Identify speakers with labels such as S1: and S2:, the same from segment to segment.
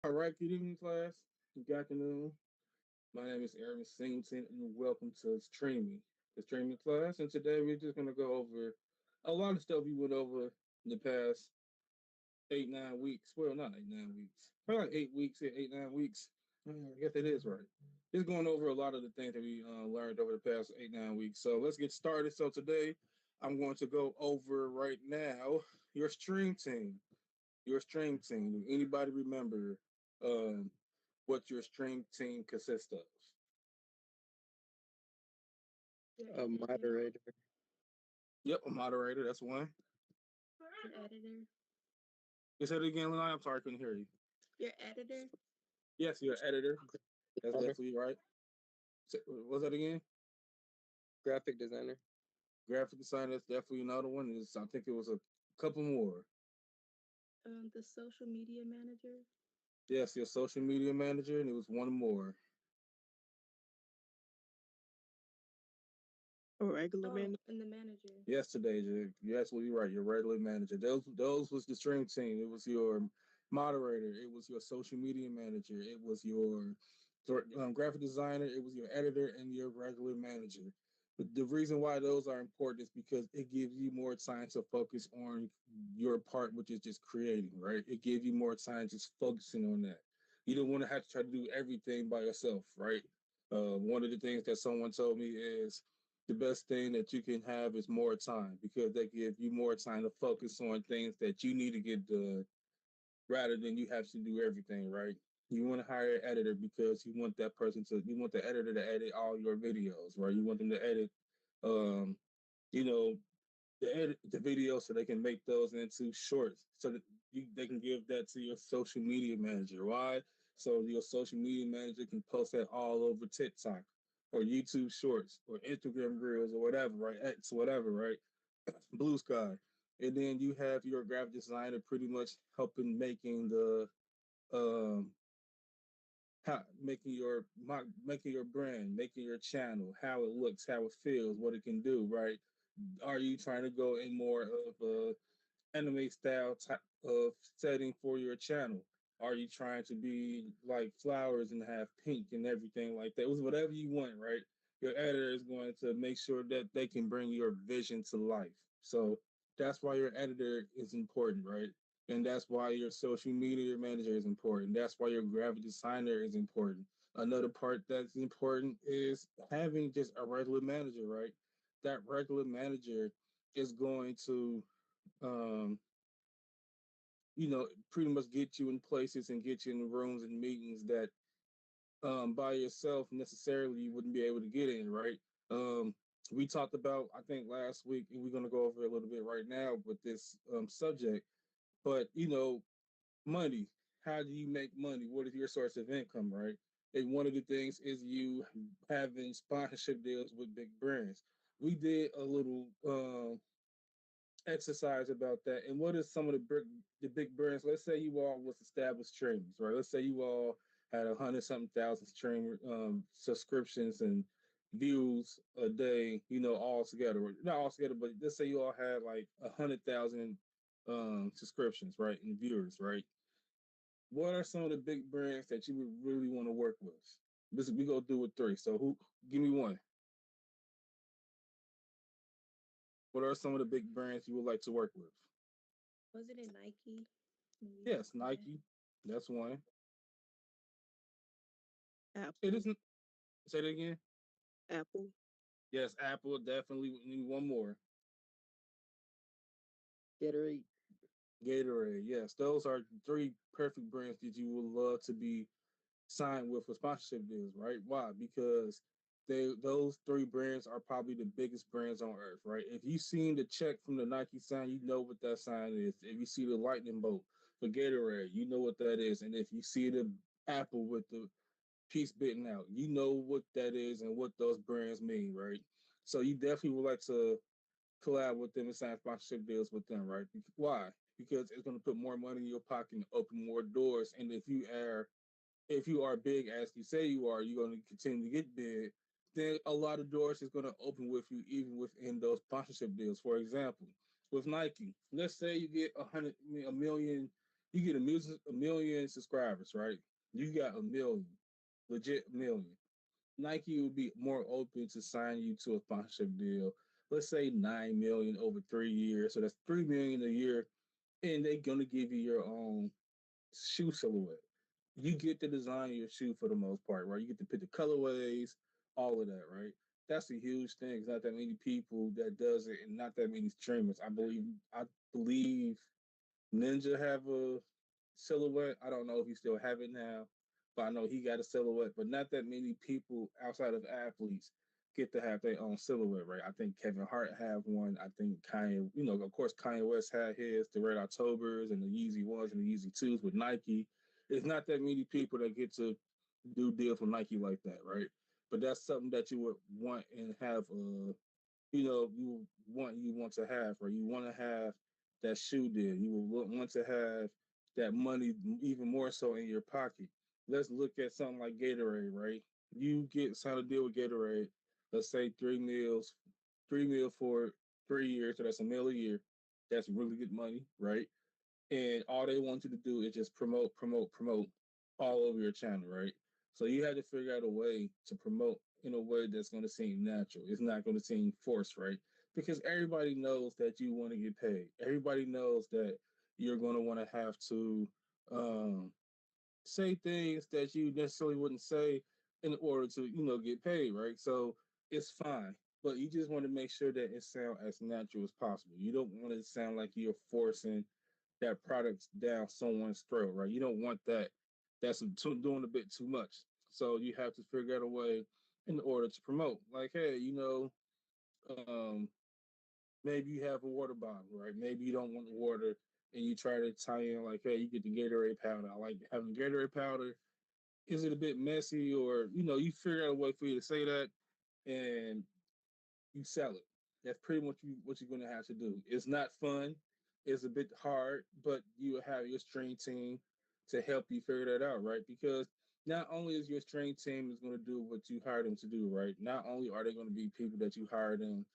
S1: All right, good evening, class. Good afternoon. My name is Aramis Singleton, and welcome to the streaming class. And today we're just going to go over a lot of stuff we went over in the past 8, 9 weeks. Well, not 8, 9 weeks, probably like 8 weeks, 8, 9 weeks. I guess it is right. Just going over a lot of the things that we learned over the past 8, 9 weeks. So let's get started. So today I'm going to go over right now your stream team. Your stream team. Do anybody remember um, what your stream team consists of?
S2: Your
S3: A
S2: editor,
S3: moderator.
S1: Yep, a moderator. That's one.
S2: your editor,
S1: You said it again, Lenai. I'm sorry, I couldn't hear you.
S2: your editor,
S1: Yes, your editor. That's
S3: Designer.
S1: definitely right. What was that again?
S3: Graphic designer.
S1: Graphic designer. That's definitely another one. I think it was a couple more.
S2: the social media manager,
S1: Yes, your social media manager, and it was one more.
S3: A regular
S2: oh,
S3: man.
S2: and the manager.
S1: Yesterday, Jake. You're absolutely right. Your regular manager. Those was the stream team. It was your moderator. It was your social media manager. It was your graphic designer. It was your editor and your regular manager. But the reason why those are important is because it gives you more time to focus on your part, which is just creating, right? It gives you more time just focusing on that. You don't want to have to try to do everything by yourself, right? One of the things that someone told me is the best thing that you can have is more time because they give you more time to focus on things that you need to get done rather than you have to do everything, right? You want to hire an editor because you want the editor to edit all your videos, right? You want them to edit, um, you know, the videos so they can make those into shorts so that they can give that to your social media manager. Why? So your social media manager can post that all over TikTok or YouTube Shorts or Instagram Reels or whatever, right? X, whatever, right? Blue Sky. And then you have your graphic designer pretty much helping making the um making your brand, making your channel, how it looks, how it feels, what it can do, right? Are you trying to go in more of a anime style type of setting for your channel? Are you trying to be like flowers and have pink and everything like that? It was whatever you want, right? Your editor is going to make sure that they can bring your vision to life. So that's why your editor is important, right? And that's why your social media manager is important. That's why your graphic designer is important. Another part that's important is having just a regular manager, right? That regular manager is going to um, pretty much get you in places and get you in rooms and meetings that by yourself necessarily you wouldn't be able to get in, right? We talked about, I think, last week, and we're going to go over a little bit right now with this subject, but, money. How do you make money? What is your source of income, right? And one of the things is you having sponsorship deals with big brands. We did a little exercise about that. And what is some of the big brands? Let's say you all was established streamers, right? Let's say you all had 100 something thousand streamer subscriptions and views a day, all together. Not all together, but let's say you all had like 100,000 subscriptions, right? And viewers, right? What are some of the big brands that you would really want to work with? This we go do with three. So who give me one. What are some of the big brands you would like to work with?
S2: Was it in Nike? Maybe
S1: Yes,
S2: that.
S1: Nike. That's one. It
S3: Apple.
S1: isn't. Say it again.
S3: Apple.
S1: Yes, Apple definitely need one more.
S3: Gatorade.
S1: Gatorade. Yes, those are three perfect brands that you would love to be signed with for sponsorship deals, right? Why? Because those three brands are probably the biggest brands on earth, right? If you seen the check from the Nike sign, you know what that sign is. If you see the lightning bolt for Gatorade, you know what that is. And if you see the Apple with the piece bitten out, you know what that is and what those brands mean, right? So you definitely would like to collab with them and sign sponsorship deals with them, right? Why? Because it's going to put more money in your pocket and open more doors. And if you are big as you say you are, you're going to continue to get big. Then a lot of doors is going to open with you, even within those sponsorship deals. For example, with Nike, let's say you get a million. You get a million subscribers, right? You got a million, legit million. Nike would be more open to sign you to a sponsorship deal. Let's say 9 million over 3 years, so that's 3 million a year, and they're gonna give you your own shoe silhouette. You get to design your shoe for the most part, right? You get to pick the colorways, all of that, right? That's a huge thing. It's not that many people that does it, and not that many streamers. I believe Ninja have a silhouette. I don't know if he still have it now, but I know he got a silhouette. But not that many people outside of athletes get to have their own silhouette, right? I think Kevin Hart have one. I think Kanye, of course, Kanye West had his, the Red Octobers and the Yeezy ones and the Yeezy twos with Nike. It's not that many people that get to do deals with Nike like that, right? But that's something that you would want and have you want to have, or you want to have that shoe deal. You will want to have that money even more so in your pocket. Let's look at something like Gatorade, right? You get signed a deal with Gatorade, let's say 3 meals, 3 meal for 3 years, so that's a meal a year. That's really good money, right? And all they want you to do is just promote, promote, promote all over your channel, right? So you have to figure out a way to promote in a way that's going to seem natural. It's not going to seem forced, right? Because everybody knows that you want to get paid. Everybody knows that you're going to want to have to um, say things that you necessarily wouldn't say in order to, get paid, right? So it's fine. But you just want to make sure that it sounds as natural as possible. You don't want it to sound like you're forcing that product down someone's throat, right? You don't want that. That's doing a bit too much. So you have to figure out a way in order to promote. Like, hey, um, maybe you have a water bottle, right? Maybe you don't want the water, and you try to tie in like, hey, you get the Gatorade powder. I like having Gatorade powder. Is it a bit messy, or you figure out a way for you to say that, and you sell it. That's pretty much what you're gonna have to do. It's not fun. It's a bit hard, but you have your string team to help you figure that out, right? Because not only is your string team is going to do what you hired them to do, right? Not only are they going to be people that you hired them,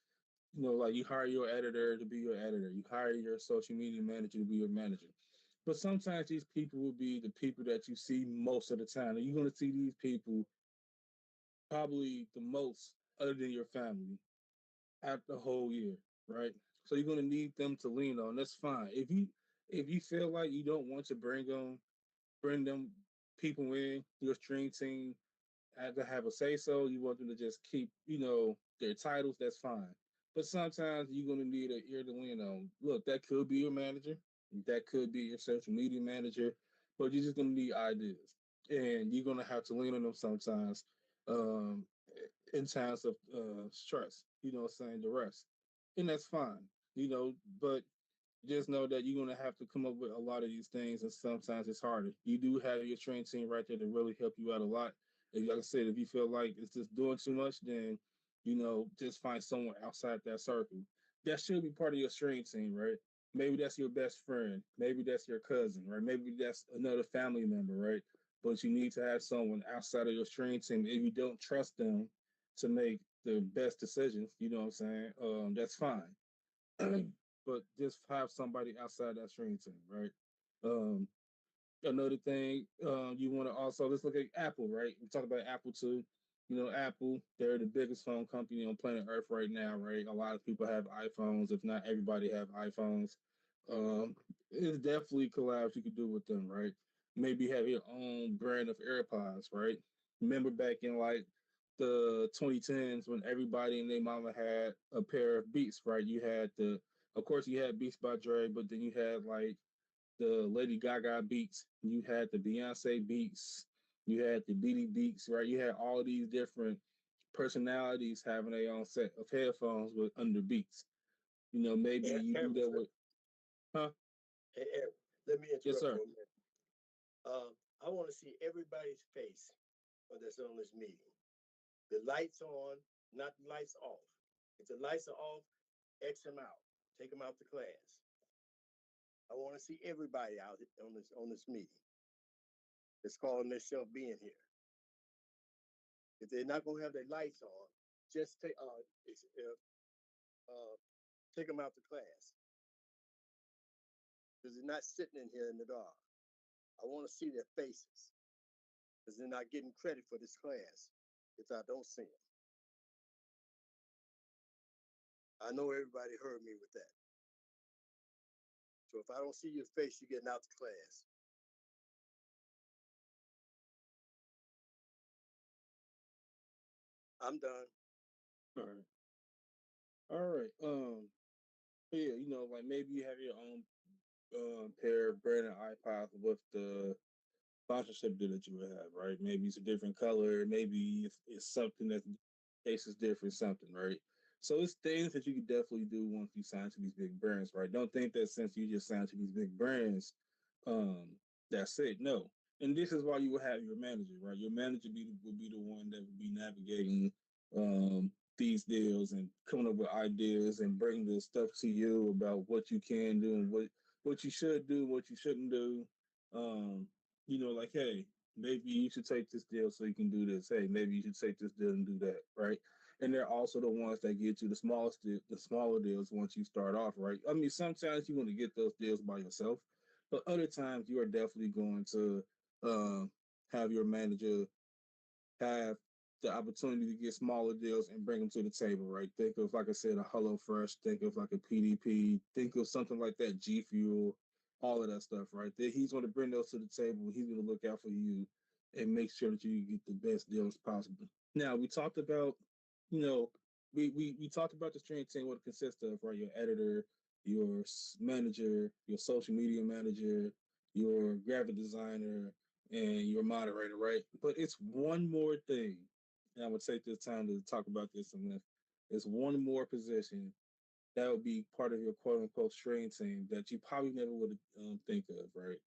S1: like you hire your editor to be your editor, you hire your social media manager to be your manager. But sometimes these people will be the people that you see most of the time. And you're going to see these people probably the most other than your family at the whole year, right? So you're gonna need them to lean on. That's fine. If you feel like you don't want to bring them people in your stream team have to have a say so. You want them to just keep their titles. That's fine. But sometimes you're gonna need an ear to lean on. Look, that could be your manager. That could be your social media manager. But you're just gonna need ideas, and you're gonna have to lean on them sometimes. Um, in times of stress, saying the rest. And that's fine, but just know that you're going to have to come up with a lot of these things, and sometimes it's harder. You do have your training team right there to really help you out a lot. And like I said, if you feel like it's just doing too much, then, just find someone outside that circle. That should be part of your training team, right? Maybe that's your best friend. Maybe that's your cousin, right? Maybe that's another family member, right? But you need to have someone outside of your training team. If you don't trust them to make the best decisions, you know what I'm saying? That's fine. But just have somebody outside that stream team, right? Um, Another thing, you want to also let's look at Apple, right? We talk about Apple too. Apple, they're the biggest phone company on planet Earth right now, right? A lot of people have iPhones, if not everybody have iPhones. It's definitely collabs you could do with them, right? Maybe have your own brand of AirPods, right? Remember back in like the 2010s when everybody and their mama had a pair of Beats, right? Of course, you had Beats by Dre, but then you had like the Lady Gaga beats, you had the Beyonce beats, you had the Diddy beats, right? You had all these different personalities having their own set of headphones with under beats. Maybe you do that with, huh?
S4: Aaron, let me
S1: Yes,
S4: interrupt
S1: sir.
S4: for a minute. I want to see everybody's face that's on this meeting. The lights on, not the lights off. If the lights are off, X them out. Take them out to class. I want to see everybody out on this meeting that's calling themselves being here. If they're not going to have their lights on, just take them out to class because they're not sitting in here in the dark. I want to see their faces because they're not getting credit for this class if I don't see them. I know everybody heard me with that. So if I don't see your face, you're getting out the class. I'm done.
S1: All right. All right. Yeah, like maybe you have your own pair of branded iPods with the sponsorship deal that you would have, right? Maybe it's a different color. Maybe it's something that case is different, something, right? So it's things that you could definitely do once you sign to these big brands, right? Don't think that since you just signed to these big brands, um, that's it. No. And this is why you will have your manager, right? Your manager would be the one that would be navigating these deals and coming up with ideas and bringing the stuff to you about what you can do and what you should do, what you shouldn't do. Um, like, hey, maybe you should take this deal so you can do this. Hey, maybe you should take this deal and do that, right? And they're also the ones that get you the smaller deals once you start off, right? I mean, sometimes you want to get those deals by yourself, but other times you are definitely going to uh, have your manager have the opportunity to get smaller deals and bring them to the table, right? Think of, like I said, a Hello Fresh, think of like a PDP, think of something like that, G Fuel, all of that stuff, right? There, he's going to bring those to the table. He's going to look out for you and make sure that you get the best deals possible. Now, we talked about, you know, we talked about the stream team, what it consists of, right? Your editor, your manager, your social media manager, your graphic designer, and your moderator, right? But it's one more thing. And I'm gonna take this time to talk about this, and it's one more position that would be part of your quote unquote stream team that you probably never would think of, right?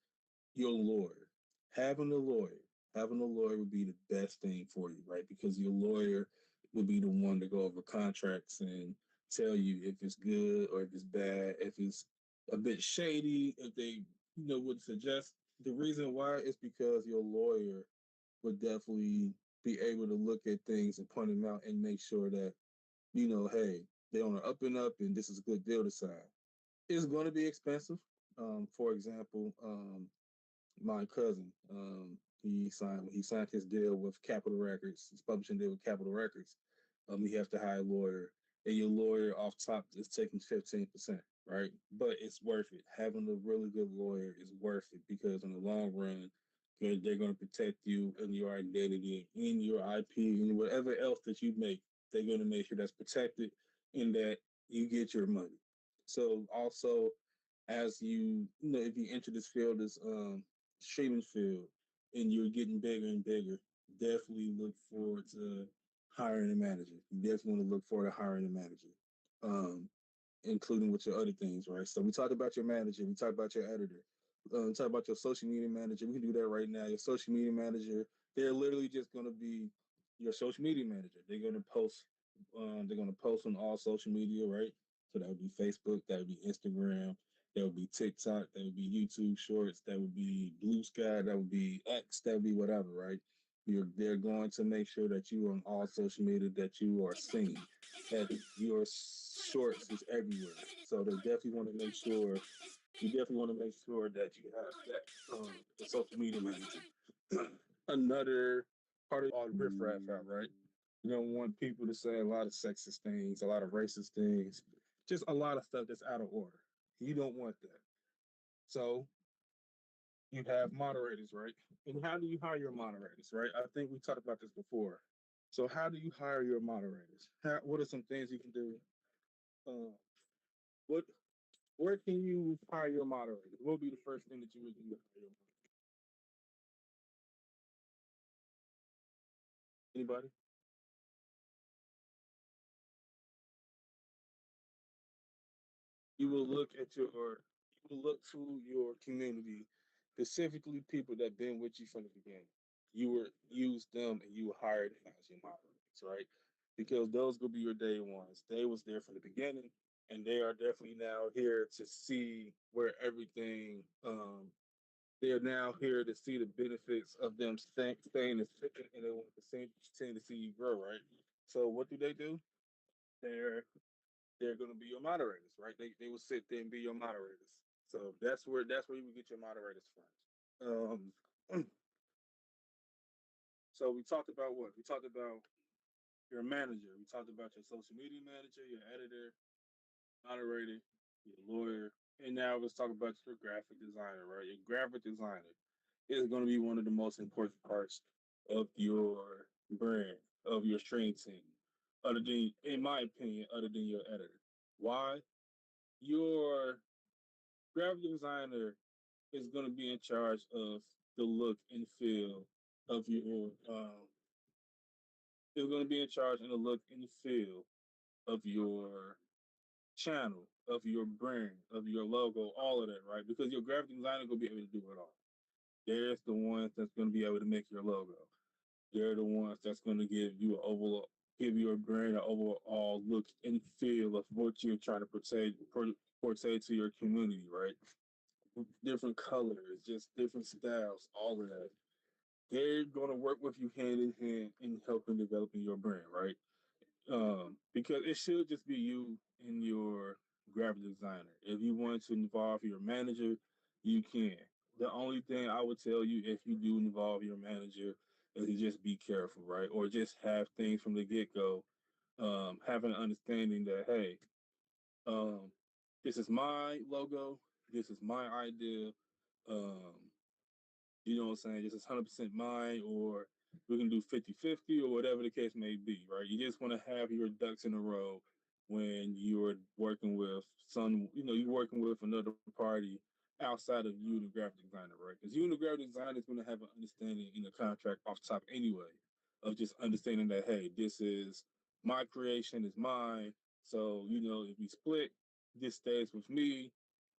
S1: Your lawyer. Having a lawyer, having a lawyer would be the best thing for you, right? Because your lawyer would be the one to go over contracts and tell you if it's good or if it's bad, if it's a bit shady, if they, would suggest. The reason why is because your lawyer would definitely be able to look at things and point them out and make sure that, hey, they're on the up and up and this is a good deal to sign. It's going to be expensive. For example, my cousin. He signed his deal with Capitol Records, his publishing deal with Capitol Records. He has to hire a lawyer, and your lawyer off top is taking 15%, right? But it's worth it. Having a really good lawyer is worth it because in the long run, they're going to protect you and your identity and your IP and whatever else that you make. They're going to make sure that's protected and that you get your money. So also, as if you enter this field as streaming field and you're getting bigger and bigger, definitely look forward to hiring a manager. You definitely want to look forward to hiring a manager, including with your other things, right? So we talked about your manager, we talked about your editor, talk about your social media manager. We can do that right now. Your social media manager, they're literally just going to be your social media manager. They're going to post. They're going to post on all social media, right? So that would be Facebook, that would be Instagram, that would be TikTok, that would be YouTube Shorts, that would be Blue Sky, that would be X, that would be whatever, right? They're going to make sure that you are on all social media, that you are seen, that your shorts is everywhere. So they definitely want to make sure you definitely want to make sure that you have that the social media manager. Another part of all the riffraff out, right? You don't want people to say a lot of sexist things, a lot of racist things, just a lot of stuff that's out of order. You don't want that. So you have moderators, right? And how do you hire your moderators, right? I think we talked about this before. So how do you hire your moderators? What are some things you can do? Uh, what where can you hire your moderators? What would be the first thing that you would do to hire your moderators? Anybody? You will look to your community, specifically people that been with you from the beginning. You will use them and you will hire them as your moderators, right? Because those will be your day ones. They was there from the beginning, and they are definitely now here to see where everything. They are now here to see the benefits of them staying and sticking, and they want to continue to see you grow, right? So what do? They're they're going to be your moderators, right? They will sit there and be your moderators. So that's where you would get your moderators from. Um, so we talked about what? We talked about your manager. We talked about your social media manager, your editor, moderator, your lawyer, and now let's talk about your graphic designer, right? Your graphic designer is going to be one of the most important parts of your brand, of your stream team, other than, in my opinion, other than your editor. Why? Your graphic designer is going to be in charge of the look and feel of your is going to be in charge and the look and feel of your channel, of your brand, of your logo, all of that, right? Because your graphic designer gonna be able to do it all. There's the ones that's gonna be able to make your logo. They're the ones that's gonna give you an overall, give your brand an overall look and feel of what you're trying to portray to your community, right? Different colors, just different styles, all of that. They're gonna work with you hand in hand in helping developing your brand, right? Because it should just be you and your graphic designer. If you want to involve your manager, you can. The only thing I would tell you if you do involve your manager is to just be careful, right? Or just have things from the get go, have an understanding that hey, um, this is my logo, this is my idea. Um, you know what I'm saying? This is 100% mine, or we can do 50-50, or whatever the case may be, right? You just want to have your ducks in a row when you're working with you're working with another party outside of you, the graphic designer, right? Because you and the graphic designer is going to have an understanding in the contract off top anyway of just understanding that, hey, this is my creation, is mine. So, if we split, this stays with me.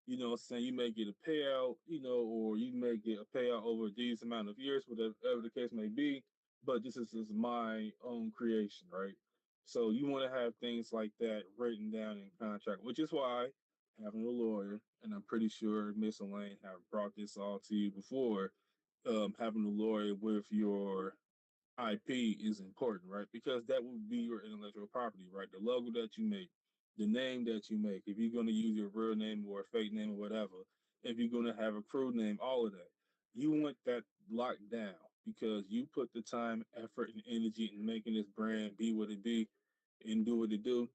S1: You know what I'm saying? You may get a payout, or you may get a payout over these amount of years, whatever the case may be. But this is my own creation, right? So you want to have things like that written down in contract, which is why having a lawyer, and I'm pretty sure Miss Elaine have brought this all to you before, having a lawyer with your IP is important, right? Because that will be your intellectual property, right? The logo that you make, the name that you make, if you're going to use your real name or a fake name or whatever, if you're going to have a crew name, all of that, you want that locked down because you put the time, effort, and energy in making this brand be what it be and do what it do.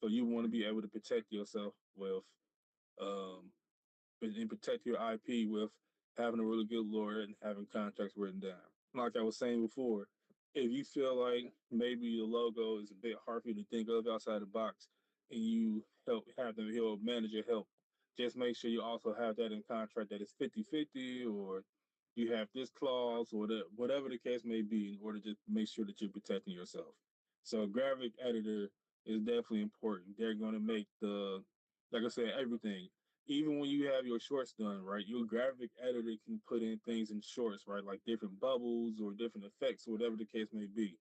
S1: So you want to be able to protect yourself with um, and protect your IP with having a really good lawyer and having contracts written down. Like I was saying before, if you feel like maybe the logo is a bit hard for you to think of outside the box and you have the your manager help, just make sure you also have that in contract that it's 50-50, or you have this clause or whatever the case may be in order to make sure that you're protecting yourself. So graphic editor is definitely important. They're going to make like I said, everything, even when you have your shorts done, right, your graphic editor can put in things in shorts, right, like different bubbles or different effects, or whatever the case may be.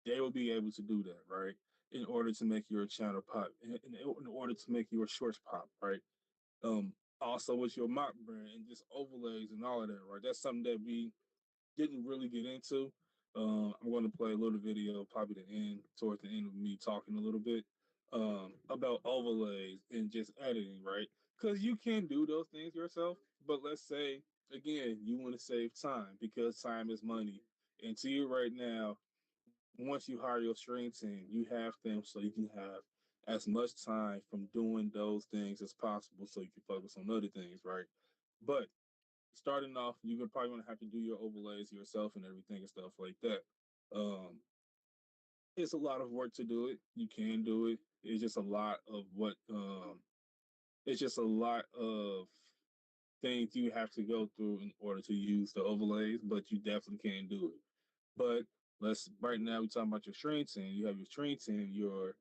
S1: They will be able to do that, right, in order to make your channel pop, in order to make your shorts pop, right. Also with your mock brand and just overlays and all of that, right. That's something that we didn't really get into. I'm going to play a little video, probably the end, towards the end of me talking a little bit about overlays and just editing, right? Because you can do those things yourself, but let's say again, you want to save time because time is money. And to you right now, once you hire your stream team, you have them so you can have as much time from doing those things as possible so you can focus on other things, right? But starting off, you're probably gonna have to do your overlays yourself and everything and stuff like that. Um, it's a lot of work to do it. You can do it. It's just a lot of it's just a lot of things you have to go through in order to use the overlays, but you definitely can do it. But let's right now we're talking about your stream team. You have your stream team, your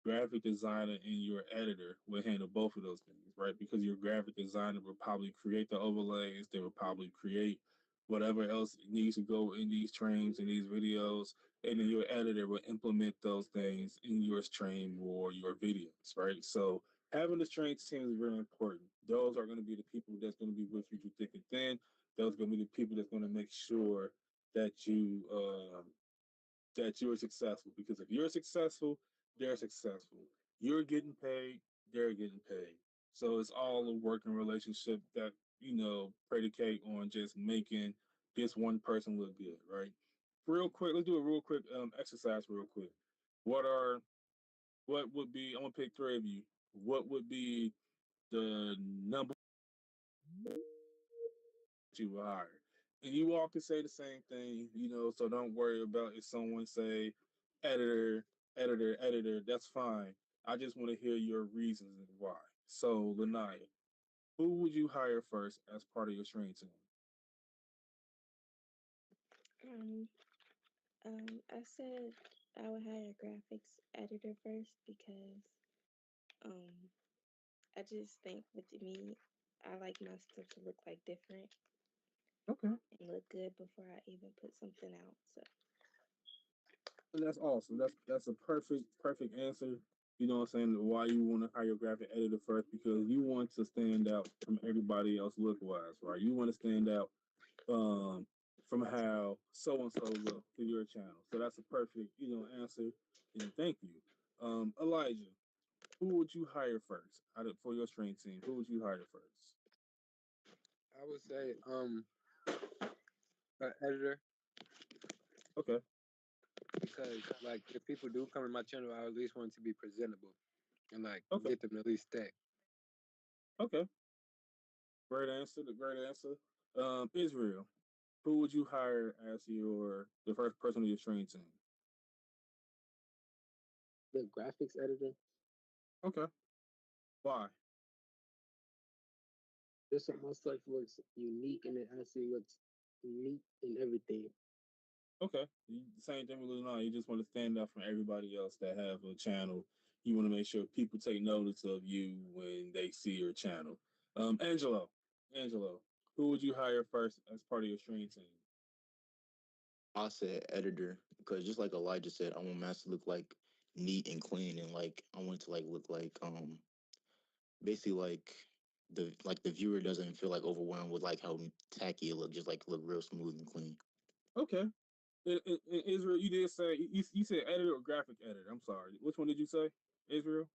S1: graphic designer, and your editor will handle both of those things, right? Because your graphic designer will probably create the overlays, they will probably create whatever else needs to go in these streams and these videos, and then your editor will implement those things in your stream or your videos, right? So having the stream team is very important. Those are going to be the people that's going to be with you through thick and thin. Those are going to be the people that's going to make sure that you're successful. Because if you're successful, they're successful. You're getting paid, they're getting paid. So it's all a working relationship that predicate on just making this one person look good, right? Real quick, let's do a real quick exercise, real quick. What are what would be? I'm gonna pick three of you. What would be the number you would hire? And you all can say the same thing, so don't worry about if someone say editor, editor, that's fine. I just want to hear your reasons and why. So, Lanaya, who would you hire first as part of your stream team?
S2: Um, I said I would hire a graphics editor first because um, I just think with me, I like my stuff to look like different
S1: Okay.
S2: and look good before I even put something out. So,
S1: That's awesome. That's a perfect answer. You know what I'm saying? Why you want to hire your graphic editor first, because you want to stand out from everybody else look wise, right? You want to stand out um from how so and so look for your channel. So that's a perfect, answer. And thank you. Elijah, who would you hire first for your stream team? Who would you hire first?
S3: I would say an editor,
S1: Okay.
S3: because like if people do come to my channel, I at least want it to be presentable and like
S1: Okay.
S3: get them to at least stay.
S1: Okay. Great answer. The great answer. Israel, who would you hire as the first person of your stream team?
S3: The graphics editor,
S1: Okay. Why?
S3: just so my stuff looks unique and it actually looks neat and everything.
S1: Okay. Same thing with Lil. You just want to stand out from everybody else that have a channel. You want to make sure people take notice of you when they see your channel. Angelo, who would you hire first as part of your stream team?
S5: I said editor because just like Elijah said, I want mass to look like neat and clean and like I want it to like look like basically like the viewer doesn't feel like overwhelmed with like how tacky it look, just like look real smooth and clean.
S1: Okay. Israel, you did say you said editor or graphic editor. I'm sorry. Which one did you say, Israel?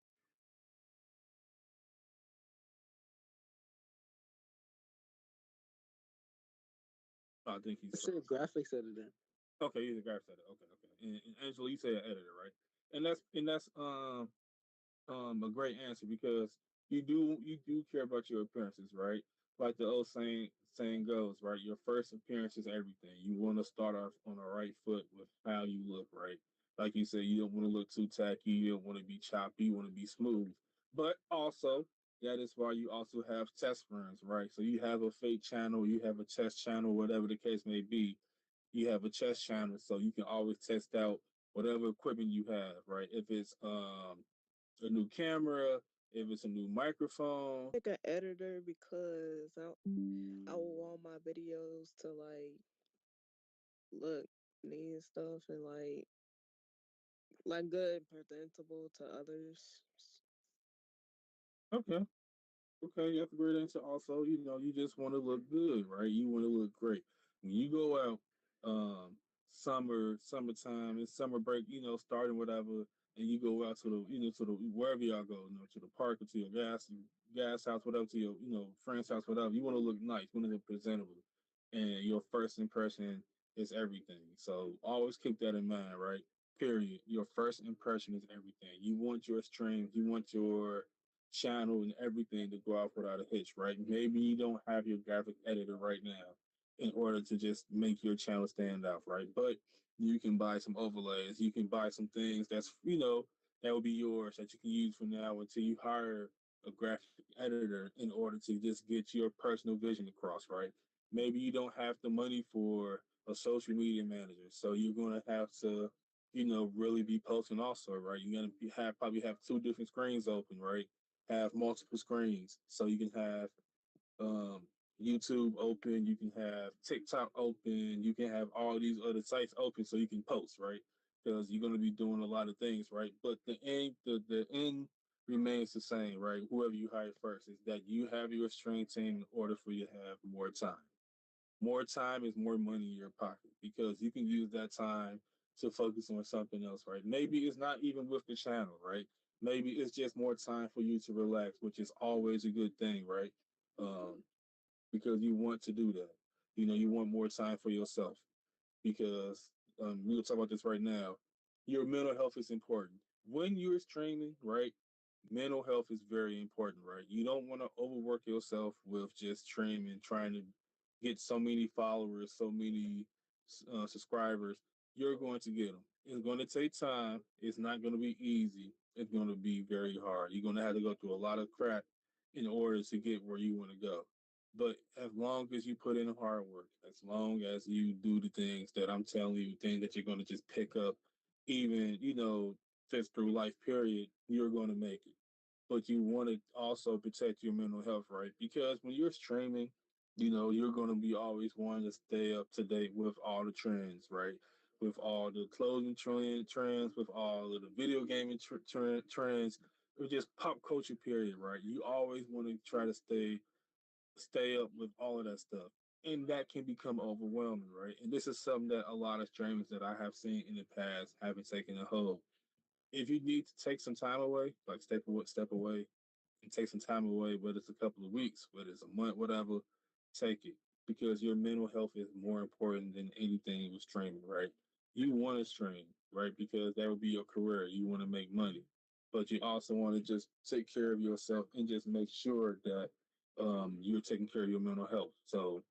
S1: I think
S3: I
S1: he's
S3: said graphics editor.
S1: okay. He's a graphic editor. Okay. And Angelo, you said editor, right? And that's a great answer because you do care about your appearances, right? Like the old saying goes, right? Your first appearance is everything. You want to start off on the right foot with how you look, right? Like you said, you don't want to look too tacky. You don't want to be choppy. You want to be smooth. But also, that is why you also have test runs, right? So you have a fake channel, you have a test channel, whatever the case may be. You have a test channel, so you can always test out whatever equipment you have, right? If it's a new camera, if it's a new microphone.
S6: Like an editor because I would want my videos to look neat and stuff and good and presentable to others.
S1: Okay. Okay, that's a great answer. Also, you just want to look good, right? You want to look great. When you go out, summertime, it's summer break, starting whatever, and you go out to the wherever y'all go, to the park or to your gas house, whatever, to your, friend's house, whatever. You want to look nice, you want to look presentable, and your first impression is everything. So always keep that in mind, right? Period. Your first impression is everything. You want your streams, you want your channel and everything to go off without a hitch, right? Maybe you don't have your graphic editor right now in order to just make your channel stand out, right? But you can buy some overlays, you can buy some things that will be yours that you can use from now until you hire a graphic editor in order to just get your personal vision across, right? Maybe you don't have the money for a social media manager, so you're going to have to really be posting also, right? You're gonna probably have two different screens open, right? Have multiple screens. So you can have um, YouTube open, you can have TikTok open, you can have all these other sites open so you can post, right? Because you're going to be doing a lot of things, right? But the end remains the same, right? Whoever you hire first is that you have your stream team in order for you to have more time. More time is more money in your pocket because you can use that time to focus on something else, right? Maybe it's not even with the channel, right? Maybe it's just more time for you to relax, which is always a good thing, right? Um, because you want to do that. You want more time for yourself because we will talk about this right now. Your mental health is important. When you're streaming, right? Mental health is very important, right? You don't want to overwork yourself with just streaming, trying to get so many followers, so many subscribers. You're going to get them. It's going to take time. It's not going to be easy. It's going to be very hard. You're going to have to go through a lot of crap in order to get where you want to go. But as long as you put in the hard work, as long as you do the things that I'm telling you, things that you're going to just pick up, even, just through life period, you're going to make it. But you want to also protect your mental health, right? Because when you're streaming, you're going to be always wanting to stay up to date with all the trends, right? With all the clothing trends, with all of the video gaming trends, or just pop culture period, right? You always want to try to stay up with all of that stuff. And that can become overwhelming, right? And this is something that a lot of streamers that I have seen in the past haven't taken a hold. If you need to take some time away, like step away and take some time away, whether it's a couple of weeks, whether it's a month, whatever, take it because your mental health is more important than anything with streaming, right? You want to stream, right? Because that would be your career. You want to make money, but you also want to just take care of yourself and just make sure that you're taking care of your mental health. So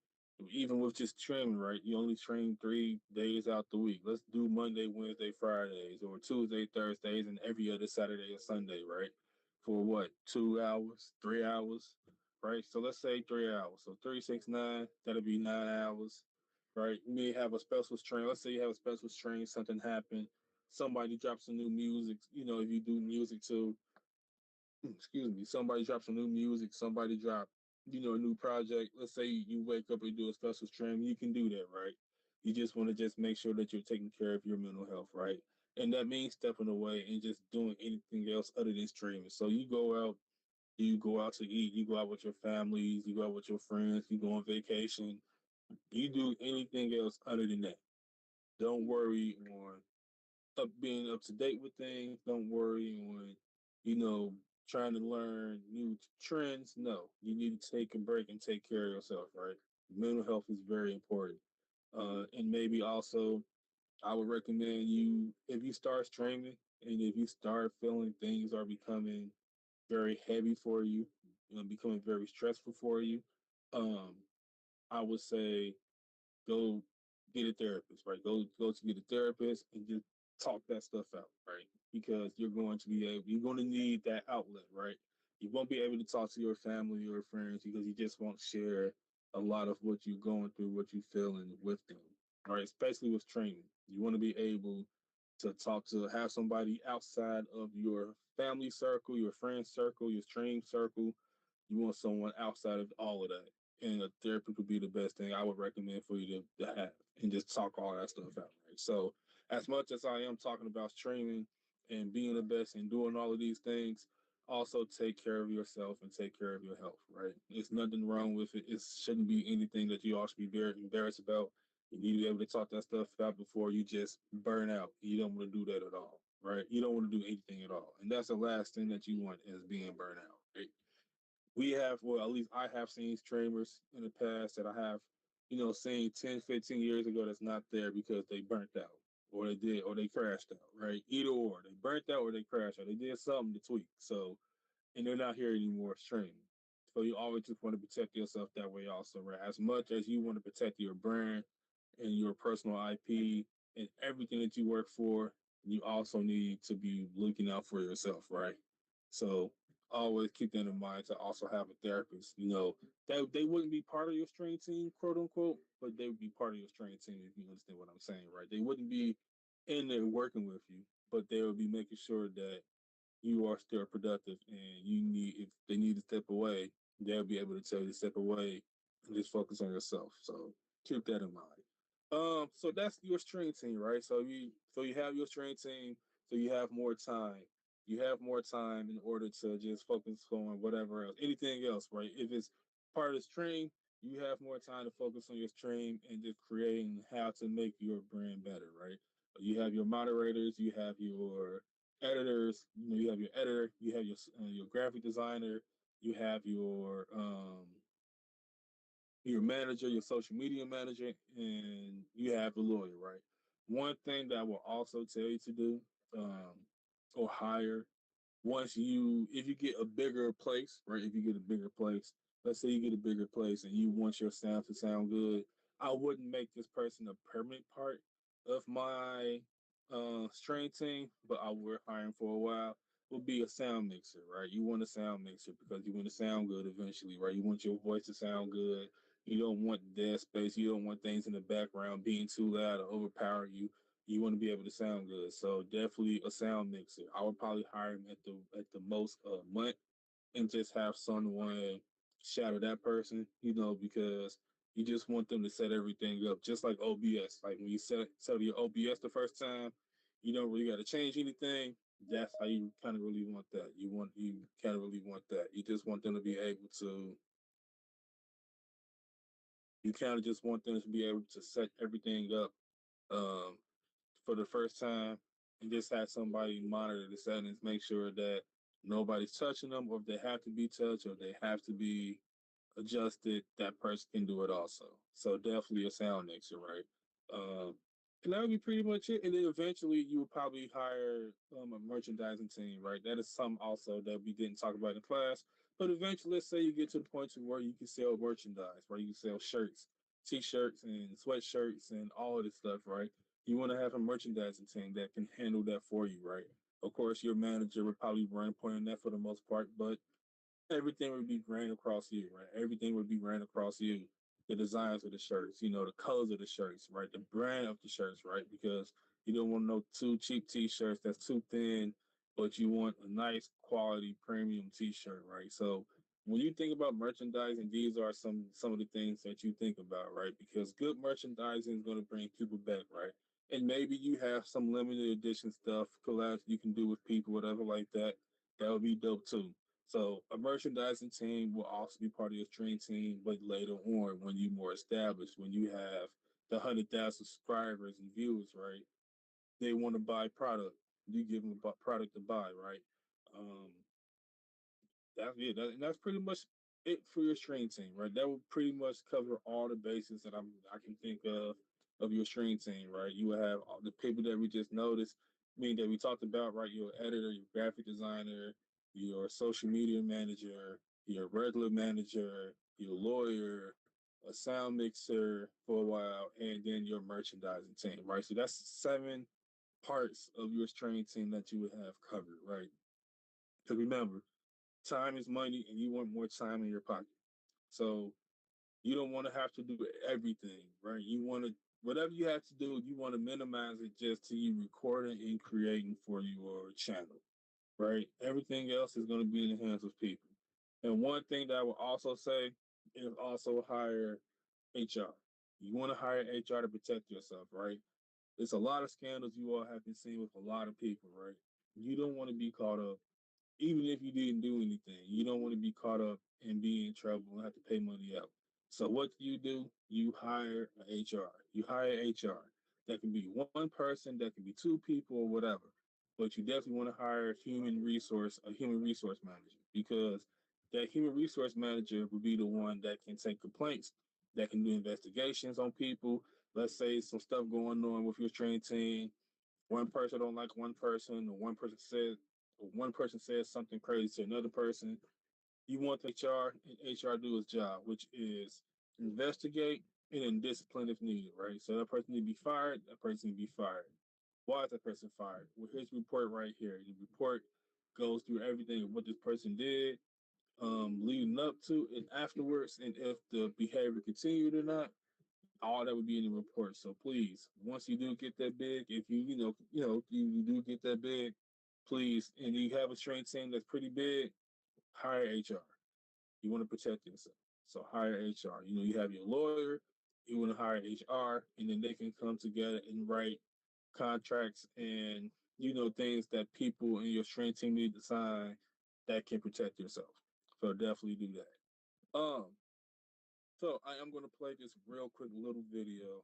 S1: even with just training, right? You only train 3 days out the week. Let's do Monday, Wednesday, Fridays, or Tuesday, Thursdays, and every other Saturday or Sunday, right? For what? 2 hours, 3 hours, right? So let's say 3 hours. So 3, 6, 9, that'll be 9 hours, right? You may have a special strain. Let's say you have a special strain, something happened, somebody drops some new music. If you do music too, excuse me, somebody drops some new music, somebody drop, a new project. Let's say you wake up and do a special stream, you can do that, right? You just want to just make sure that you're taking care of your mental health, right? And that means stepping away and just doing anything else other than streaming. So you go out to eat, you go out with your families, you go out with your friends, you go on vacation, you do anything else other than that. Don't worry on being up to date with things. Don't worry on, you know, trying to learn new trends. No, you need to take a break and take care of yourself, right? Mental health is very important. And maybe also, I would recommend you, if you start streaming and if you start feeling things are becoming very heavy for you, becoming very stressful for you, um, I would say go get a therapist, right? Go to get a therapist and just talk that stuff out, right? Because you're going to need that outlet, right? You won't be able to talk to your family or friends because you just won't share a lot of what you're going through, what you're feeling with them, all right? Especially with training, you want to be able to have somebody outside of your family circle, your friend circle, your training circle. You want someone outside of all of that, and a therapist would be the best thing I would recommend for you to have, and just talk all that stuff out. Right. So, as much as I am talking about streaming and being the best and doing all of these things, also take care of yourself and take care of your health. Right. There's nothing wrong with it. It shouldn't be anything that you all should be very embarrassed about. You need to be able to talk that stuff out before you just burn out. You don't want to do that at all. Right. You don't want to do anything at all. And that's the last thing that you want is being burnt out. Right. We have, well, at least I have seen streamers in the past that I have, seen 10, 15 years ago that's not there because they burnt out or they did, or they crashed out, right? Either or. They burnt out or they crashed out. They did something to tweak. So, and they're not here anymore streaming. So you always just want to protect yourself that way also, right? As much as you want to protect your brand and your personal IP and everything that you work for, you also need to be looking out for yourself, right? So always keep that in mind to also have a therapist. That they wouldn't be part of your stream team, quote unquote, but they would be part of your stream team if you understand what I'm saying, right? They wouldn't be in there working with you, but they would be making sure that you are still productive and if they need to step away, they'll be able to tell you to step away and just focus on yourself. So keep that in mind. So that's your string team, right? So you have your string team, so you have more time. You have more time in order to just focus on whatever else, anything else, right? If it's part of the stream, you have more time to focus on your stream and just creating how to make your brand better, right? You have your moderators, you have your editors, you have your editor, you have your graphic designer, you have your your manager, your social media manager, and you have the lawyer, right? One thing that I will also tell you to do, or hire, once you, if you get a bigger place, right? If you get a bigger place, let's say you get a bigger place and you want your sound to sound good, I wouldn't make this person a permanent part of my string team, but I would hire him for a while. Would be a sound mixer, right? You want a sound mixer because you want to sound good eventually, right? You want your voice to sound good. You don't want dead space. You don't want things in the background being too loud or overpower you. You want to be able to sound good. So definitely a sound mixer. I would probably hire him at the most a month and just have someone shadow that person, because you just want them to set everything up, just like OBS. Like when you set up your OBS the first time, you don't really got to change anything. That's how you kind of really want that. You kind of really want that. You just want them to be able to. You kind of just want them to be able to set everything up um, for the first time and just have somebody monitor the settings, make sure that nobody's touching them, or if they have to be touched or they have to be adjusted, that person can do it also. So definitely a sound mixer, right? Um, and that would be pretty much it. And then eventually you would probably hire a merchandising team, right? That is something also that we didn't talk about in class. But eventually, let's say you get to the point to where you can sell merchandise, right? You can sell shirts, t-shirts, and sweatshirts, and all of this stuff, right? You want to have a merchandising team that can handle that for you, right? Of course, your manager would probably run point on that for the most part, but everything would be ran across you, right? Everything would be ran across you. The designs of the shirts, the colors of the shirts, right? The brand of the shirts, right? Because you don't want no too cheap t-shirts that's too thin, but you want a nice quality premium t-shirt, right? So when you think about merchandising, these are some of the things that you think about, right? Because good merchandising is going to bring people back, right? And maybe you have some limited edition stuff, collabs you can do with people, whatever like that. That would be dope too. So a merchandising team will also be part of your stream team, but later on, when you're more established, when you have the 100,000 subscribers and viewers, right? They want to buy product. You give them a product to buy, right? Um, that's it. That's pretty much it for your stream team, right? That will pretty much cover all the bases that I can think of your stream team, right? You will have all the people that we just noticed, that we talked about, right? Your editor, your graphic designer, your social media manager, your regular manager, your lawyer, a sound mixer for a while, and then your merchandising team, right? So that's 7 parts of your stream team that you would have covered, right? Because remember, time is money and you want more time in your pocket. So you don't want to have to do everything, right? You want to, whatever you have to do, you want to minimize it just to you recording and creating for your channel, right? Everything else is going to be in the hands of people. And one thing that I will also say is also hire HR. You want to hire HR to protect yourself, right? There's a lot of scandals you all have been seeing with a lot of people, right? You don't want to be caught up even if you didn't do anything. You don't want to be caught up and be in trouble and have to pay money out. So what do? You hire an HR. You hire HR. That can be one person, that can be 2 people or whatever. But you definitely want to hire a human resource manager, because that human resource manager will be the one that can take complaints, that can do investigations on people. Let's say some stuff going on with your training team, one person don't like one person, or one person says something crazy to another person. You want the HR and HR do its job, which is investigate and then discipline if needed, right? So that person need to be fired, that person need to be fired. Why is that person fired? Well, here's the report right here. The report goes through everything of what this person did, leading up to and afterwards, and if the behavior continued or not, all that would be in the report. So please, once you do get that big, if you do get that big, please, and you have a strength team that's pretty big, hire HR. You want to protect yourself, so hire HR. You have your lawyer. You want to hire HR, and then they can come together and write contracts and things that people in your strength team need to sign that can protect yourself. So definitely do that. So I am going to play this real quick little video.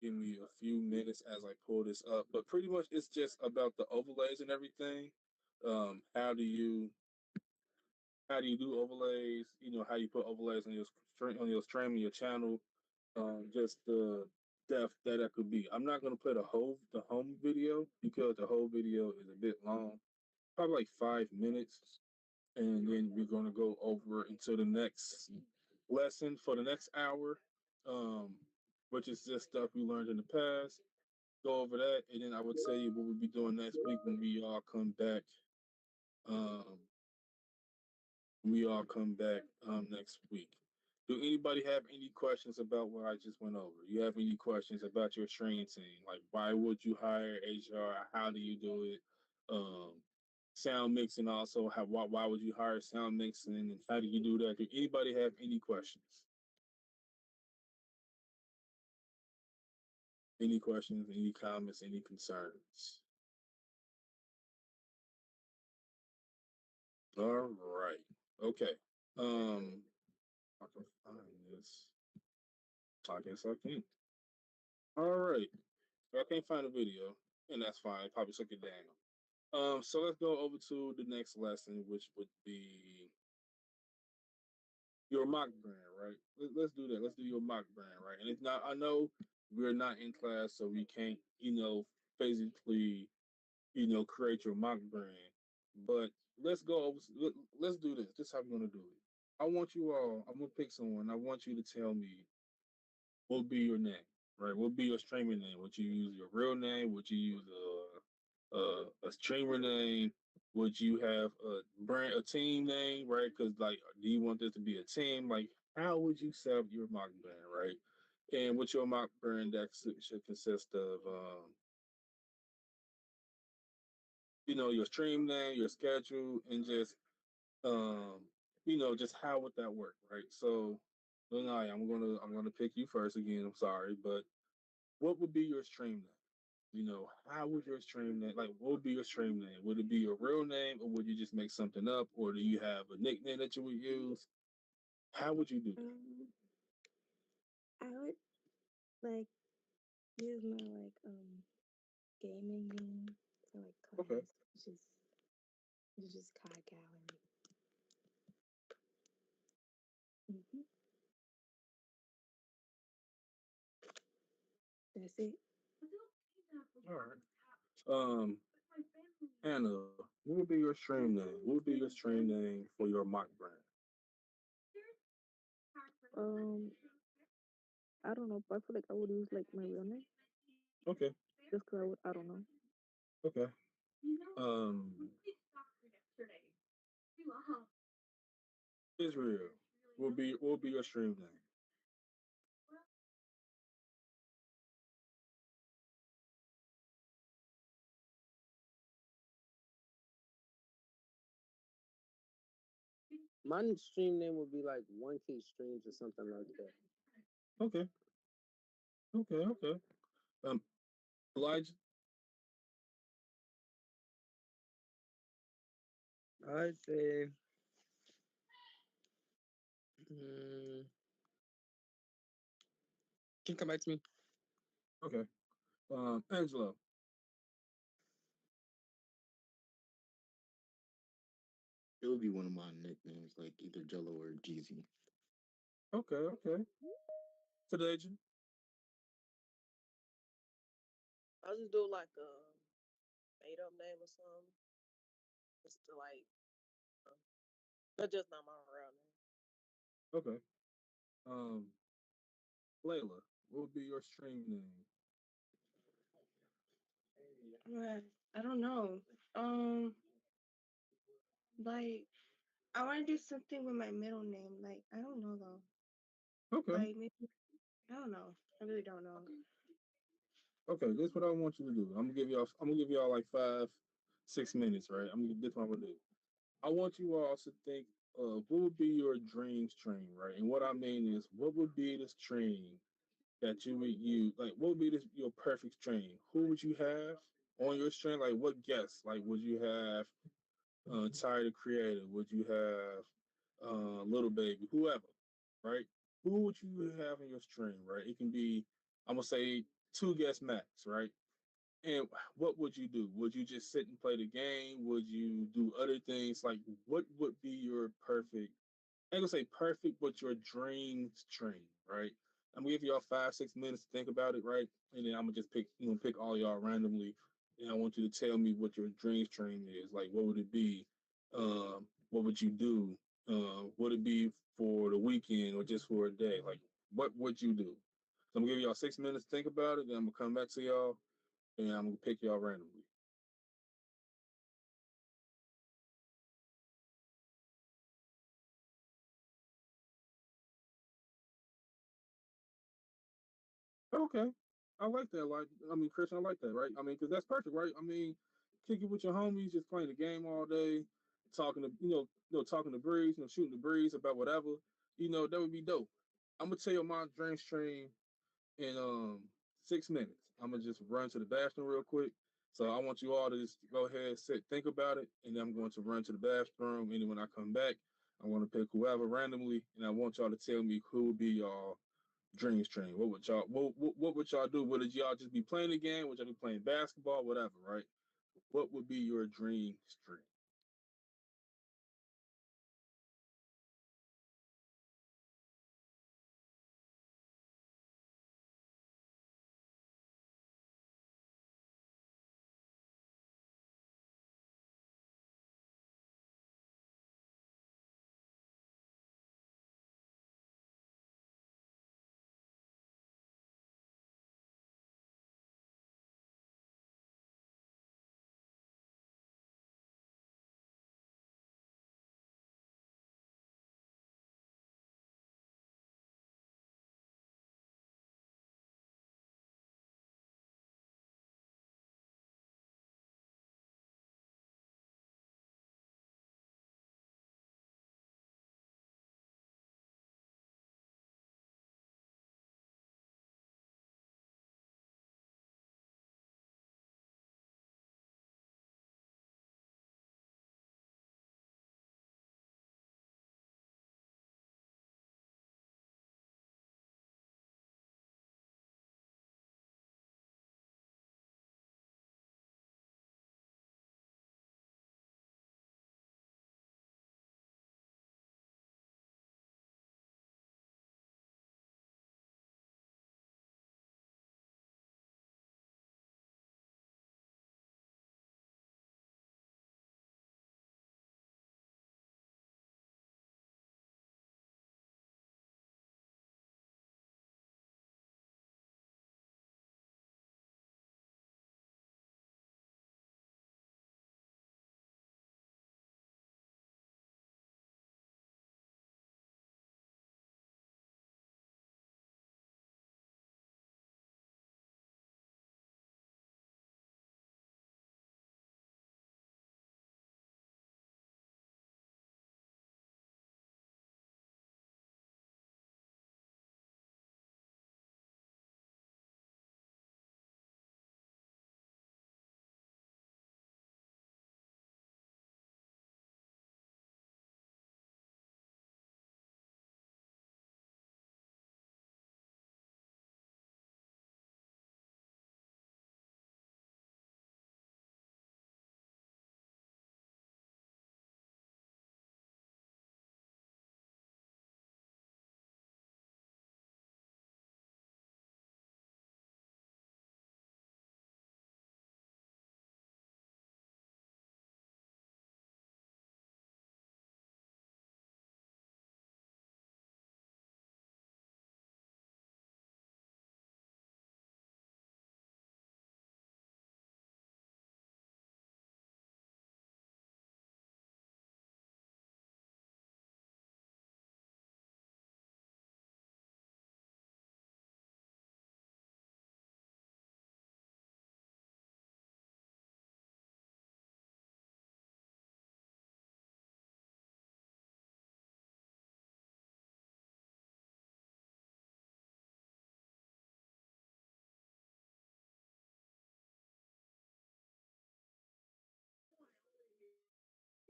S1: Give me a few minutes as I pull this up. But pretty much it's just about the overlays and everything. How do you how do you do overlays, how you put overlays on your stream and your channel, just the depth that could be. I'm not gonna play the home video because the whole video is a bit long, probably like 5 minutes, and then we're gonna go over into the next lesson for the next hour, um, which is just stuff we learned in the past. Go over that, and then I would say what we'll be doing next week when um, we all come back next week. Do anybody have any questions about what I just went over? You have any questions about your training team? Like, why would you hire HR? How do you do it? Um, Sound mixing also. Why would you hire sound mixing? And how do you do that? Do anybody have any questions? Any questions? Any comments? Any concerns? All right. Okay. Um, I can find this. I guess I can. All right. I can't find a video, and that's fine. Probably took it down. So let's go over to the next lesson, which would be your mock brand, right? Let's do that. Let's do your mock brand, right? And it's not. I know we're not in class, so we can't, physically, create your mock brand. But let's go over. Let's do this. This is how we're gonna do it. I want you all. I'm gonna pick someone. I want you to tell me what would be your name, right? What would be your streamer name? Would you use your real name? Would you use a streamer name? Would you have a team name, right? Because like, do you want this to be a team? Like, how would you set up your mock brand, right? And with your mock brand, that should consist of, your stream name, your schedule, and just, um, just how would that work, right? So, Lanai, I'm gonna pick you first again. I'm sorry, but what would be your stream name? How would your stream name, like, what would be your stream name? Would it be your real name, or would you just make something up, or do you have a nickname that you would use? How would you do that?
S2: I would like use my gaming name for like
S1: Okay.
S2: class. It's just Kai Gallery. hmm That's it.
S1: All right. Anna, what would be your stream name? What would be your stream name for your mock brand?
S6: Um, I don't know. I feel like I would use like my real name
S1: Okay.
S6: just cause I don't know.
S1: Okay. Um, Israel, what would be your stream name?
S3: My stream name would be like 1K streams or something like that.
S1: Okay. Okay. Okay. Um, Elijah.
S3: I'd say, mm, can you come back to me?
S1: Okay. Angelo.
S5: It would be one of my nicknames, like either Jello or Jeezy.
S1: Okay. Okay. Today.
S6: I'll just do like a made up name or something. Just to like, that's just not my real name.
S1: Okay. Um, Layla, what would be your stream name?
S2: Right. I don't know. Um, like I want to do something with my middle name. Like I don't know though.
S1: Okay.
S2: Like maybe I don't know. I really don't know.
S1: Okay. This is what I want you to do. I'm gonna give y'all. I'm gonna give y'all like 5, 6 minutes, right? This is what I'm gonna do. I want you all to think of what would be your dream stream, right? And what I mean is, what would be the stream that you would use? Like, what would be your perfect stream? Who would you have on your stream? Like, what guests? Like, would you have Ty the Creator? Would you have Little Baby? Whoever, right? Who would you have in your stream, right? It can be, I'm gonna say, two guests max, right? And what would you do? Would you just sit and play the game? Would you do other things? Like, what would be your perfect? I ain't gonna say perfect, but your dreams train, right? I'm gonna give y'all 5, 6 minutes to think about it, right? And then I'm gonna just pick all y'all randomly, and I want you to tell me what your dreams train is. Like, what would it be? What would you do? Would it be for the weekend or just for a day? Like, what would you do? So I'm gonna give y'all 6 minutes to think about it. Then I'm gonna come back to y'all, and I'm gonna pick y'all randomly. Okay. I like that. Like, I mean, Christian, I like that, right? I mean, because that's perfect, right? I mean, kick it with your homies, just playing the game all day, talking to, talking to breeze, shooting the breeze about whatever. That would be dope. I'm gonna tell you my dream stream in 6 minutes. I'm gonna just run to the bathroom real quick. So I want you all to just go ahead, think about it, and then I'm going to run to the bathroom. And then when I come back, I want to pick whoever randomly, and I want y'all to tell me who would be y'all dreams train. What would y'all do? Would y'all just be playing the game? Would y'all be playing basketball? Whatever, right? What would be your dream stream?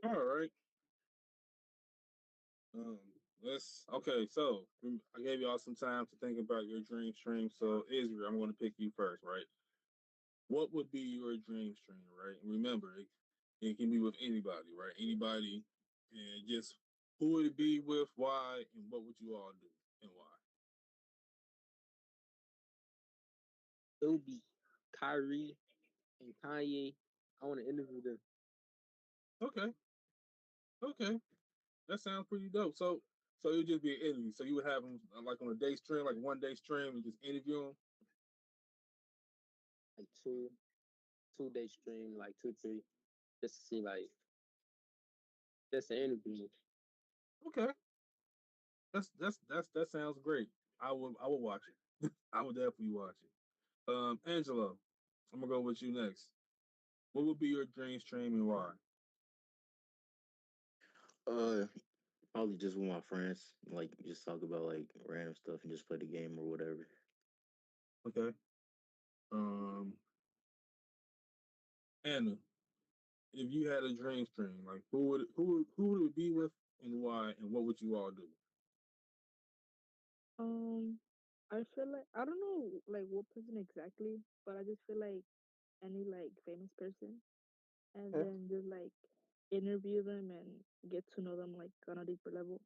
S1: All right. Um, let's okay. So I gave y'all some time to think about your dream stream. So Israel, I'm going to pick you first, right? what would be your dream stream, right? And remember, it can be with anybody, right? Anybody, and just who would it be with, why, and what would you all do, and why?
S3: It would be Kyrie and Kanye. I want to interview them.
S1: Okay, okay, that sounds pretty dope. So it would just be an interview. So you would have them like on a day stream, like 1 day stream, and just interview them.
S3: Like two-day stream, like two, three, just to see like just an interview.
S1: Okay, that sounds great. I will watch it. I would definitely watch it. Angelo, I'm gonna go with you next. What would be your dream stream and why?
S5: Uh, Probably just with my friends, like just talk about like random stuff and just play the game or whatever.
S1: Okay. Um, Anna, if you had a dream stream, like who would it be with and why, and what would you all do?
S2: Um, I feel like I don't know like what person exactly, but I just feel like any like famous person, and
S1: Okay.
S2: then just like interview them and get to know them like on a deeper level.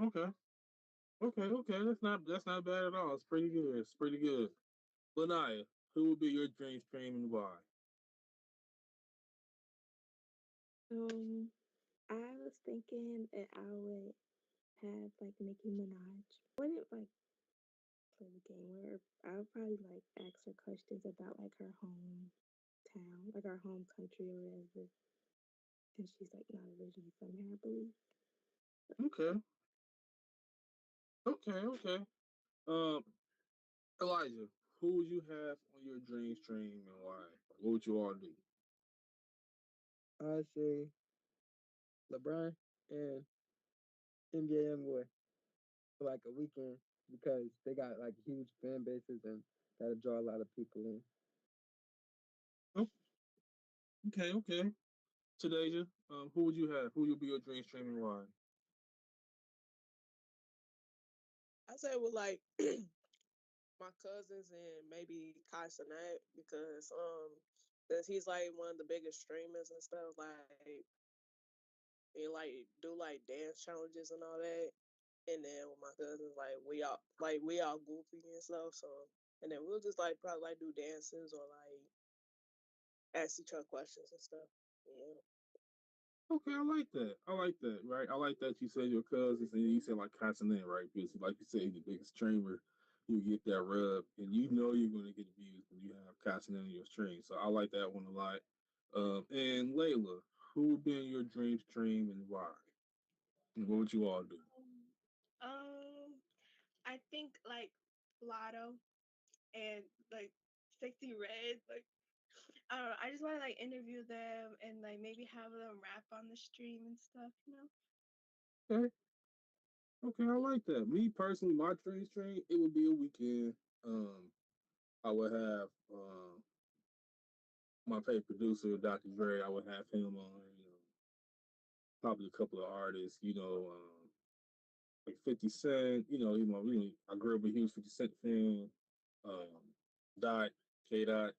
S1: Okay. Okay. That's not bad at all. It's pretty good. It's pretty good. Lanaya, who would be your dream stream and why?
S2: Um, I was thinking that I would have like Nicki Minaj. Wouldn't like play the game where I would probably like ask her questions about like her hometown, like our home country or whatever. And she's like not originally from here, I believe.
S1: Okay. Okay. Um, Elijah, who would you have on your dream stream and why? What would you all do?
S3: I say LeBron and NBA Youngboy for like a weekend because they got like huge fan bases and that'll draw a lot of people in.
S1: Oh, okay. Tadeja, who would you have? Who would be your dream stream and why?
S6: I say with like my cousins and maybe Kai Cenat because he's like one of the biggest streamers and stuff like and like do like dance challenges and all that. And then with my cousins, like we all goofy and stuff. So and then we'll just like probably like do dances or like ask each other questions and stuff. Yeah.
S1: Okay, I like that. I like that, right? I like that you said your cousins and you said like consonant, right? Because like you said, the biggest streamer, you get that rub and you know you're gonna get views when you have consonant in your stream. So I like that one a lot. And Layla, who would be in your dream stream and why? And what would you all do?
S7: I think like Lotto and like Sexy Red, like I don't know. I just want to like interview them and like maybe have them rap on the stream and stuff.
S1: Okay, okay, I like that. Me personally, my dream stream, it would be a weekend. Um, I would have my favorite producer, Dr. Dre. I would have him on. Probably a couple of artists. Like 50 Cent. Really, I grew up a huge 50 Cent fan. Um, Dot, K Dot,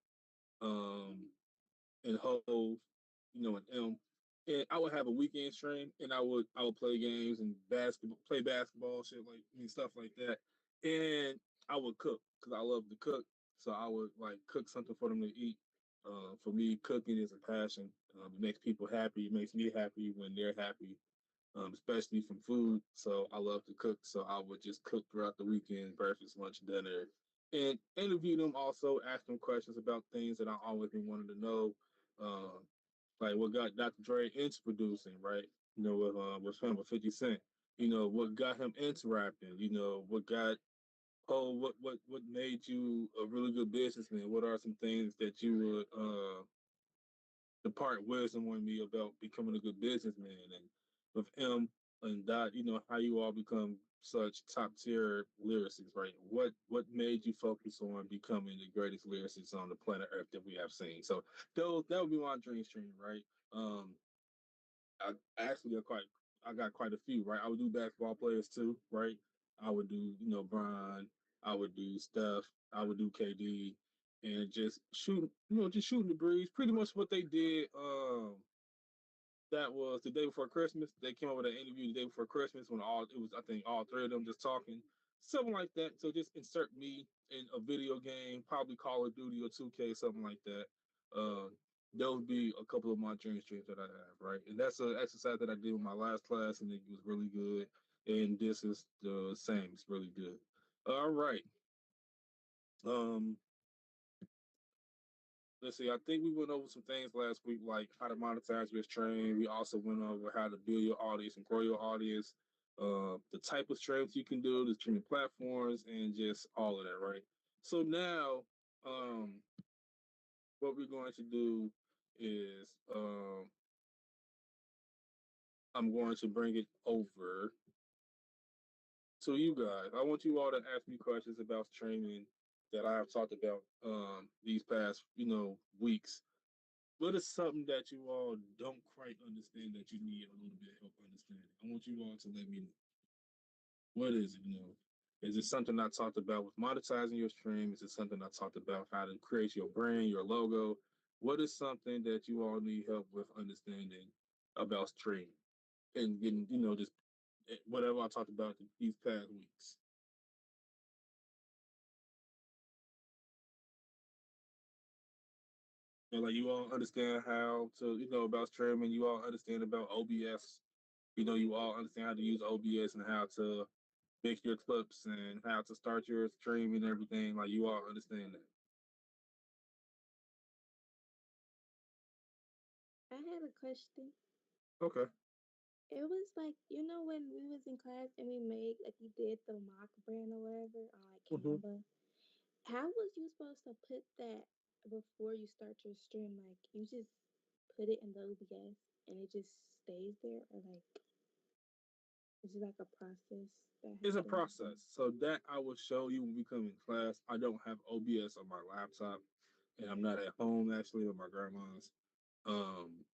S1: um, and Hove, and M. And I would have a weekend stream, and I would play games and play basketball, shit like stuff like that. And I would cook because I love to cook, so I would like cook something for them to eat. For me, cooking is a passion. It makes people happy. It makes me happy when they're happy, especially from food. So I love to cook. So I would just cook throughout the weekend, breakfast, lunch, dinner, and interview them. Also, ask them questions about things that I always been wanting to know. Um, like what got Dr. Dre into producing, right? With him with 50 Cent. What got him into rapping. What made you a really good businessman? What are some things that you would depart wisdom on me about becoming a good businessman and with him and that, how you all become such top tier lyricists, right? What made you focus on becoming the greatest lyricists on the planet Earth that we have seen? So that would be my dream stream, right? Um I actually I got quite a few, right? I would do basketball players too, right? I would do, Brian, I would do Steph, I would do KD, and just shooting, just shooting the breeze. Pretty much what they did. That was the day before Christmas. They came up with an interview the day before Christmas when it was, I think, all three of them just talking, something like that. So just insert me in a video game, probably Call of Duty or 2K, something like that. Uh, those would be a couple of my dream streams that I have, right? And that's an exercise that I did with my last class, and it was really good. And this is the same. It's really good. All right. Um, let's see. I think we went over some things last week, like how to monetize your stream. We also went over how to build your audience and grow your audience, the type of streams you can do, the streaming platforms, and just all of that, right? So now, um, what we're going to do is I'm going to bring it over to you guys. I want you all to ask me questions about streaming that I have talked about these past, weeks. What is something that you all don't quite understand that you need a little bit of help understanding? I want you all to let me know. What is it? Is it something I talked about with monetizing your stream? Is it something I talked about how to create your brand, your logo? What is something that you all need help with understanding about stream and getting, just whatever I talked about these past weeks? Like you all understand how to, about streaming. You all understand about OBS. You all understand how to use OBS and how to mix your clips and how to start your stream and everything. Like you all understand that.
S2: I had a question.
S1: Okay.
S2: It was like, when we was in class and we made, like, we did the mock brand or whatever on like
S1: Mm-hmm.
S2: Canva. How was you supposed to put that before you start your stream? Like, you just put it in the OBS and it just stays there, or like, is it like a process that
S1: It's a
S2: happens?
S1: process. So that I will show you when we come in class. I don't have OBS on my laptop, and I'm not at home actually with my grandma's. Um,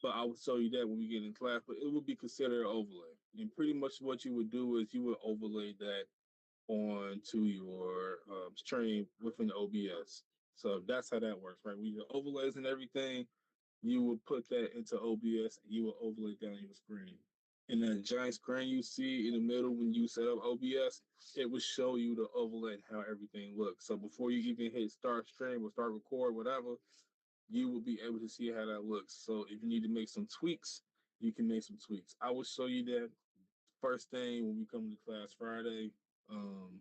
S1: but I will show you that when we get in class. But it would be considered an overlay, and pretty much what you would do is you would overlay that onto your stream within the OBS. So that's how that works, right? With your overlays and everything, you will put that into OBS and you will overlay down your screen. In that giant screen you see in the middle when you set up OBS, it will show you the overlay and how everything looks. So before you even hit start stream or start record, whatever, you will be able to see how that looks. So if you need to make some tweaks, you can make some tweaks. I will show you that first thing when we come to class Friday, um,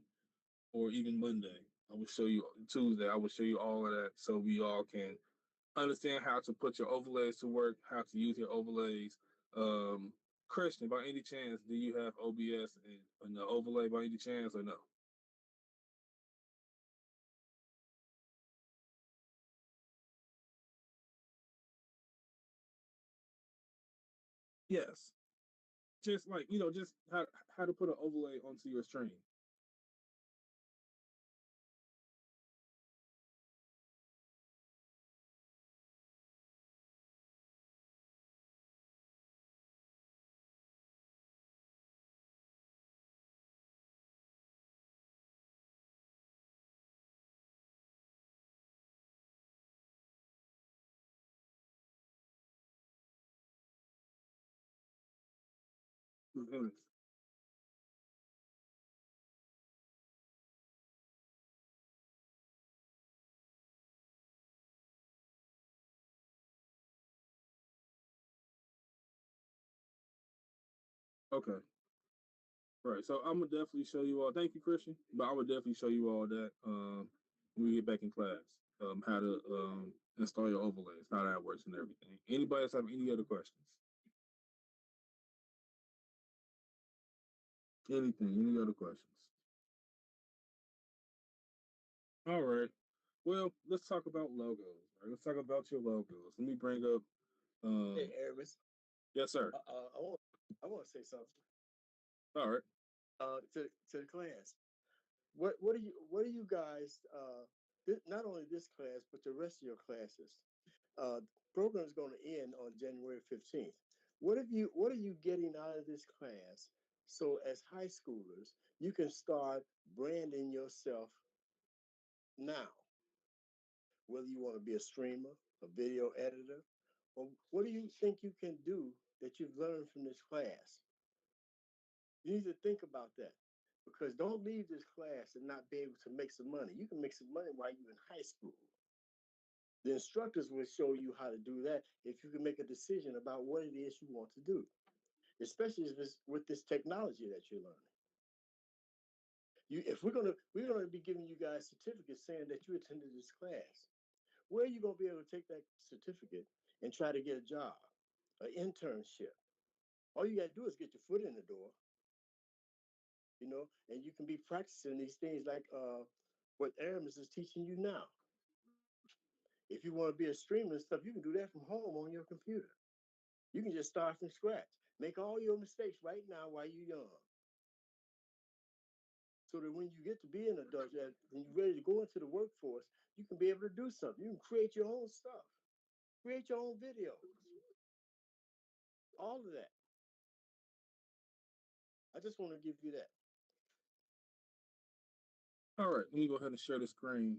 S1: or even Monday. I will show you Tuesday. I will show you all of that so we all can understand how to put your overlays to work, how to use your overlays. Um, Christian, by any chance, do you have OBS and the overlay by any chance or no? Yes. Just like, just how to put an overlay onto your stream. Mhm. Okay. Right. So I'm gonna definitely show you all. Thank you, Christian. But I would definitely show you all that when we get back in class. How to install your overlays, how that works, and everything. Anybody else have any other questions? Anything? Any other questions? All right. Well, let's talk about logos. Right? Let's talk about your logos. Let me bring up.
S4: Hey, Aramis,
S1: Yes, sir.
S4: I want to say something
S1: All right.
S4: to the class. What do you guys not only this class but the rest of your classes? Program is going to end on January 15th. What are you getting out of this class? So as high schoolers, you can start branding yourself now. whether you want to be a streamer, a video editor, or what do you think you can do that you've learned from this class? You need to think about that because don't leave this class and not be able to make some money. You can make some money while you're in high school. The instructors will show you how to do that if you can make a decision about what it is you want to do, especially if it's with this technology that you're learning. If we're gonna be giving you guys certificates saying that you attended this class, where are you gonna be able to take that certificate and try to get a job, an internship? All you gotta do is get your foot in the door, and you can be practicing these things like what Aramis is teaching you now. If you want to be a streamer and stuff, you can do that from home on your computer. You can just start from scratch. Make all your mistakes right now while you're young. So that when you get to be an adult, when you're ready to go into the workforce, you can be able to do something. You can create your own stuff, create your own videos, all of that. I just want to give you that.
S1: All right, let me go ahead and share the screen.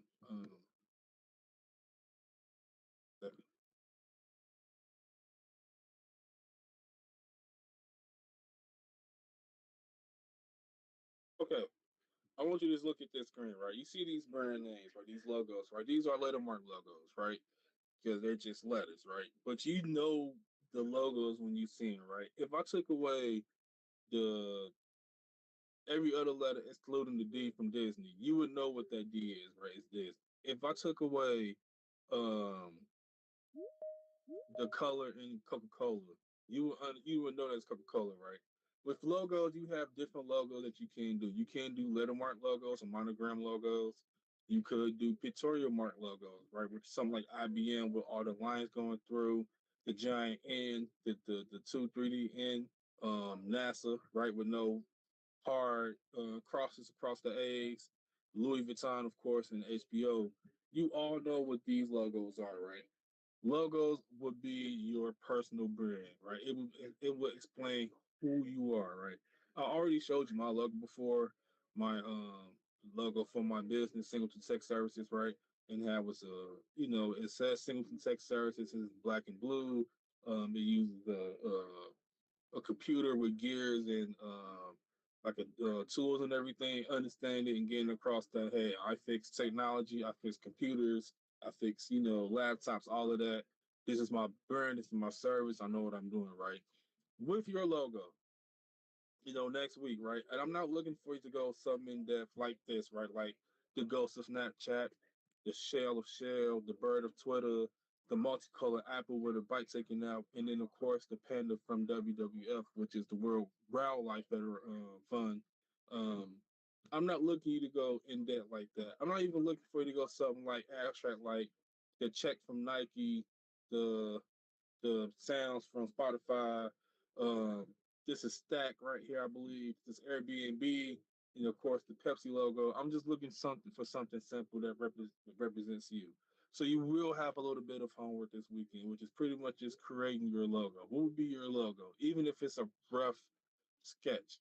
S1: Okay, I want you to just look at this screen, right? You see these brand names, right? These logos, right? These are lettermark logos, right? Because they're just letters, right? But you know the logos when you see them, right? If I took away the every other letter excluding the D from Disney, you would know what that D is, right? It's this. If I took away um the color in Coca-Cola, you would know that's Coca-Cola, right? With logos, you have different logos that you can do. You can do lettermark logos or monogram logos. You could do pictorial mark logos, right? Which is something like IBM with all the lines going through, the giant N, the two 3D N, NASA, right, with no hard crosses across the A's, Louis Vuitton, of course, and HBO. You all know what these logos are, right? Logos would be your personal brand, right? It would explain who you are, right? I already showed you my logo before, my logo for my business, Singleton Tech Services, right? And that was it says Singleton Tech Services is black and blue. It uses a computer with gears and like tools and everything, understanding and getting across that, hey, I fix technology, I fix computers, I fix, laptops, all of that. This is my brand, this is my service. I know what I'm doing, right? With your logo, next week, right? And I'm not looking for you to go something in depth like this, right? Like the ghost of Snapchat, the shell of Shell, the bird of Twitter, the multicolored apple with a bite taken out, and then of course the panda from WWF, which is the World Wildlife Fund. Um, I'm not looking you to go in depth like that. I'm not even looking for you to go something like abstract, like the check from Nike, the the sounds from Spotify. Um, this is Stack right here, I believe. This Airbnb, and of course the Pepsi logo. I'm just looking something for something simple that represents you. So you will have a little bit of homework this weekend, which is pretty much just creating your logo. What would be your logo, even if it's a rough sketch?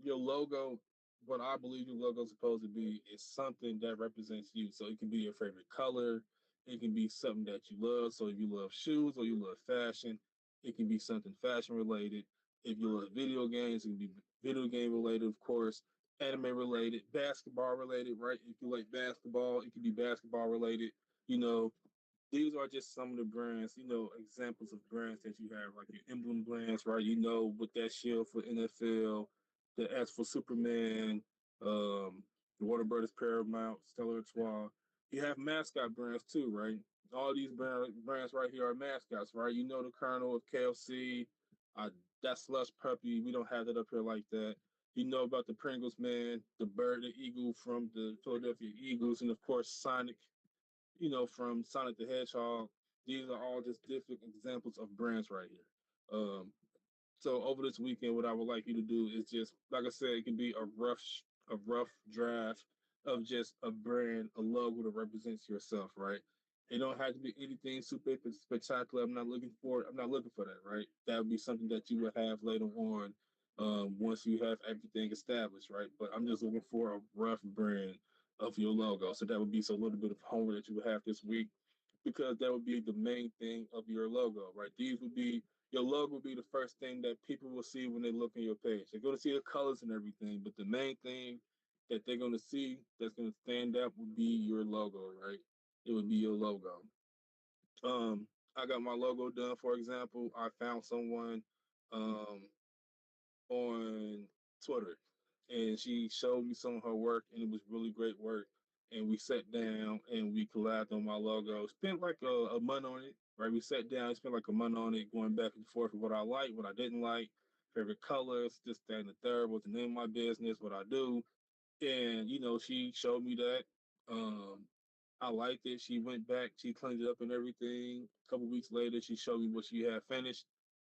S1: Your logo, what I believe your logo is supposed to be, is something that represents you. So it can be your favorite color, it can be something that you love. So if you love shoes or you love fashion, it can be something fashion related. If you love video games, it can be video game related, of course, anime related, basketball related, right? If you like basketball, it can be basketball related. You know, these are just some of the brands, examples of brands that you have, like your emblem brands, right? With that shield for NFL, the S for Superman, the Warner Brothers Paramount, Stella Artois. You have mascot brands too, right? All these brands right here are mascots, right? You know the Colonel of KFC, that Slush Puppy. We don't have that up here like that. You know about the Pringles man, the bird, the eagle from the Philadelphia Eagles, and of course Sonic, from Sonic the Hedgehog. These are all just different examples of brands right here. So over this weekend, what I would like you to do is just, like I said, it can be a rough draft of just a brand, a logo that represents yourself, right? It don't have to be anything super spectacular. I'm not looking for that, right? That would be something that you would have later on, once you have everything established, right? But I'm just looking for a rough brand of your logo. So that would be a little bit of homework that you would have this week. because that would be the main thing of your logo, right? These would be your logo would be the first thing that people will see when they look on your page. They're going to see the colors and everything, but the main thing that they're going to see that's going to stand out would be your logo, right? It would be your logo. I got my logo done. For example, I found someone um, on Twitter, and she showed me some of her work, and it was really great work. And we sat down and we collabed on my logo. Spent like a month on it, right? We sat down, spent like a month on it, going back and forth with what I like, what I didn't like, favorite colors, this, that, and the third, what the name of my business, what I do. And she showed me that. Um, I liked it. She went back, she cleaned it up and everything. A couple weeks later, she showed me what she had finished,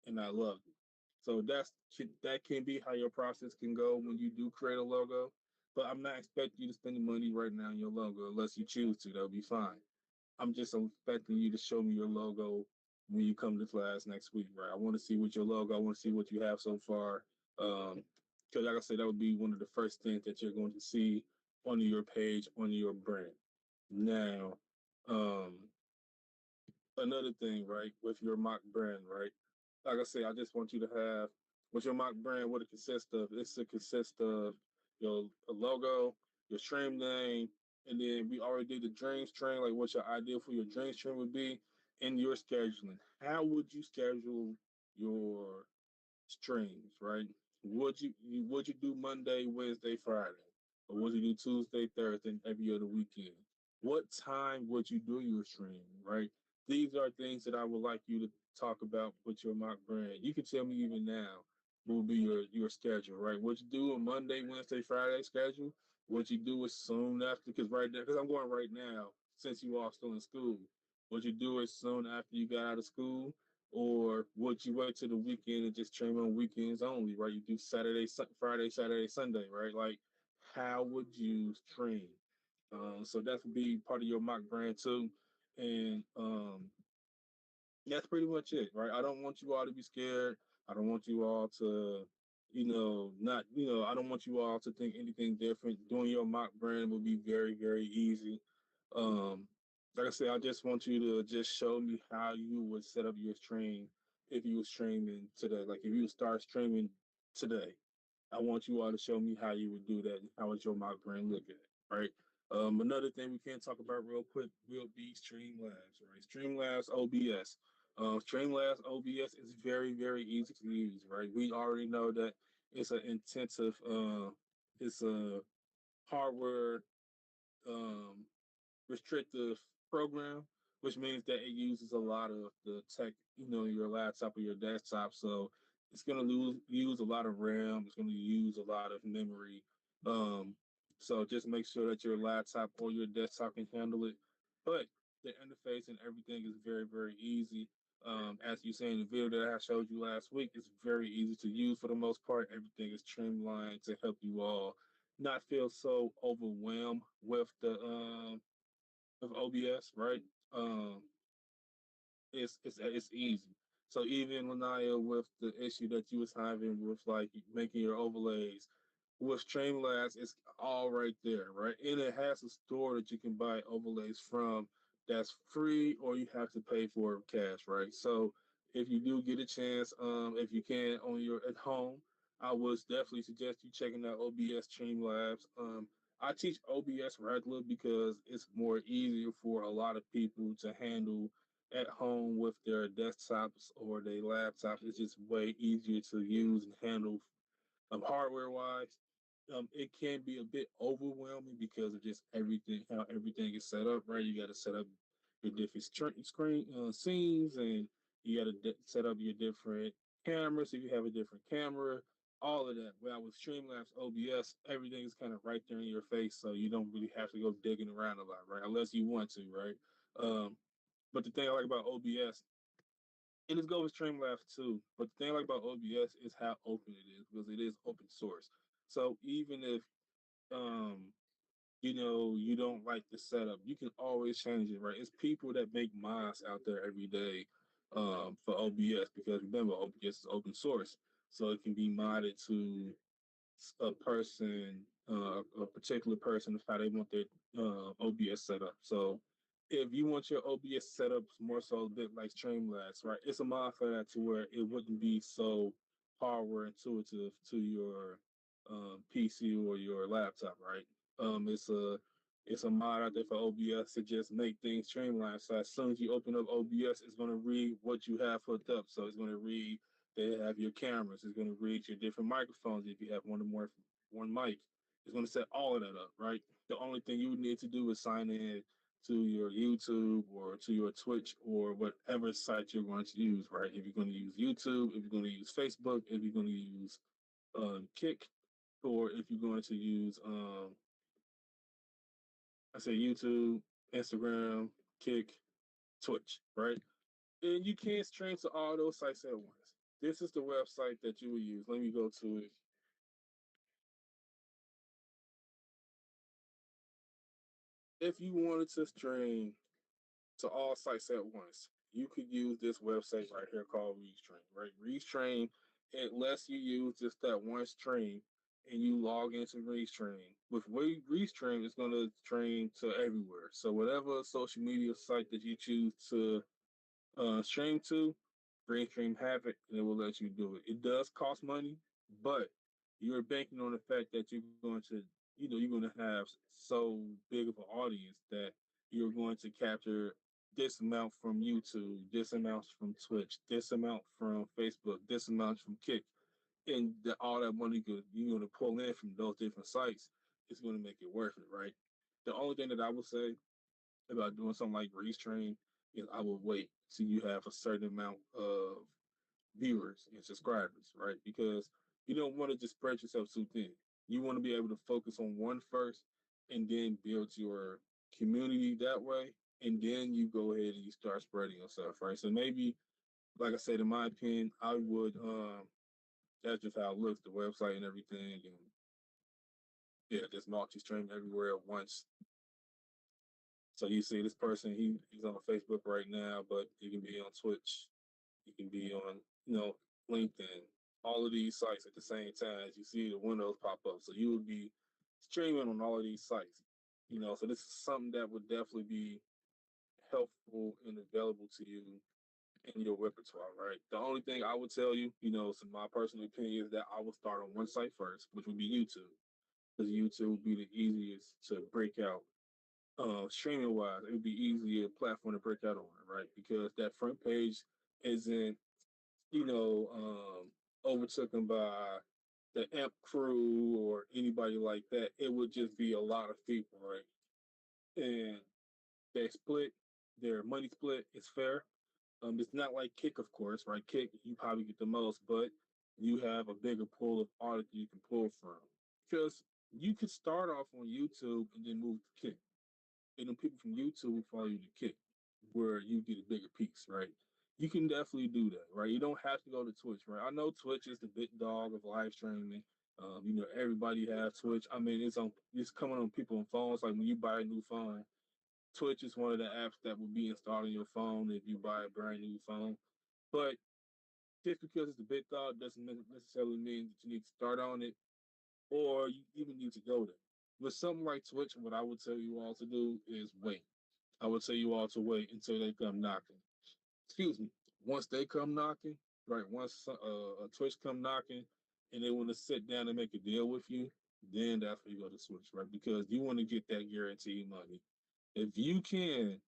S1: and I loved it. So that can be how your process can go when you do create a logo. But I'm not expecting you to spend the money right now on your logo unless you choose to. That'll be fine. I'm just expecting you to show me your logo when you come to class next week, right? I want to see what your logo. I want to see what you have so far. Because like I said, that would be one of the first things that you're going to see on your page, on your brand. Now, um, another thing, right, with your mock brand, right? Like I say, I just want you to have with your mock brand what it consists of. It's to consist of your logo, your stream name, and then we already did the dream stream, like what your idea for your dream stream would be, and your scheduling. How would you schedule your streams, right? Would you do Monday, Wednesday, Friday, or would you do Tuesday, Thursday, and every other weekend? What time would you do your stream, right? These are things that I would like you to talk about with your mock brand. You can tell me even now what will be your schedule, right? What you do on Monday, Wednesday, Friday schedule? What you do is soon after, because right now, because I'm going right now, since you all still in school. What you do is soon after you got out of school, or would you wait till the weekend and just train on weekends only, right? You do Friday, Saturday, Sunday, right? Like, how would you train? So that would be part of your mock brand too. And that's pretty much it, right? I don't want you all to be scared. I don't want you all to, not, I don't want you all to think anything different. Doing your mock brand will be very, very easy. Um, like I said, I just want you to just show me how you would set up your stream if you were streaming today. Like if you start streaming today, I want you all to show me how you would do that and how would your mock brand look at, right? Another thing we can talk about real quick will be Streamlabs, right? Streamlabs OBS. Streamlabs OBS is very, very easy to use, right? We already know that it's an intensive, it's a hardware um, restrictive program, which means that it uses a lot of the tech, your laptop or your desktop. So it's going to use a lot of RAM. It's going to use a lot of memory. Um, so just make sure that your laptop or your desktop can handle it. But the interface and everything is very, very easy. As you say in the video that I showed you last week, it's very easy to use for the most part. Everything is streamlined to help you all not feel so overwhelmed with the of OBS, right? Um, it's easy. So even Lanaya, with the issue that you was having with like making your overlays, with Streamlabs, it's all right there, right? And it has a store that you can buy overlays from that's free, or you have to pay for cash, right? So if you do get a chance, if you can on your at home, I would definitely suggest you checking out OBS Streamlabs. I teach OBS regular because it's more easier for a lot of people to handle at home with their desktops or their laptops. It's just way easier to use and handle hardware wise. It can be a bit overwhelming because of just everything, how everything is set up, right? You got to set up your different screen scenes, and you got to set up your different cameras. If you have a different camera, all of that. Well, with Streamlabs OBS, everything is kind of right there in your face, so you don't really have to go digging around a lot, right? Unless you want to, right? But the thing I like about OBS, and it's go with Streamlabs too. But the thing I like about OBS is how open it is because it is open source. So even if um you don't like the setup, you can always change it, right? It's people that make mods out there every day for OBS because remember OBS is open source, so it can be modded to a person, a particular person, how they want their OBS set up. So if you want your OBS set up more so a bit like Streamlabs, right? It's a mod for that to where it wouldn't be so hardware intuitive to your PC or your laptop, right? It's a mod out there for OBS to just make things streamlined. So as soon as you open up OBS, it's going to read what you have hooked up. So it's going to read they have your cameras. It's going to read your different microphones if you have one or more one mic. It's going to set all of that up, right? The only thing you would need to do is sign in to your YouTube or to your Twitch or whatever site you're going to use, right? If you're going to use YouTube, if you're going to use Facebook, if you're going to use Kick, or if you're going to use, I say YouTube, Instagram, Kick, Twitch, right? And you can stream to all those sites at once. This is the website that you will use. Let me go to it. If you wanted to stream to all sites at once, you could use this website right here called Restream, right? Restream, it lets you use just that one stream and you log into Restream. With Restream, it's going to stream to everywhere. So whatever social media site that you choose to stream to, Restream have it and it will let you do it. It does cost money, but you're banking on the fact that you're going to, you're going to have so big of an audience that you're going to capture this amount from YouTube, this amount from Twitch, this amount from Facebook, this amount from Kick, and all that money you're going to pull in from those different sites is going to make it worth it, right? The only thing that I would say about doing something like Restream is I would wait till you have a certain amount of viewers and subscribers, right? Because you don't want to just spread yourself too thin. You want to be able to focus on one first and then build your community that way. And then you go ahead and you start spreading yourself, right? So maybe, like I said, in my opinion, I would, that's just how it looks, the website and everything. And yeah, just multi stream everywhere at once. So you see this person, he's on Facebook right now, but he can be on Twitch, he can be on, LinkedIn, all of these sites at the same time as you see the windows pop up. So you would be streaming on all of these sites. So this is something that would definitely be helpful and available to you in your repertoire, right? The only thing I would tell you, so my personal opinion is that I would start on one site first, which would be YouTube. Because YouTube would be the easiest to break out streaming wise, it would be easier platform to break out on, right? Because that front page isn't, overtaken by the amp crew or anybody like that. It would just be a lot of people, right? And they split their money split is fair. It's not like Kick, of course, right? Kick, you probably get the most, but you have a bigger pool of audience you can pull from. Because you could start off on YouTube and then move to Kick, and then people from YouTube will follow you to Kick, where you get a bigger piece, right? You can definitely do that, right? You don't have to go to Twitch, right? I know Twitch is the big dog of live streaming. Everybody has Twitch. I mean, it's coming on people on phones. Like when you buy a new phone, Twitch is one of the apps that will be installed on your phone if you buy a brand new phone. But just because it's a big dog doesn't necessarily mean that you need to start on it or you even need to go there. With something like Twitch, what I would tell you all to do is wait. I would tell you all to wait until they come knocking. Excuse me. Once they come knocking, right? Once a Twitch come knocking, and they want to sit down and make a deal with you, then that's where you go to Switch, right? Because you want to get that guaranteed money. If you can,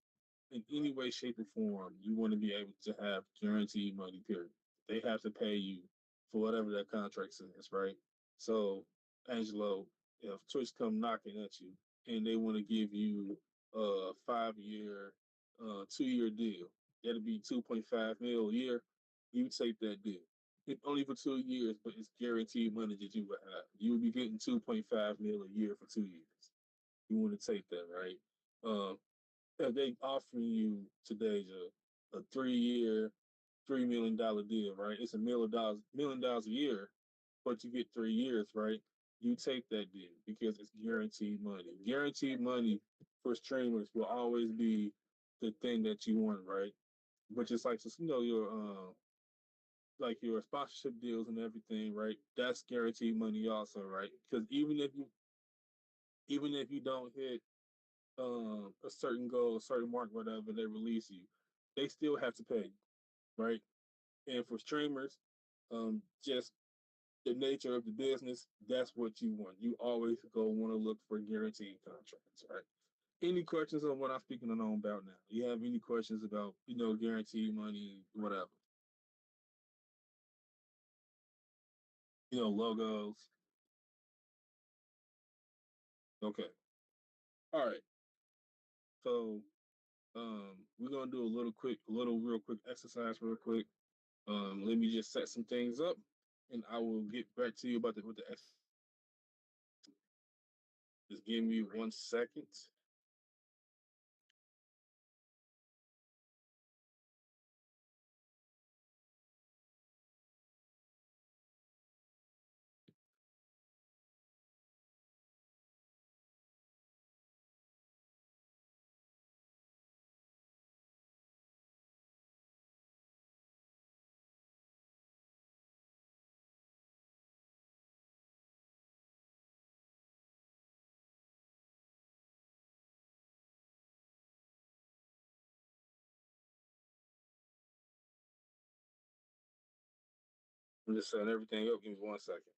S1: in any way, shape, or form, you want to be able to have guaranteed money. Period. They have to pay you for whatever that contract says, right? So, Angelo, if Twitch come knocking at you and they want to give you a 5 year, 2 year deal, that'll be 2.5 mil a year. You take that deal. It's only for 2 years, but it's guaranteed money that you will have. You will be getting 2.5 mil a year for 2 years. You want to take that, right? If they offering you today a 3 year, $3 million deal, right? It's $1 million a year, but you get 3 years, right? You take that deal because it's guaranteed money. Guaranteed money for streamers will always be the thing that you want, right? But just like your like your sponsorship deals and everything, right? That's guaranteed money also, right? Because even if you don't hit a certain goal, a certain mark, whatever, they release you, they still have to pay you, right? And for streamers, just the nature of the business, that's what you want. You always go want to look for guaranteed contracts, right? Any questions on what I'm speaking on about now? You have any questions about, guaranteed money, whatever? Logos. Okay. All right. So we're gonna do real quick exercise real quick. Let me just set some things up and I will get back to you about with the exercise. Just give me 1 second. I'm just setting everything up. Give me 1 second.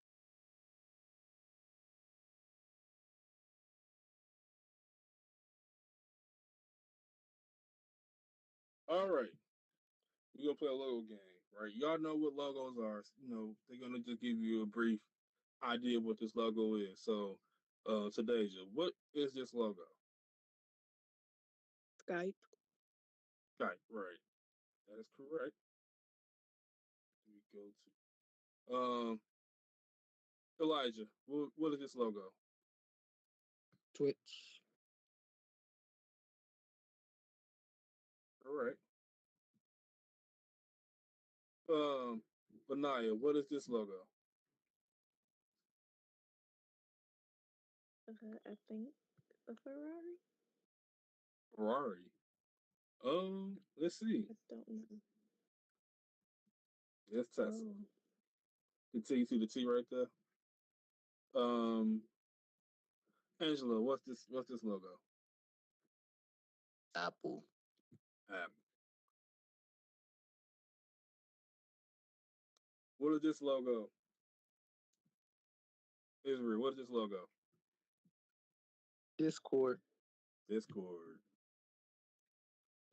S1: All right. We're gonna play a logo game, right? Y'all know what logos are. They're gonna just give you a brief idea of what this logo is. So, Tadeja, what is this logo?
S6: Skype.
S1: Right, right. That is correct. Here we go to Elijah. What is this logo?
S3: Twitch.
S1: All right. Benaya, what is this logo?
S2: I think a Ferrari.
S1: Ferrari. Let's see.
S2: I don't know.
S1: It's Tesla.
S2: Oh,
S1: Continue to the T right there. Um, Angela, what's this? What's this logo?
S5: Apple.
S1: Apple. What is this logo? Israel, what is this logo?
S3: Discord.
S1: Discord.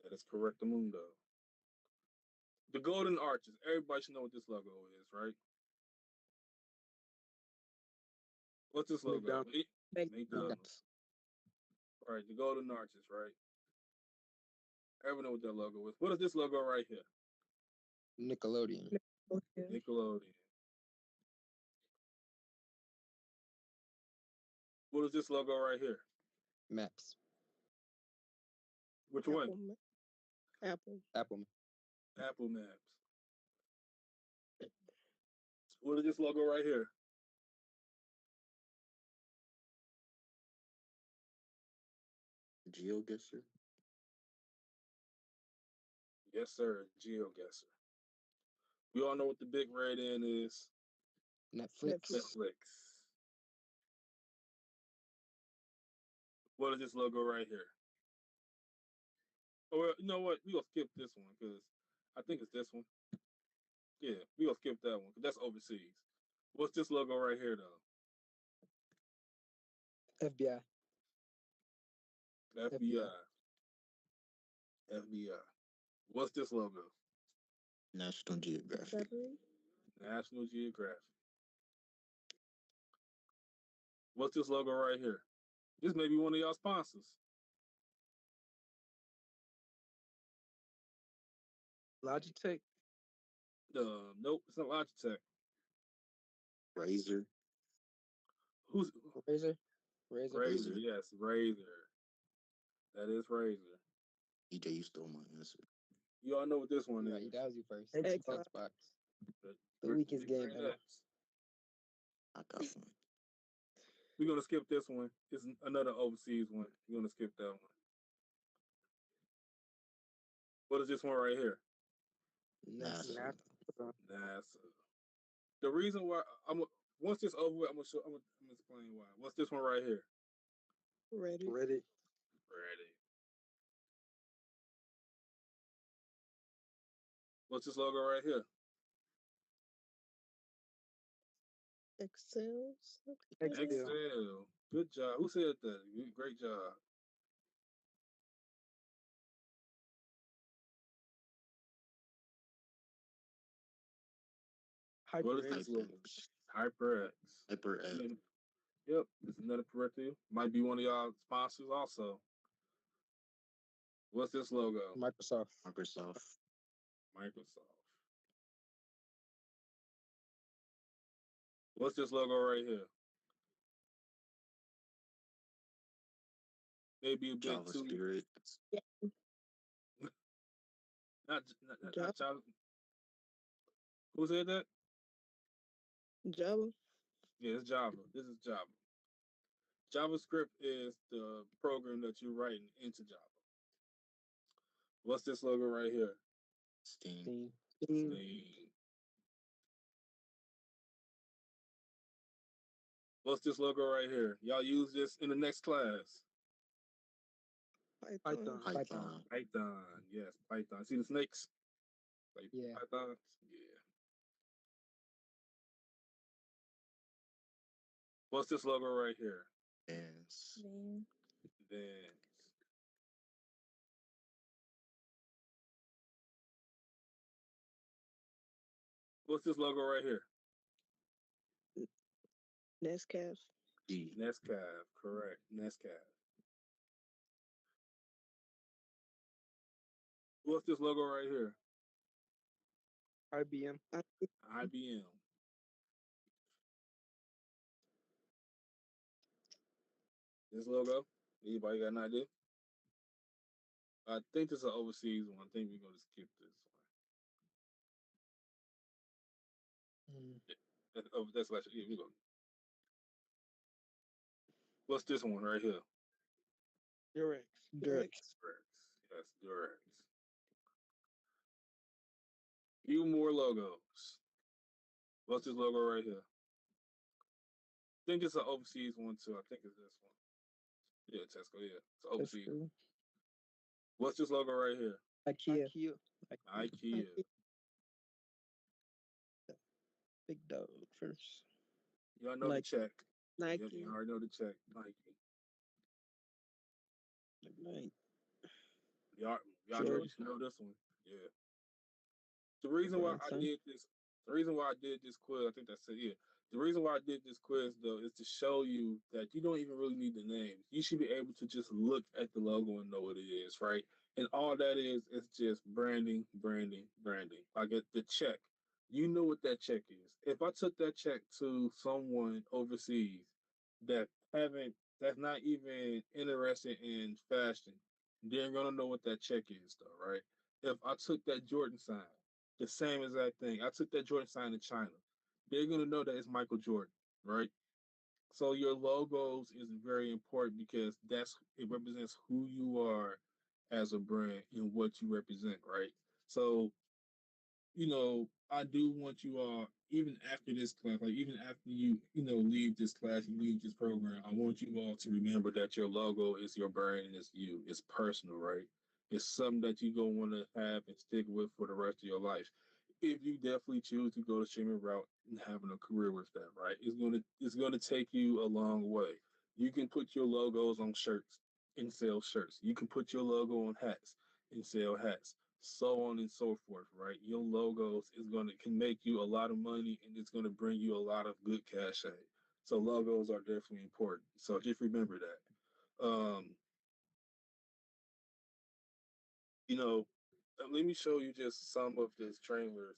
S1: That is correct, Mundo. The Golden Arches. Everybody should know what this logo is, right? What's this logo?
S3: McDonald's.
S1: McDonald's. All right, the Golden Arches, right? Everyone know what that logo is. What is this logo right here?
S3: Nickelodeon.
S1: Nickelodeon. What is this logo right here?
S3: Maps.
S1: Which one?
S6: Apple.
S3: Apple.
S1: Apple Maps. What is this logo right here?
S5: GeoGuessr.
S1: Yes, sir. GeoGuessr. We all know what the big red N is.
S3: Netflix.
S1: Netflix. What is this logo right here? Oh, well, you know what? We gonna skip this one because I think it's this one. Yeah, we gonna skip that one because that's overseas. What's this logo right here though?
S3: FBI.
S1: FBI. FBI. What's this logo?
S5: National Geographic.
S2: Discovery.
S1: National Geographic. What's this logo right here? This may be one of y'all sponsors.
S3: Logitech.
S1: Nope, it's not Logitech.
S5: Razer.
S1: Who's
S3: Razer.
S1: Razer? Yes, Razer. That is Razer.
S5: EJ, you stole my answer.
S1: You all know what this one
S3: Right,
S1: is.
S3: that was you first.
S6: Xbox.
S3: Xbox. The weakest game ever.
S5: I got one.
S1: We're gonna skip this one. It's another overseas one. We're gonna skip that one. What is this one right here?
S5: NASA.
S1: NASA. The reason why once this over with, I'm gonna explain why. What's this one right here?
S6: Ready.
S3: Reddit.
S1: Ready. What's this logo right here?
S6: Excels.
S3: Excel.
S1: Excel. Good job. Who said that? Great job. What is
S3: HyperX.
S1: this logo?
S5: HyperX.
S1: HyperX.
S5: HyperX.
S1: Yep, it's another peripheral. Might be one of y'all sponsors also. What's this logo?
S3: Microsoft.
S5: Microsoft.
S1: Microsoft. What's this logo right here? Maybe a bit
S5: Java
S1: too.
S5: Spirit.
S1: Not Java. Who said that?
S6: Java.
S1: Yeah, it's Java. This is Java. JavaScript is the program that you're writing into Java. What's this logo right here?
S5: Steam.
S3: Steam.
S1: Steam. What's this logo right here? Y'all use this in the next class.
S3: Python.
S5: Python.
S1: Python. Yes, Python. See the snakes? Like
S3: Yeah.
S1: Pythons? Yeah. What's this logo right here?
S5: Vans.
S2: Van.
S1: Vans. What's this logo right here?
S6: Nescafe.
S5: G.
S1: Nescaf. Correct. Nescaf. What's this logo right here?
S3: IBM.
S1: IBM. This logo? Anybody got an idea? I think this is an overseas one. I think we're going to skip this one. That's like, yeah, we go. What's this one right here?
S3: Durex.
S1: Durex. Yes, Durex. Few more logos. What's this logo right here? I think it's an overseas one too. I think it's this one. Yeah, Tesco. Yeah, it's overseas.
S3: Tesco.
S1: What's this logo right here?
S3: IKEA.
S1: IKEA.
S3: Big dog first.
S1: Y'all know
S3: Nike.
S1: the check.
S6: Nike.
S1: Yep, you already know the check. Nike.
S3: Nike.
S1: Y'all know this one. Yeah. The reason why I
S3: Son.
S1: did this, the reason why I did this quiz, I think that's it. Yeah. The reason why I did this quiz though is to show you that you don't even really need the names. You should be able to just look at the logo and know what it is, right? And all that is just branding, branding, branding. Like the check, you know what that check is. If I took that check to someone overseas that haven't, that's not even interested in fashion, they're gonna know what that check is, though, right? If I took that Jordan sign, the same exact thing. I took that Jordan sign to China. They're gonna know that it's Michael Jordan, right? So your logos is very important because it represents who you are as a brand and what you represent, right? So I do want you all, even after this class, like even after leave this class, you leave this program, I want you all to remember that your logo is your brand and it's you. It's personal, right? It's something that you're gonna want to have and stick with for the rest of your life. If you definitely choose to go the streaming route and having a career with that, right? It's gonna take you a long way. You can put your logos on shirts and sell shirts. You can put your logo on hats and sell hats, so on and so forth, right? Your logos can make you a lot of money and it's gonna bring you a lot of good cachet. So logos are definitely important. So just remember that. You know, let me show you just some of this trailers.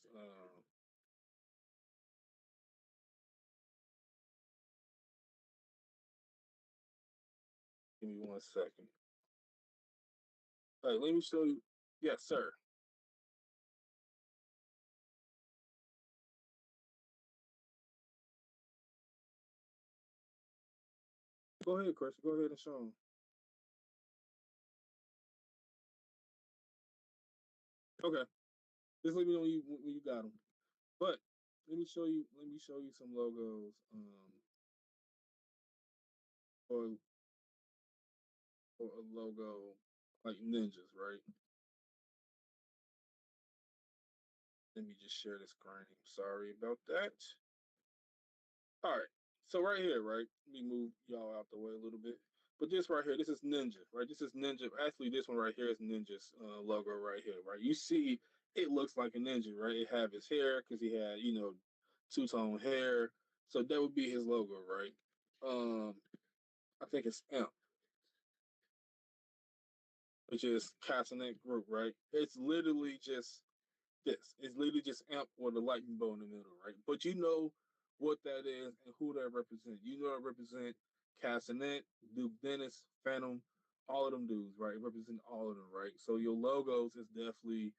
S1: Give me 1 second. All right, let me show you. Yes, sir. Go ahead, Chris. Go ahead and show them. Okay. Just let me know when you got them. But let me show you. Let me show you some logos. Or or a logo like ninjas, right? Let me just share the screen. Sorry about that. All right. So right here, right? Let me move y'all out the way a little bit. But this right here, this is Ninja, right? This is Ninja. Actually, this one right here is Ninja's logo right here, right? You see, it looks like a ninja, right? It have his hair because he had, two-tone hair. So that would be his logo, right? Um, I think it's Imp, which is Castanet Group, right? It's literally just this. It's literally just amp with a lightning bolt in the middle, right? But you know what that is and who that represent. You know it represent Castanet, Duke Dennis, Phantom, all of them dudes, right? It represent all of them, right? So your logo's definitely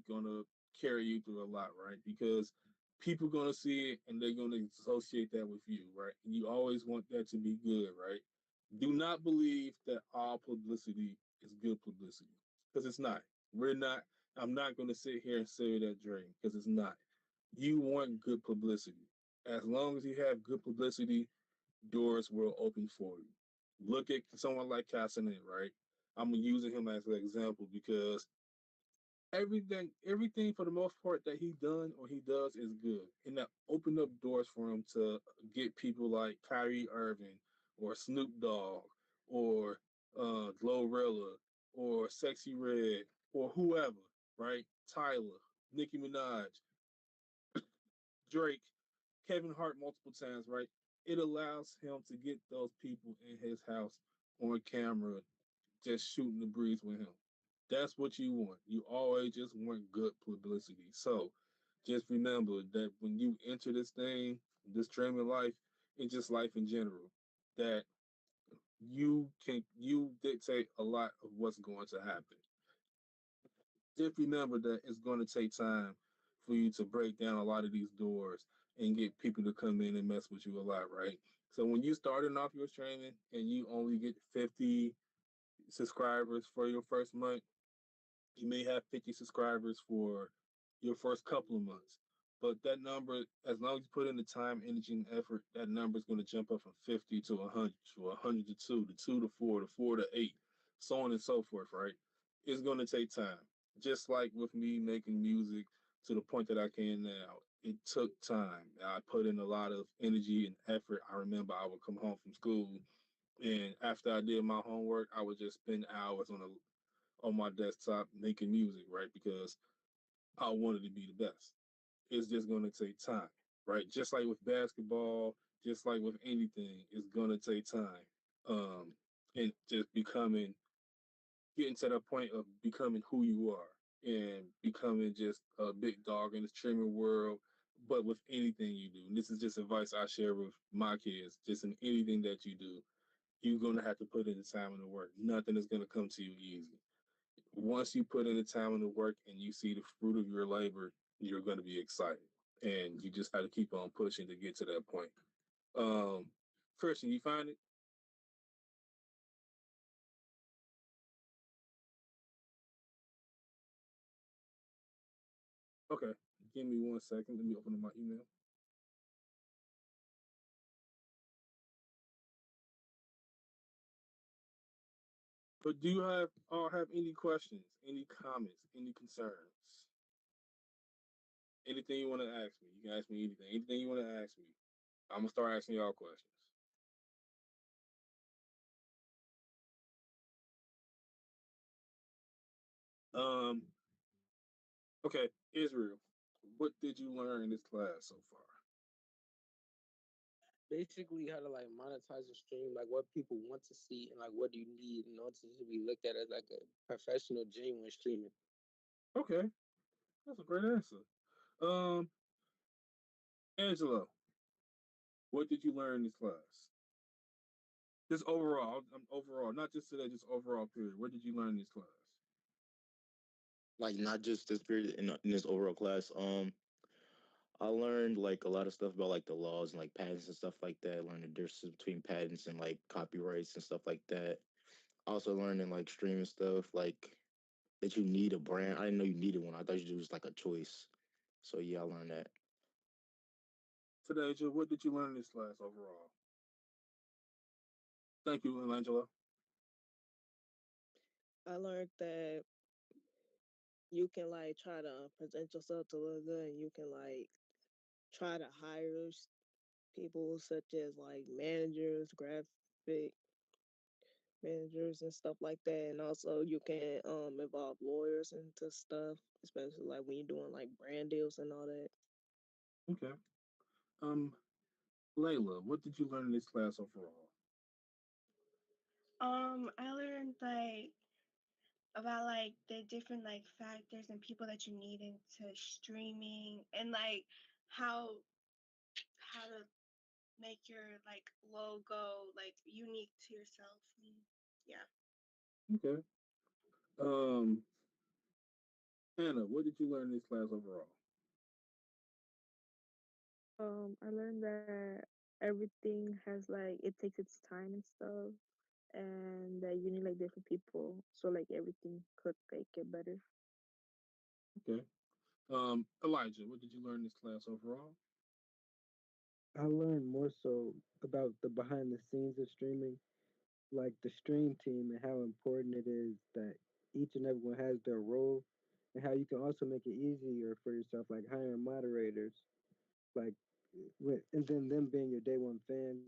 S1: gonna carry you through a lot, right? Because people gonna see it and they're gonna associate that with you, right? And you always want that to be good, right? Do not believe that all publicity is good publicity because it's not. We're not I'm not going to sit here and say that dream because it's not. You want good publicity. As long as you have good publicity, doors will open for you. Look at someone like Castanet, right? I'm using him as an example because everything for the most part that he done or he does is good. And that opened up doors for him to get people like Kyrie Irving or Snoop Dogg or Glorilla or Sexy Red or whoever, right? Tyler, Nicki Minaj, Drake, Kevin Hart multiple times, right? It allows him to get those people in his house on camera just shooting the breeze with him. That's what you want. You always just want good publicity. So just remember that when you enter this thing, this streaming life, it's just life in general, that you dictate a lot of what's going to happen. Just remember that it's going to take time for you to break down a lot of these doors and get people to come in and mess with you a lot, right? So when you starting off your streaming and you only get 50 subscribers for your first month, you may have 50 subscribers for your first couple of months. But that number, as long as you put in the time, energy, and effort, that number is going to jump up from 50 to 100, to 100 to 2, to 2 to 4, to 4 to 8, so on and so forth, right? It's going to take time. Just like with me making music to the point that I can now, it took time. I put in a lot of energy and effort. I remember I would come home from school, and after I did my homework, I would just spend hours on my desktop making music, right? Because I wanted to be the best. It's just going to take time, right? Just like with basketball, just like with anything, it's going to take time. Um, and just getting to the point of becoming who you are and becoming just a big dog in the streaming world. But with anything you do, and this is just advice I share with my kids, just in anything that you do, you're going to have to put in the time and the work. Nothing is going to come to you easy. Once you put in the time and the work and you see the fruit of your labor, you're going to be excited. And you just have to keep on pushing to get to that point. Um, Christian, you find it? Okay. Give me 1 second. Let me open up my email. But do you have any questions, any comments, any concerns? Anything you want to ask me? You can ask me anything. Anything you want to ask me. I'm gonna start asking y'all questions. Um, okay, Israel, what did you learn in this class so far?
S3: Basically, how to like monetize a stream, like what people want to see, and like what do you need in order to be looked at as like a professional, genuine streamer.
S1: Okay, that's a great answer. Um, Angelo, what did you learn in this class? Just overall, overall, not just today, just overall period. What did you learn in this class?
S5: Like not just this period in this overall class. I learned like a lot of stuff about like the laws and like patents and stuff like that. I learned the difference between patents and like copyrights and stuff like that. Also learned in like streaming stuff like that you need a brand. I didn't know you needed one. I thought you was like a choice. So yeah, I learned that.
S1: Today, Angelo, what did you learn in this class overall? Thank you, Angelo.
S6: I learned that you can like try to present yourself to look good, and you can like try to hire people such as like managers, graphic managers, and stuff like that. And also, you can involve lawyers into stuff, especially like when you're doing like brand deals and all that.
S1: Okay. Um, Layla, what did you learn in this class overall?
S7: I learned like about like the different like factors and people that you need into streaming and like how how to make your like logo like unique to yourself and yeah.
S1: Okay. Um, Anna, what did you learn in this class overall?
S2: I learned that everything has like it takes its time and stuff, and that you need like different people, so like everything could like get better.
S1: Okay. Elijah, what did you learn in this class overall?
S3: I learned more so about the behind the scenes of streaming, like the stream team and how important it is that each and everyone has their role, and how you can also make it easier for yourself, like hiring moderators, like and then them being your day one fans,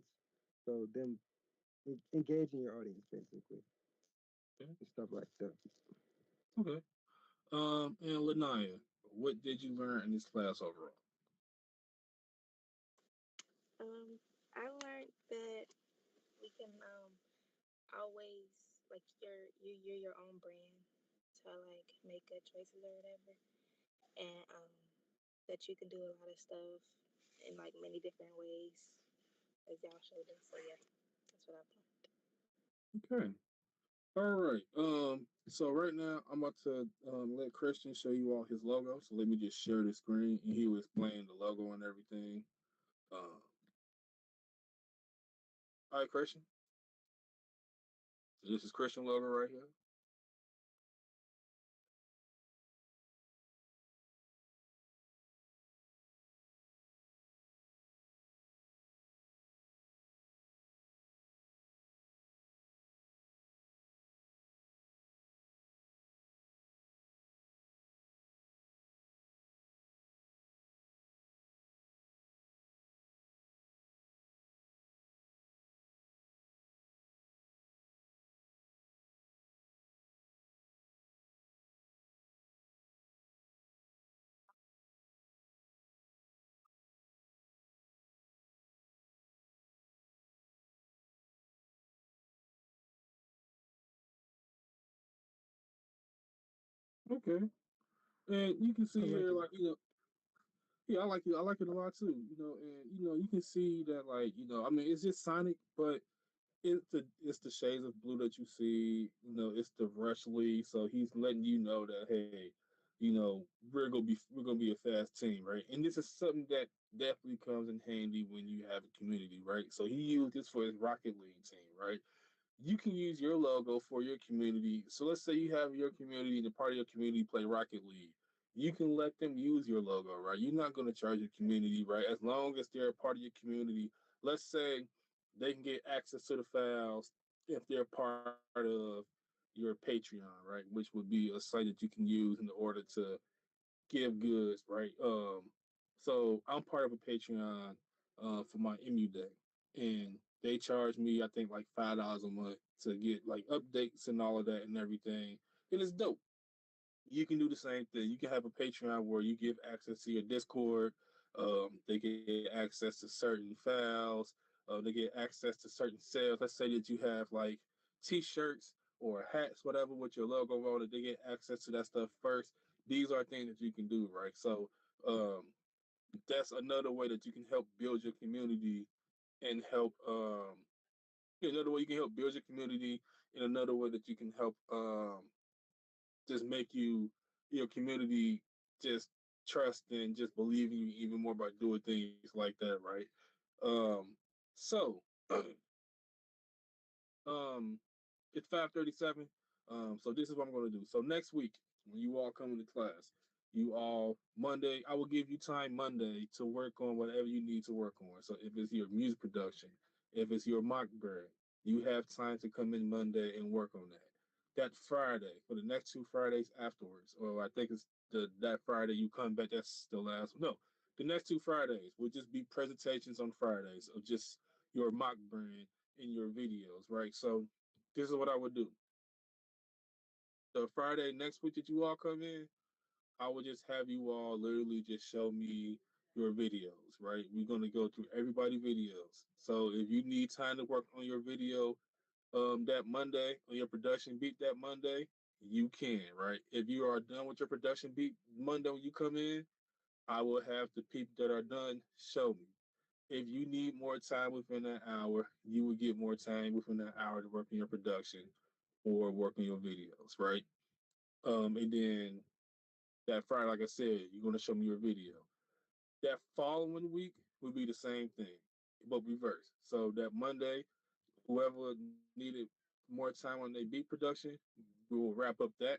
S3: so them engaging your audience basically
S1: Okay.
S3: and stuff like that.
S1: Okay. And Lanaya, what did you learn in this class overall?
S2: I learned that we can always like you're your own brand to like make good choices or whatever, and that you can do a lot of stuff in like many different ways as y'all showed us. So yeah, that's what I've learned.
S1: Okay. All right. So right now I'm about to let Christian show you all his logo. So let me just share the screen and he will explain the logo and everything. All right, Christian. So this is Christian logo right here. Okay. And you can
S3: I
S1: see
S3: like
S1: here,
S3: it.
S1: like, yeah, I like it. I like it a lot too. And you can see that, like, I mean, it's just Sonic, but it's the shades of blue that you see. It's the Rush League, so he's letting you know that, hey, we're gonna be a fast team, right? And this is something that definitely comes in handy when you have a community, right? So he used this for his Rocket League team, right? You can use your logo for your community. So let's say you have your community and the part of your community play Rocket League. You can let them use your logo, right? You're not going to charge your community, right? As long as they're a part of your community. Let's say they can get access to the files if they're part of your Patreon, right? Which would be a site that you can use in order to give goods, right? So I'm part of a Patreon for my MU Day, and they charge me, I think, like $5 a month to get like updates and all of that and everything. And it's dope. You can do the same thing. You can have a Patreon where you give access to your Discord. They get access to certain files. They get access to certain sales. Let's say that you have like T-shirts or hats, whatever, with your logo on it. They get access to that stuff first. These are things that you can do, right? So um, that's another way that you can help build your community and help. Another way you can help build your community, and another way that you can help just make your community just trust and just believe in you even more by doing things like that, right? Um, so um, it's 5:37. So this is what I'm going to do. So next week, when you all come into class, you all Monday, I will give you time Monday to work on whatever you need to work on. So if it's your music production, if it's your mock grade, you have time to come in Monday and work on that. That Friday, for the next 2 Fridays afterwards, or I think it's that Friday you come back. That's the last one. No, the next 2 Fridays will just be presentations on Fridays of just your mock brand and your videos, right? So this is what I would do. The Friday next week that you all come in, I would just have you all literally just show me your videos, right? We're gonna go through everybody videos. So if you need time to work on your video that Monday, on your production beat that Monday, you can, right? If you are done with your production beat Monday when you come in, I will have the people that are done show me. If you need more time within that hour, you will get more time within that hour to work on your production or work on your videos, right? And then that Friday, like I said, you're gonna show me your video. That following week will be the same thing, but reverse. So that Monday, whoever needed more time on their beat production, we will wrap up that,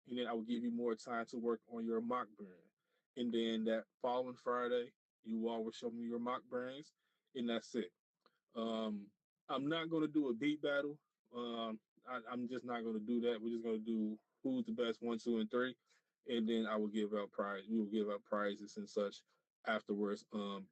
S1: and then I will give you more time to work on your mock brand. And then that following Friday, you all will show me your mock brands, and that's it. Um, I'm not going to do a beat battle. I'm just not going to do that. We're just going to do who's the best one, two, and three, and then I will give out prize. We will give out prizes and such afterwards.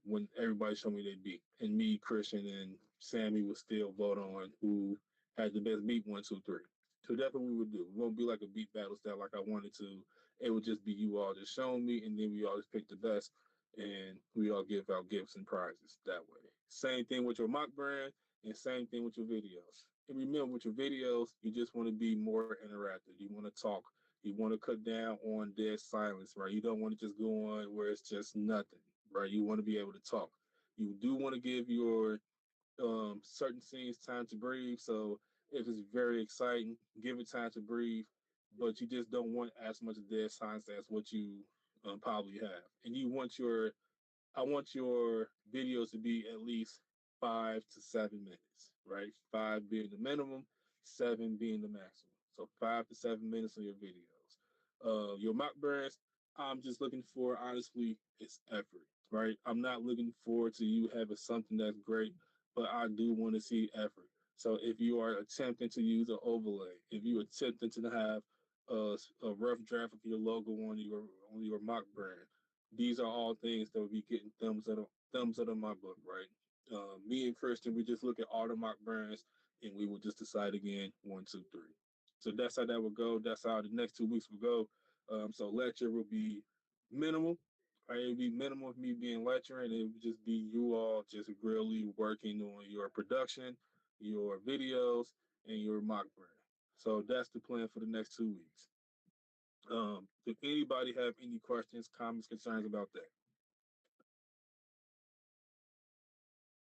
S1: When everybody show me their beat, and me, Christian, and Sammy will still vote on who has the best beat, one, two, three. So that's what we would do. It won't be like a beat battle style like I wanted to. It would just be you all just showing me, and then we all just pick the best, and we all give out gifts and prizes that way. Same thing with your mock brand, and same thing with your videos. And remember, with your videos, you just want to be more interactive. You want to talk. You want to cut down on dead silence, right? You don't want to just go on where it's just nothing, right? You want to be able to talk. You do want to give your certain scenes time to breathe. So if it's very exciting, give it time to breathe. But you just don't want as much dead silence as what you probably have, and you want your I want your videos to be at least 5 to 7 minutes, right? Five being the minimum, seven being the maximum. So 5 to 7 minutes on your videos. Your mock brands, I'm just looking for honestly, it's effort, right? I'm not looking forward to you having something that's great, but I do want to see effort. So if you are attempting to use an overlay, if you are attempting to have a rough draft of your logo on your mock brand, these are all things that will be getting thumbs up in my book, right? Me and Christian, we just look at all the mock brands and we will just decide again one, two, three. So that's how that will go. That's how the next 2 weeks will go. So lecture will be minimal. Right? It'll be minimal of me being lecturing. It would just be you all just really working on your production, your videos, and your mock brand. So that's the plan for the next 2 weeks. If anybody have any questions, comments, concerns about that?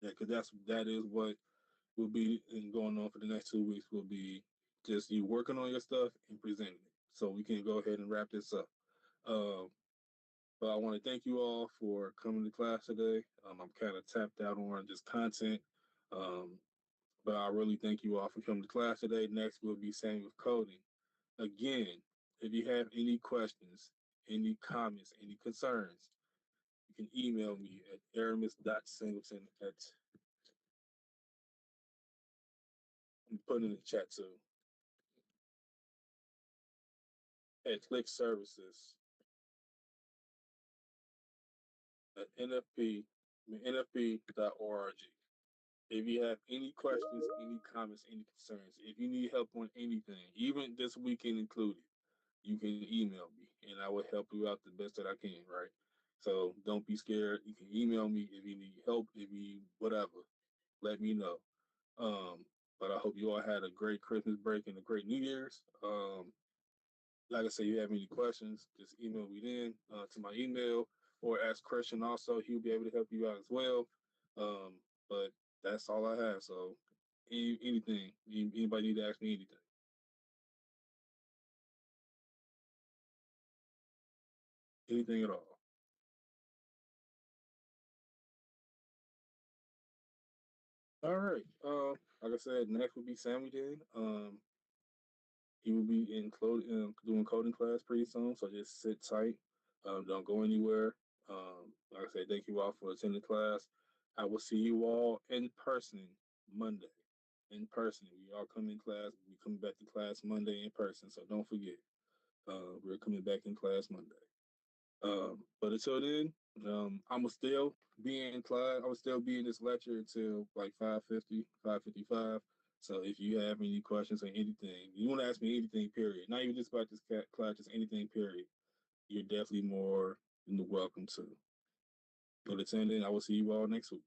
S1: Yeah, because that is what will be going on for the next 2 weeks. Will be just you working on your stuff and presenting it. So we can go ahead and wrap this up. Um, but I want to thank you all for coming to class today. I'm kind of tapped out on just content. Um, but I really thank you all for coming to class today. Next, we'll be saying with coding. Again, if you have any questions, any comments, any concerns, you can email me at aramis.singleton at, I'm putting in the chat too, at click services at nfp.org. If you have any questions, any comments, any concerns, if you need help on anything, even this weekend included, you can email me and I will help you out the best that I can, right? So don't be scared. You can email me if you need help, if you whatever. Let me know. Um, but I hope you all had a great Christmas break and a great New Year's. Like I said, you have any questions, just email me then to my email or ask Christian also. He'll be able to help you out as well. Um, but that's all I have. So anything, anybody need to ask me anything? Anything at all? All right. Like I said, next will be Sammy then. He will be doing coding class pretty soon, so just sit tight. Don't go anywhere. Like I said, thank you all for attending class. I will see you all in person Monday. in person. We all come in class. We come back to class Monday in person. So don't forget, we're coming back in class Monday. But until then, I'm gonna still be in class. I will still be in this lecture until like 5:50, 5:55. So if you have any questions or anything, you want to ask me anything, period. Not even just about this class, just anything, period. You're definitely more than welcome to. But until then, I will see you all next week.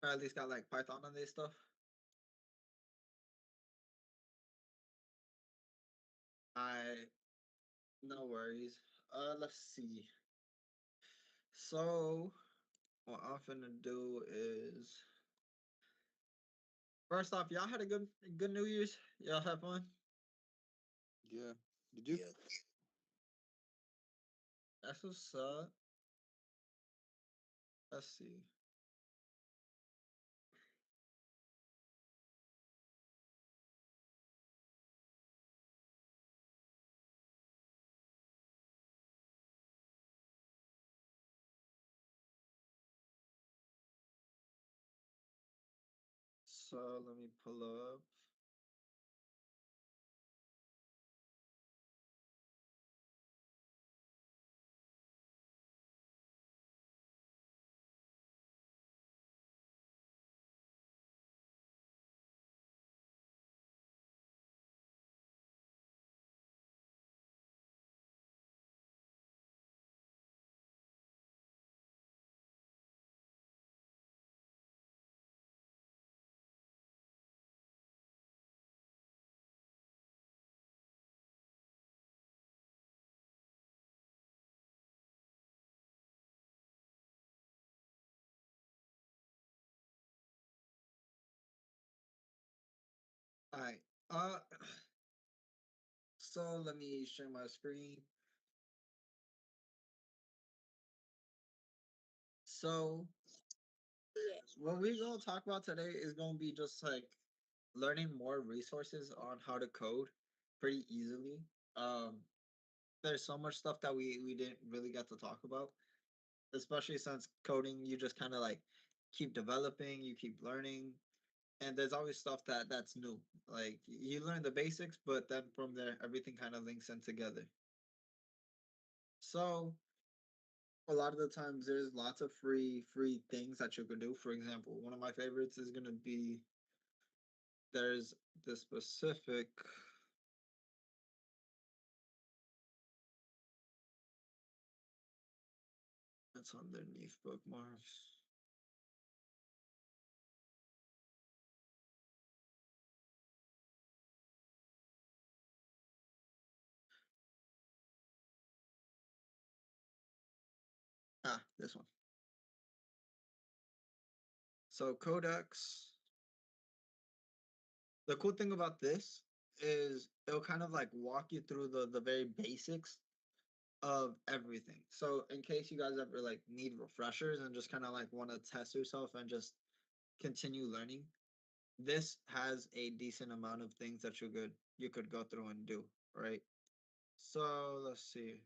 S8: or at least got like Python on this stuff. I no worries. Let's see. So what I'm finna do is first off, y'all had a good New Year's. Y'all have fun.
S9: Yeah. Did you?
S5: Yeah.
S8: That's what's up. Let's see. So let me pull up. All right. Uh, so let me share my screen. So
S2: Yeah.
S8: what we're gonna talk about today is gonna be just like learning more resources on how to code pretty easily. Um, there's so much stuff that we didn't really get to talk about, especially since coding you just kind of like keep developing, you keep learning, and there's always stuff that's new. Like you learn the basics, but then from there everything kind of links in together. So a lot of the times there's lots of free things that you could do. For example, one of my favorites is gonna be there's the specific that's underneath bookmarks. Ah, this one. So Codex. The cool thing about this is it'll kind of like walk you through the very basics of everything. So in case you guys ever like need refreshers and just kind of like want to test yourself and just continue learning, this has a decent amount of things that you could go through and do, right? So let's see.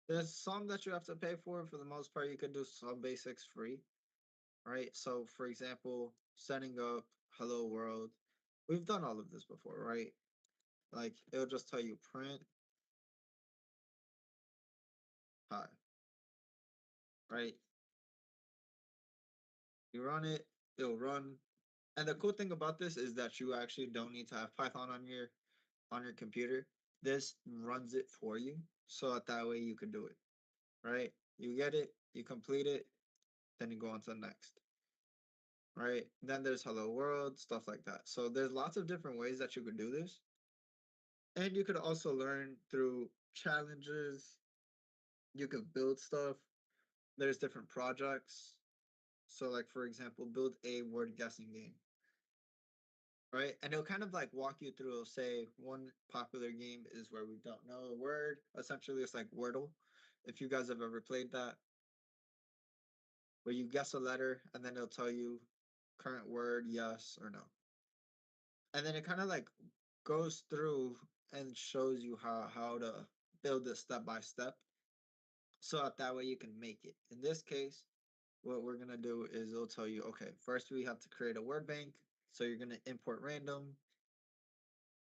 S8: There's some that you have to pay for. For the most part, you could do some basics free, right? So for example, setting up Hello World. We've done all of this before, right? Like it'll just tell you print hi, right? You run it, it'll run. And the cool thing about this is that you actually don't need to have Python on your computer. This runs it for you, so that way you can do it, right? You get it, you complete it, then you go on to the next, right? Then there's Hello World, stuff like that. So there's lots of different ways that you could do this, and you could also learn through challenges. You could build stuff. There's different projects. So, like for example, build a word guessing game, right? And it'll kind of like walk you through. It'll say one popular game is where we don't know a word. Essentially, it's like Wordle. If you guys have ever played that, where you guess a letter and then it'll tell you current word, yes or no. And then it kind of like goes through and shows you how to build it step by step, so that way you can make it. In this case, what we're gonna do is it'll tell you, okay, first we have to create a word bank. So you're gonna import random,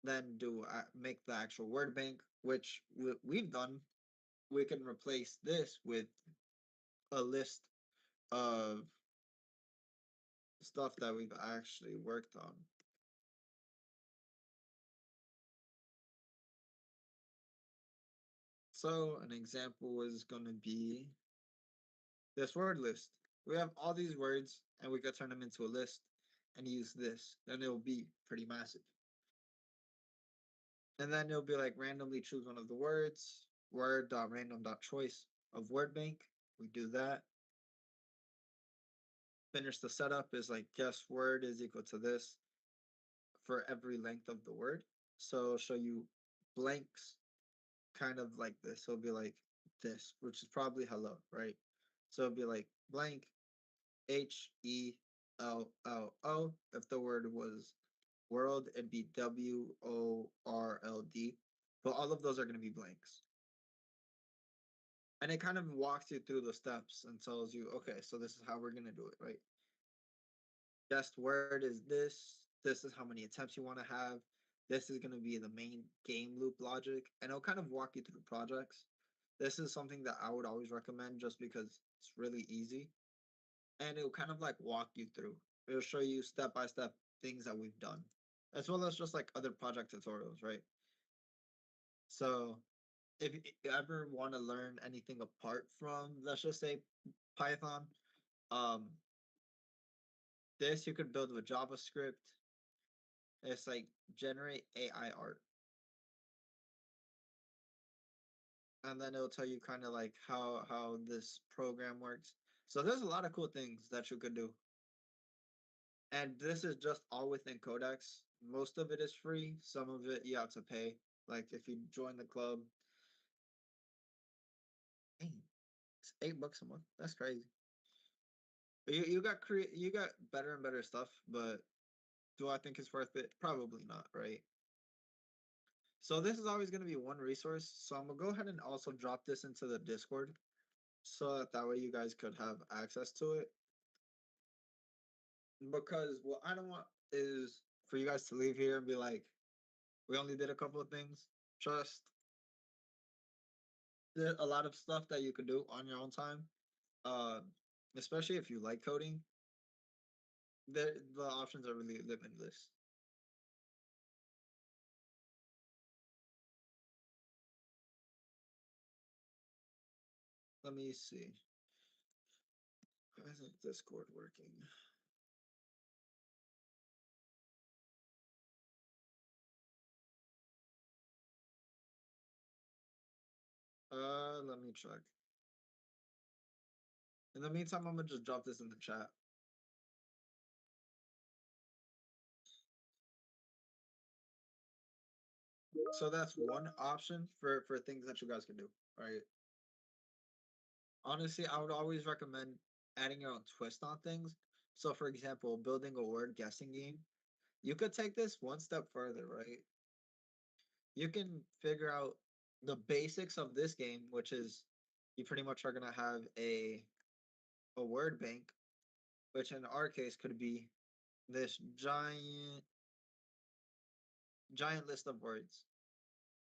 S8: then do make the actual word bank, which we've done. We can replace this with a list of stuff that we've actually worked on. So an example is going to be this word list. We have all these words and we could turn them into a list and use this. Then it'll be pretty massive. And then it'll be like randomly choose one of the words, word.random.choice of word bank. We do that. Finish the setup is like guess word is equal to this for every length of the word. So it'll show you blanks kind of like this. So it'll be like this, which is probably hello, right? So it'll be like blank HELLO. If the word was world, it'd be WORLD. But all of those are going to be blanks. And it kind of walks you through the steps and tells you, okay, so this is how we're going to do it, right? Guessed word is this. This is how many attempts you want to have. This is going to be the main game loop logic. And it'll kind of walk you through projects. This is something that I would always recommend just because it's really easy. And it'll kind of like walk you through. It'll show you step by step things that we've done, as well as just like other project tutorials, right? So if you ever want to learn anything apart from, let's just say, Python, um, this you could build with JavaScript. It's like generate AI art, and then it'll tell you kind of like how this program works. So there's a lot of cool things that you could do, and this is just all within Codex. Most of it is free. Some of it you have to pay. Like if you join the club, dang, it's $8 a month. That's crazy. You got better and better stuff, but do I think it's worth it? Probably not, right? So this is always going to be one resource. So I'm gonna go ahead and also drop this into the Discord, so that way you guys could have access to it. Because what I don't want is for you guys to leave here and be like, we only did a couple of things. Trust, there's a lot of stuff that you could do on your own time. Uh, Especially if you like coding, the options are really limitless. Let me see. Why isn't Discord working? Let me check. In the meantime, I'm gonna just drop this in the chat. So that's one option for things that you guys can do, right? Honestly, I would always recommend adding your own twist on things. So, for example, building a word guessing game. You could take this one step further, right? You can figure out the basics of this game, which is you pretty much are gonna have a word bank, which in our case could be this giant list of words.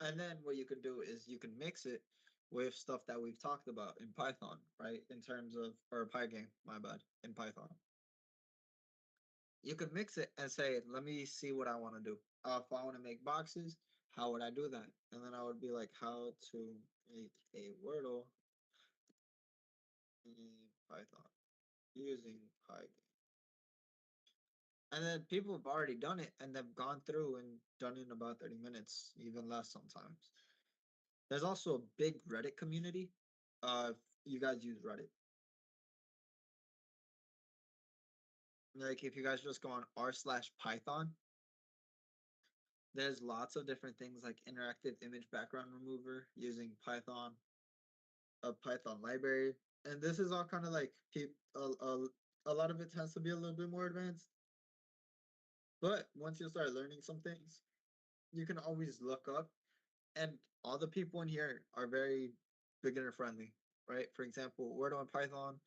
S8: And then what you could do is you can mix it with stuff that we've talked about in Python, right? In terms of, or Pygame, my bad, in Python. You could mix it and say, let me see what I want to do. If I want to make boxes, how would I do that? And then I would be like, how to make a Wordle in Python using Pygame. And then people have already done it and they've gone through and done it in about 30 minutes, even less sometimes. There's also a big Reddit community. If you guys use Reddit, like if you guys just go on r/Python, there's lots of different things like interactive image background remover using Python, a Python library, and this is all kind of like a lot of it tends to be a little bit more advanced. But once you start learning some things, you can always look up, and all the people in here are very beginner friendly, right? For example, Word on Python,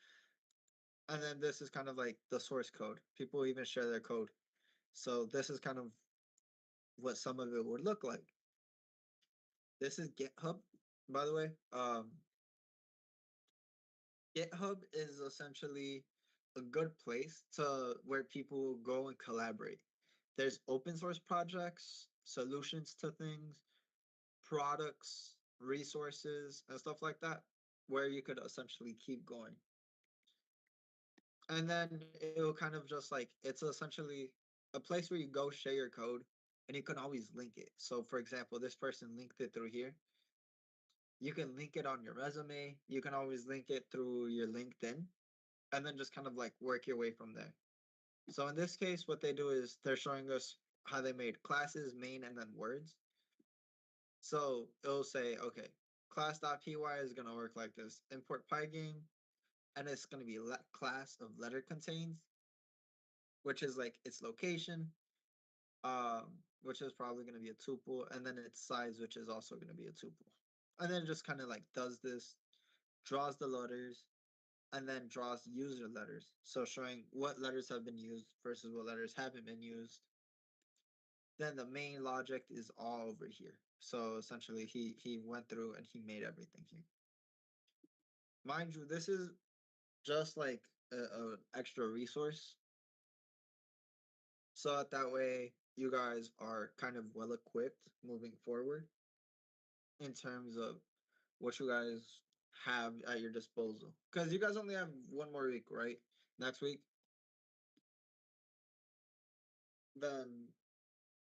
S8: and then this is kind of like the source code. People even share their code. So this is kind of what some of it would look like. This is GitHub, by the way. GitHub is essentially a good place to where people go and collaborate. There's open source projects, solutions to things, products, resources and stuff like that, where you could essentially keep going. And then it will kind of just like it's essentially a place where you go share your code and you can always link it. So for example, this person linked it through here. You can link it on your resume. You can always link it through your LinkedIn and then just kind of like work your way from there. So in this case, what they do is they're showing us how they made classes, main, and then words. So it'll say, okay, class.py is going to work like this. Import pygame, and it's going to be class of letter contains, which is like its location, which is probably going to be a tuple, and then its size, which is also going to be a tuple. And then it just kind of like does this, draws the letters, and then draws user letters. So showing what letters have been used versus what letters haven't been used. Then the main logic is all over here. So essentially he went through and he made everything here. Mind you, this is just like a extra resource. So that way you guys are kind of well equipped moving forward in terms of what you guys have at your disposal. Because you guys only have one more week, right? Next week. Then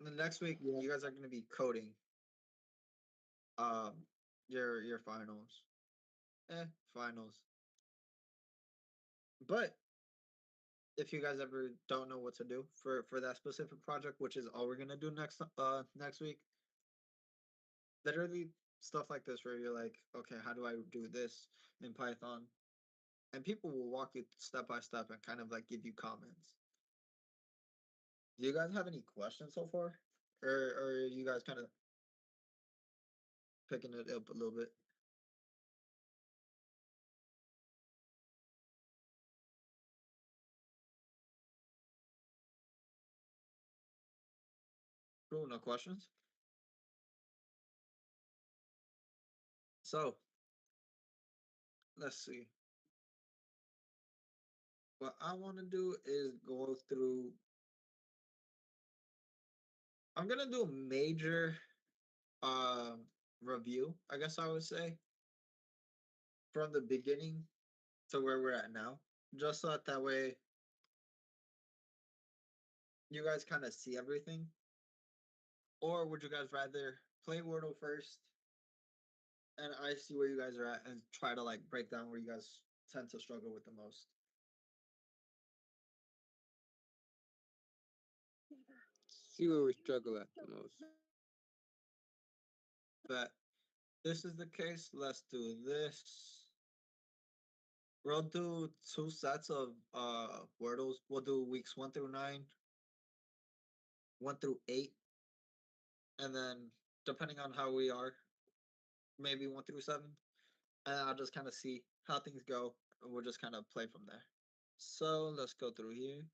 S8: the next week
S3: Yeah.
S8: you guys are going to be coding um your finals. Finals. But if you guys ever don't know what to do for that specific project, which is all we're gonna do next week, literally stuff like this where you're like, okay, how do I do this in Python? And people will walk you step by step and kind of like give you comments. Do you guys have any questions so far, or are you guys kind of picking it up a little bit? Cool, no questions. So let's see. What I want to do is go through. I'm gonna do a major um review, I guess I would say, from the beginning to where we're at now, just so that way you guys kind of see everything. Or would you guys rather play Wordle first and I see where you guys are at and try to like break down where you guys tend to struggle with the most?
S9: See where we struggle at the most.
S8: But this is the case. Let's do this. We'll do two sets of Wordles. We'll do weeks 1 through 9, 1 through 8, and then depending on how we are, maybe 1 through 7. And I'll just kind of see how things go. And we'll just kind of play from there. So let's go through here.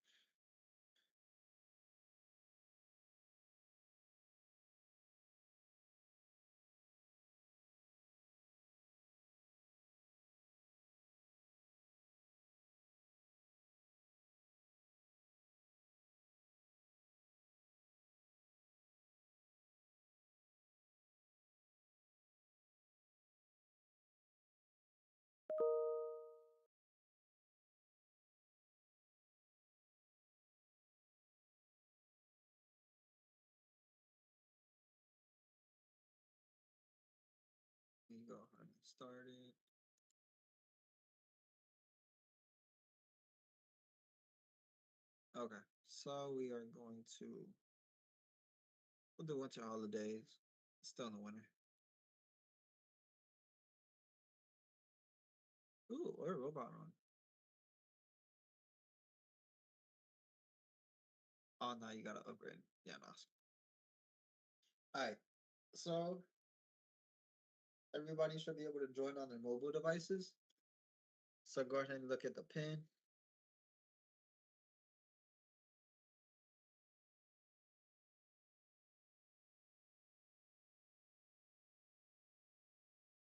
S8: We go ahead and start it. Okay, so we are going to we'll do winter holidays. Still in the winter. Ooh, what a robot on. Oh no, you gotta upgrade. Yeah, no. Alright. So everybody should be able to join on their mobile devices. So go ahead and look at the pin.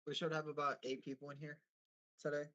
S8: We should have about 8 people in here today.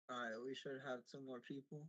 S8: All right, we should have two more people.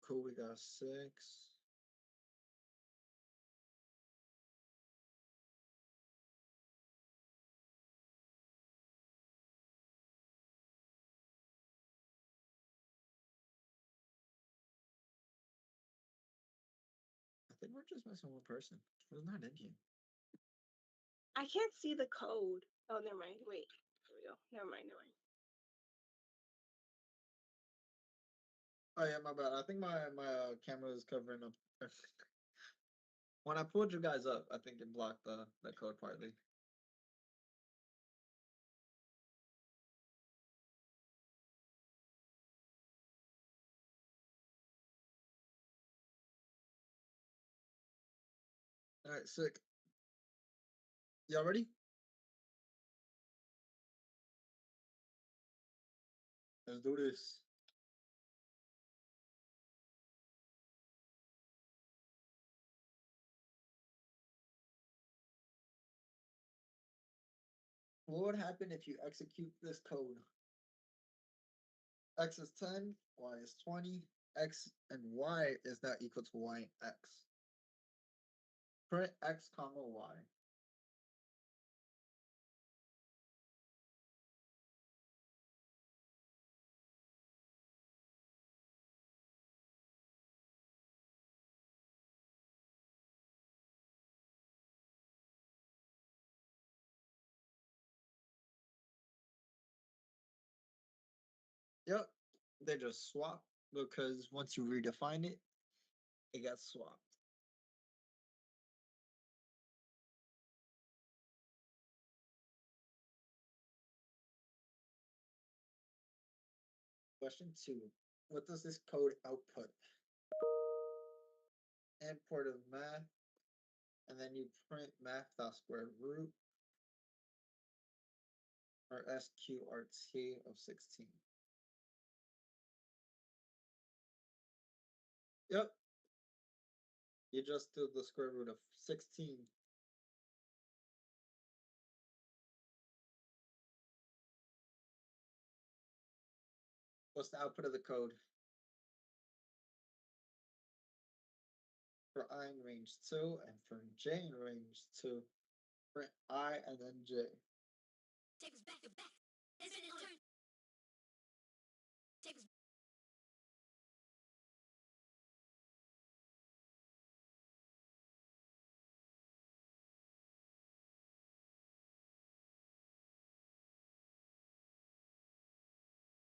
S8: Cool, we got six. I think we're just missing one person. Who's not in here?
S7: I can't see the code. Oh, never mind. Wait. Here we go. Never mind. Never mind.
S8: Oh yeah, my bad. I think my camera is covering up. When I pulled you guys up, I think it blocked the code partly. All right, sick. Y'all ready? Let's do this. What would happen if you execute this code? X is 10, Y is 20, X and Y is now equal to Y and X. Print X comma Y. Yep, they just swap because once you redefine it, it gets swapped. Question two, what does this code output? Import of math, and then you print math dot square root or sqrt of 16. Yep, you just do the square root of 16. What's the output of the code? For I in range 2 and for j in range 2, print I and then j.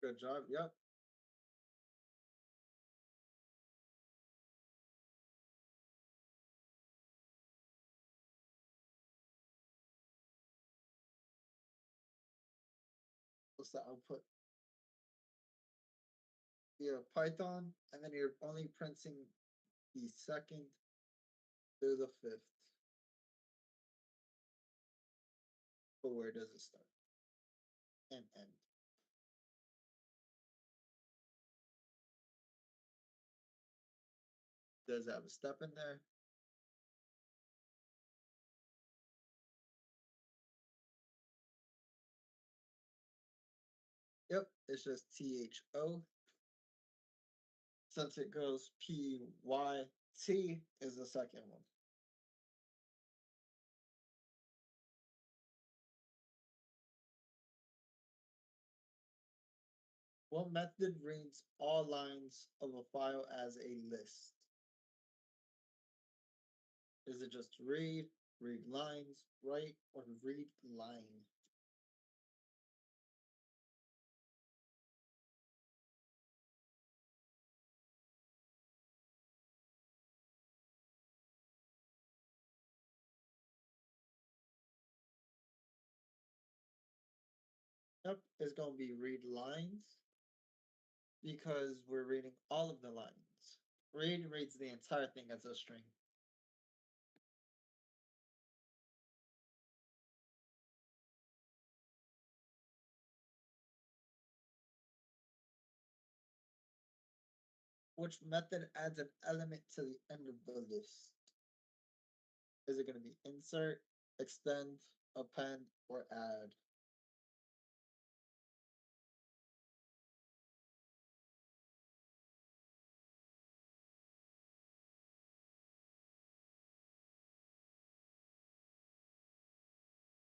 S8: Good job, yep. What's the output? Yeah, Python, and then you're only printing the second through the fifth. But where does it start and end? Does it have a step in there? Yep, it's just THO. Since it goes PYT is the second one. What method reads all lines of a file as a list? Is it just read, read lines, write, or read line? Yep, it's gonna be read lines because we're reading all of the lines. Read reads the entire thing as a string. Which method adds an element to the end of the list? Is it going to be insert, extend, append, or add?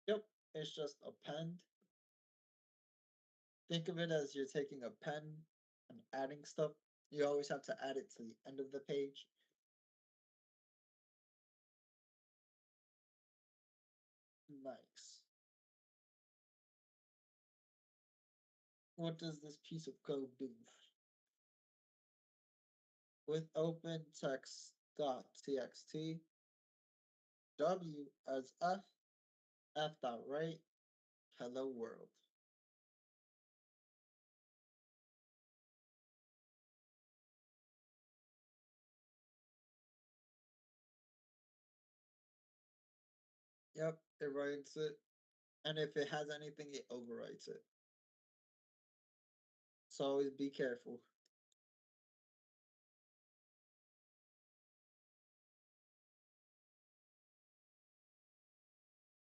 S8: Yep, it's just append. Think of it as you're taking a pen and adding stuff. You always have to add it to the end of the page. Nice. What does this piece of code do? With open text dot txt, W as F dot right, hello world. Yep, it writes it. And if it has anything, it overwrites it. So always be careful.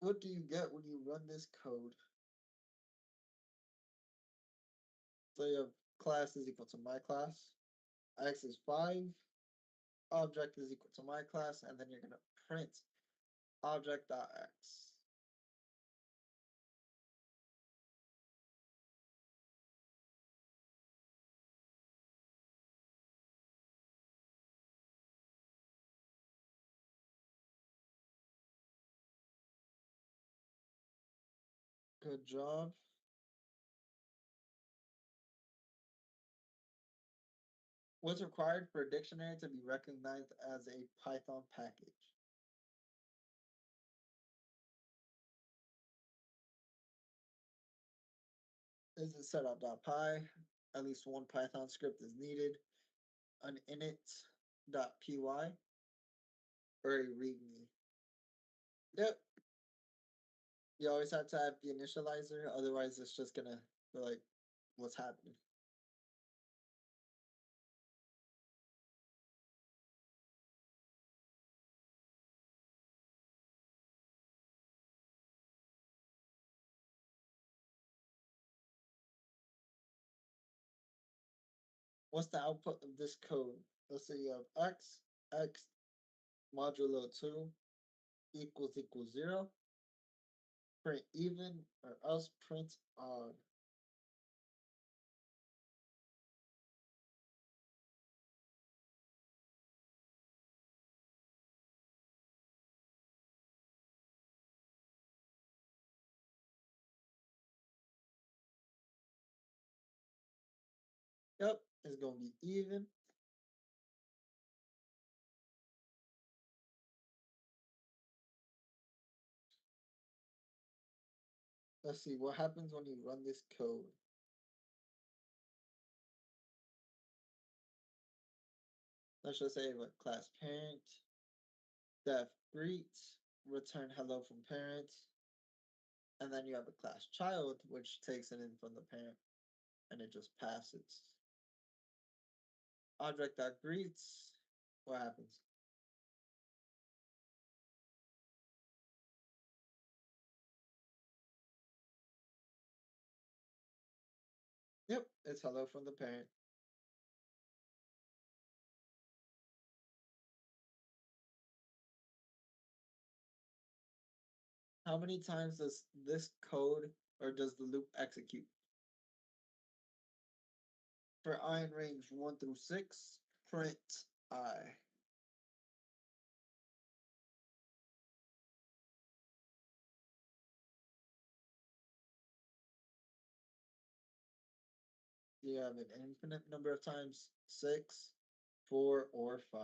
S8: What do you get when you run this code? So you have class is equal to my class, x is 5, object is equal to my class, and then you're going to print object.x. Good job. What's required for a dictionary to be recognized as a Python package? Is it setup.py? At least one Python script is needed. An init.py or a readme. Yep. You always have to have the initializer, otherwise it's just gonna be like, what's happening? What's the output of this code? Let's say you have x modulo 2 equals 0, print even, or else print odd. Yep, it's gonna be even. Let's see what happens when you run this code. Let's just say what class parent, def greets, return hello from parent, and then you have a class child, which takes it in from the parent, and it just passes. Object.greets, what happens? Yep, it's hello from the parent. How many times does this code or does the loop execute? For I in range 1 through 6, print I. You have an infinite number of times 6, 4, or 5.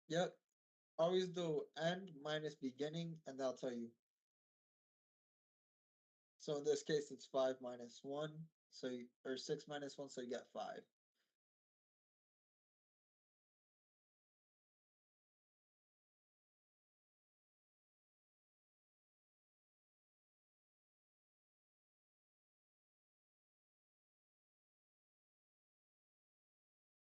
S8: Yep. Always do end minus beginning, and that'll tell you So in this case, it's 5 minus 1. So or 6 minus 1, so you get 5.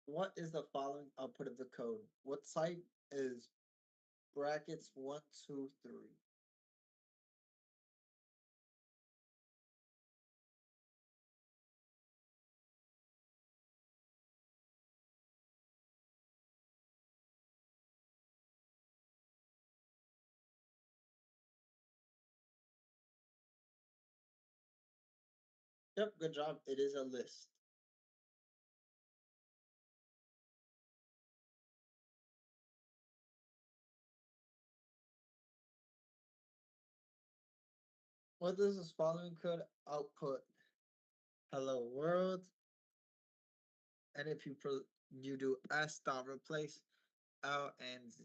S8: What is the following output of the code? What type is brackets 1, 2, 3? Yep, good job. It is a list. What does this following code output? Hello world. And if you do s dot replace L and Z.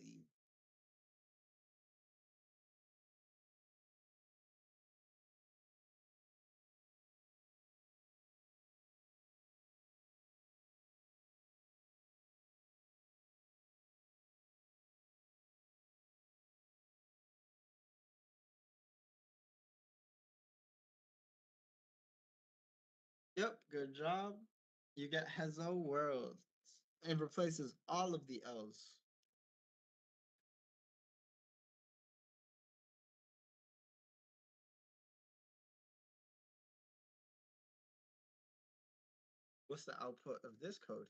S8: Yep, good job. You get hello world. It replaces all of the L's. What's the output of this code?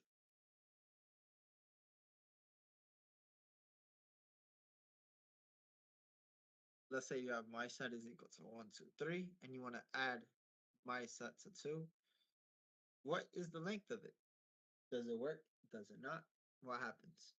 S8: Let's say you have my set is equal to 1, 2, 3, and you want to add my set to 2. What is the length of it? Does it work? Does it not? What happens?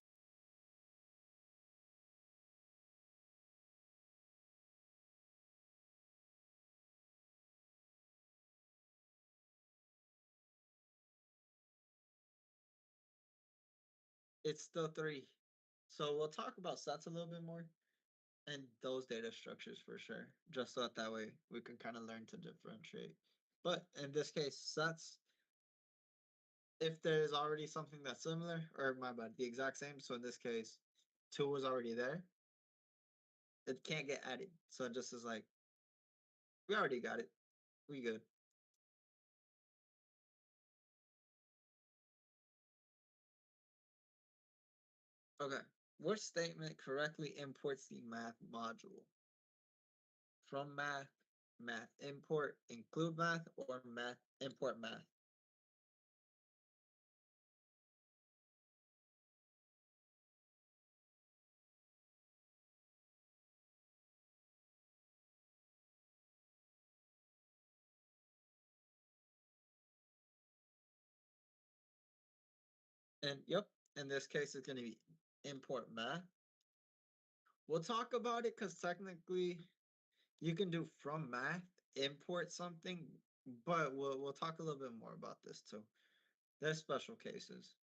S8: It's still 3. So we'll talk about sets a little bit more and those data structures for sure, just so that way we can kind of learn to differentiate. But in this case, sets, if there's already something that's similar, or my bad, the exact same, so in this case, 2 was already there, it can't get added. So it just is like, we already got it. We good. Okay. Which statement correctly imports the math module? From math, math import, include math, or math import math? And yep, in this case, it's going to be import math. We'll talk about it because technically you can do from math, import something, but we'll talk a little bit more about this too. There's special cases.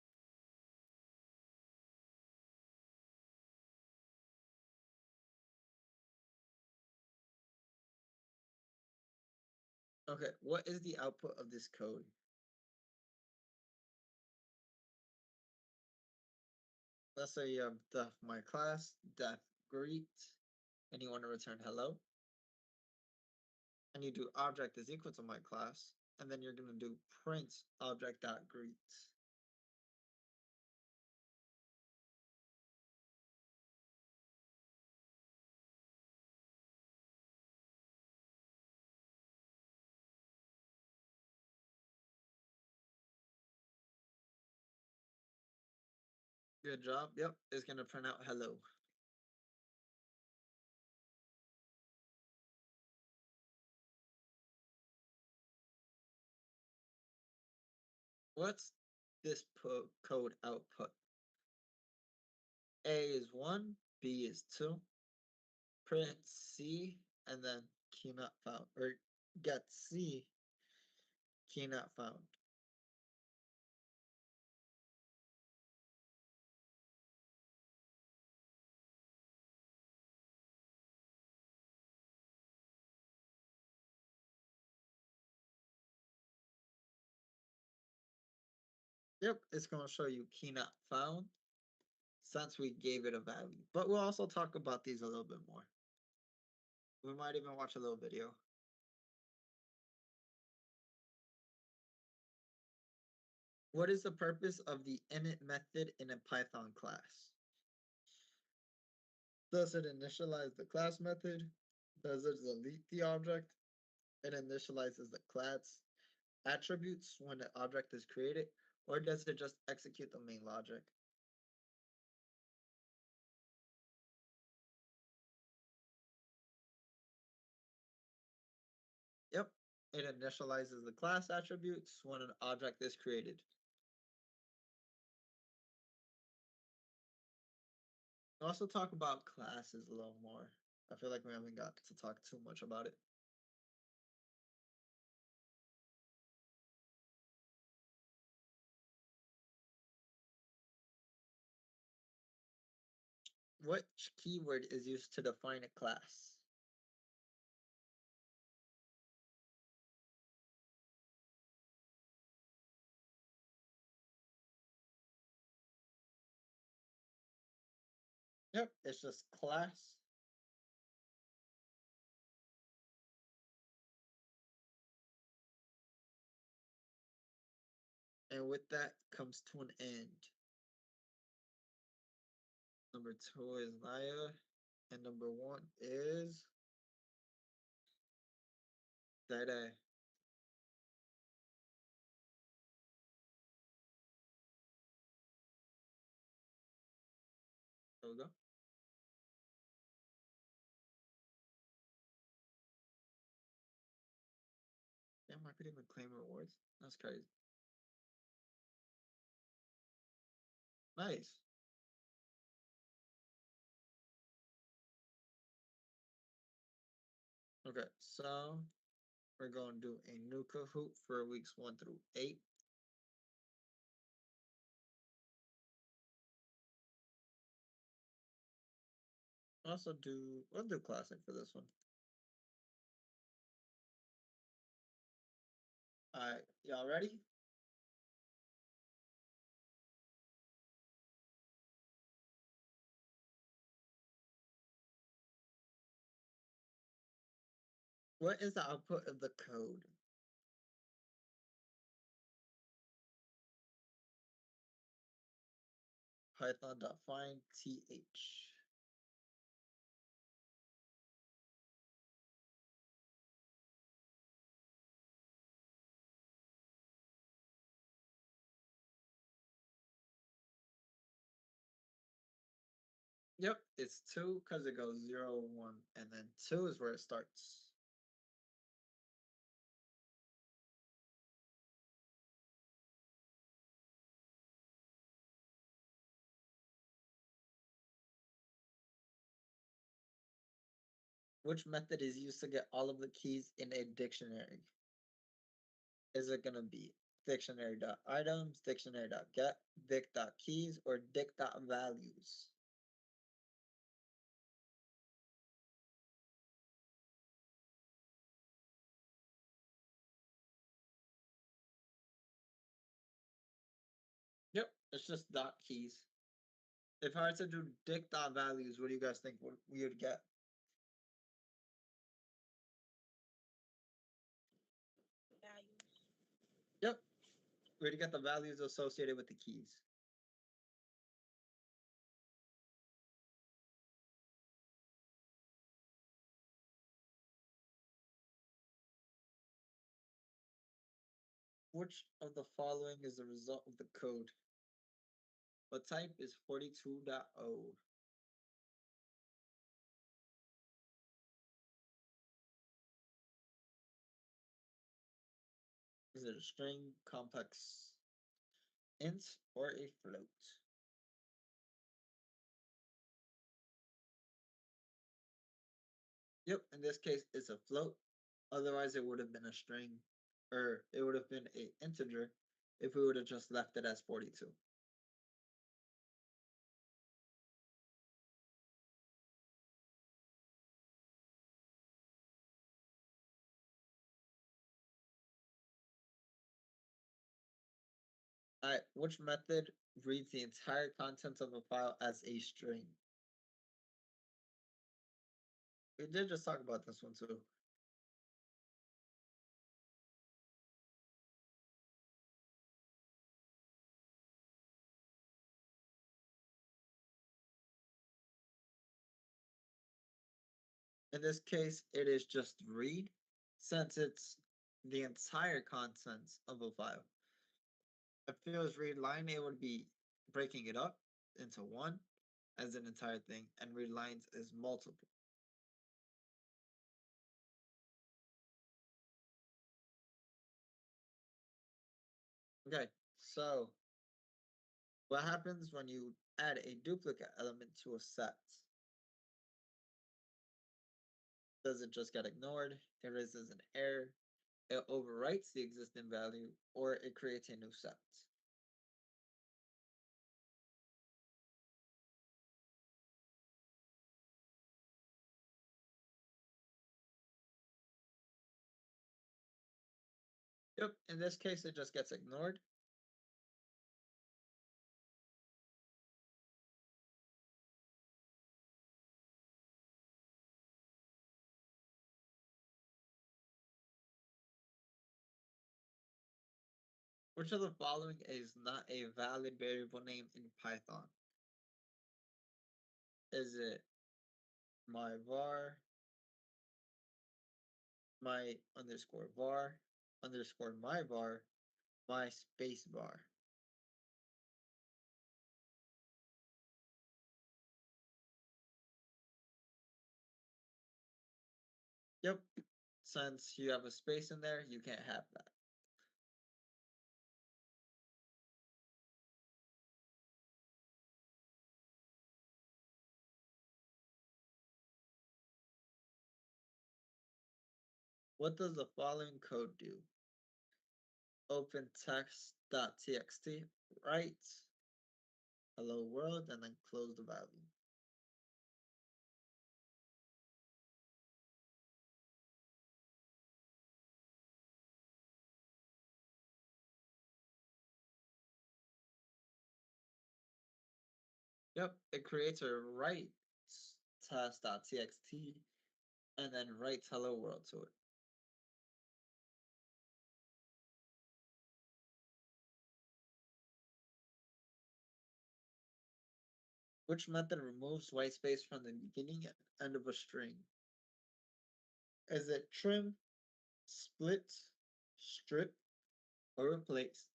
S8: Okay, what is the output of this code? Let's say you have def my class, def greet, and you want to return hello. And you do object is equal to my class, and then you're going to do print object dot greet. Good job. Yep, it's going to print out hello. What's this code output? A is 1, B is 2, print C, and then key not found, or get C, key not found. Yep, it's going to show you key not found since we gave it a value. But we'll also talk about these a little bit more. We might even watch a little video. What is the purpose of the init method in a Python class? Does it initialize the class method? Does it delete the object? It initializes the class attributes when the object is created, or does it just execute the main logic? Yep, it initializes the class attributes when an object is created. We'll also talk about classes a little more. I feel like we haven't got to talk too much about it. Which keyword is used to define a class? Yep, it's just class. And with that comes to an end. Number 2 is Naya, and number 1 is Dada. There we go. Damn, I could even claim rewards. That's crazy. Nice. Okay, so we're going to do a new Kahoot for weeks 1 through 8. We'll do classic for this one. Alright, y'all ready? What is the output of the code? Python.find th. Yep, it's 2 because it goes 0, 1, and then 2 is where it starts. Which method is used to get all of the keys in a dictionary? Is it going to be dictionary.items, dictionary.get, dict.keys, or dict.values? Yep, it's just dot keys. If I were to do dict.values, what do you guys think we would get?
S2: Values.
S8: Yep, we'd get the values associated with the keys. Which of the following is the result of the code? What type is 42.0? Is it a string, complex int, or a float? Yep, in this case, it's a float. Otherwise, it would have been a string, or it would have been an integer if we would have just left it as 42. All right, which method reads the entire contents of a file as a string? We did just talk about this one too. In this case, it is just read, since it's the entire contents of a file. If it was read line, it would be breaking it up into one as an entire thing, and read lines is multiple. Okay, so what happens when you add a duplicate element to a set? Does it just get ignored? It raises an error, it overwrites the existing value, or it creates a new set? Yep, in this case, it just gets ignored. Which of the following is not a valid variable name in Python? Is it my var, my underscore var, underscore my var, my space bar? Yep, since you have a space in there, you can't have that. What does the following code do? Open text.txt, write hello world, and then close the value. Yep, it creates a write test.txt and then writes hello world to it. Which method removes white space from the beginning and end of a string? Is it trim, split, strip, or replace?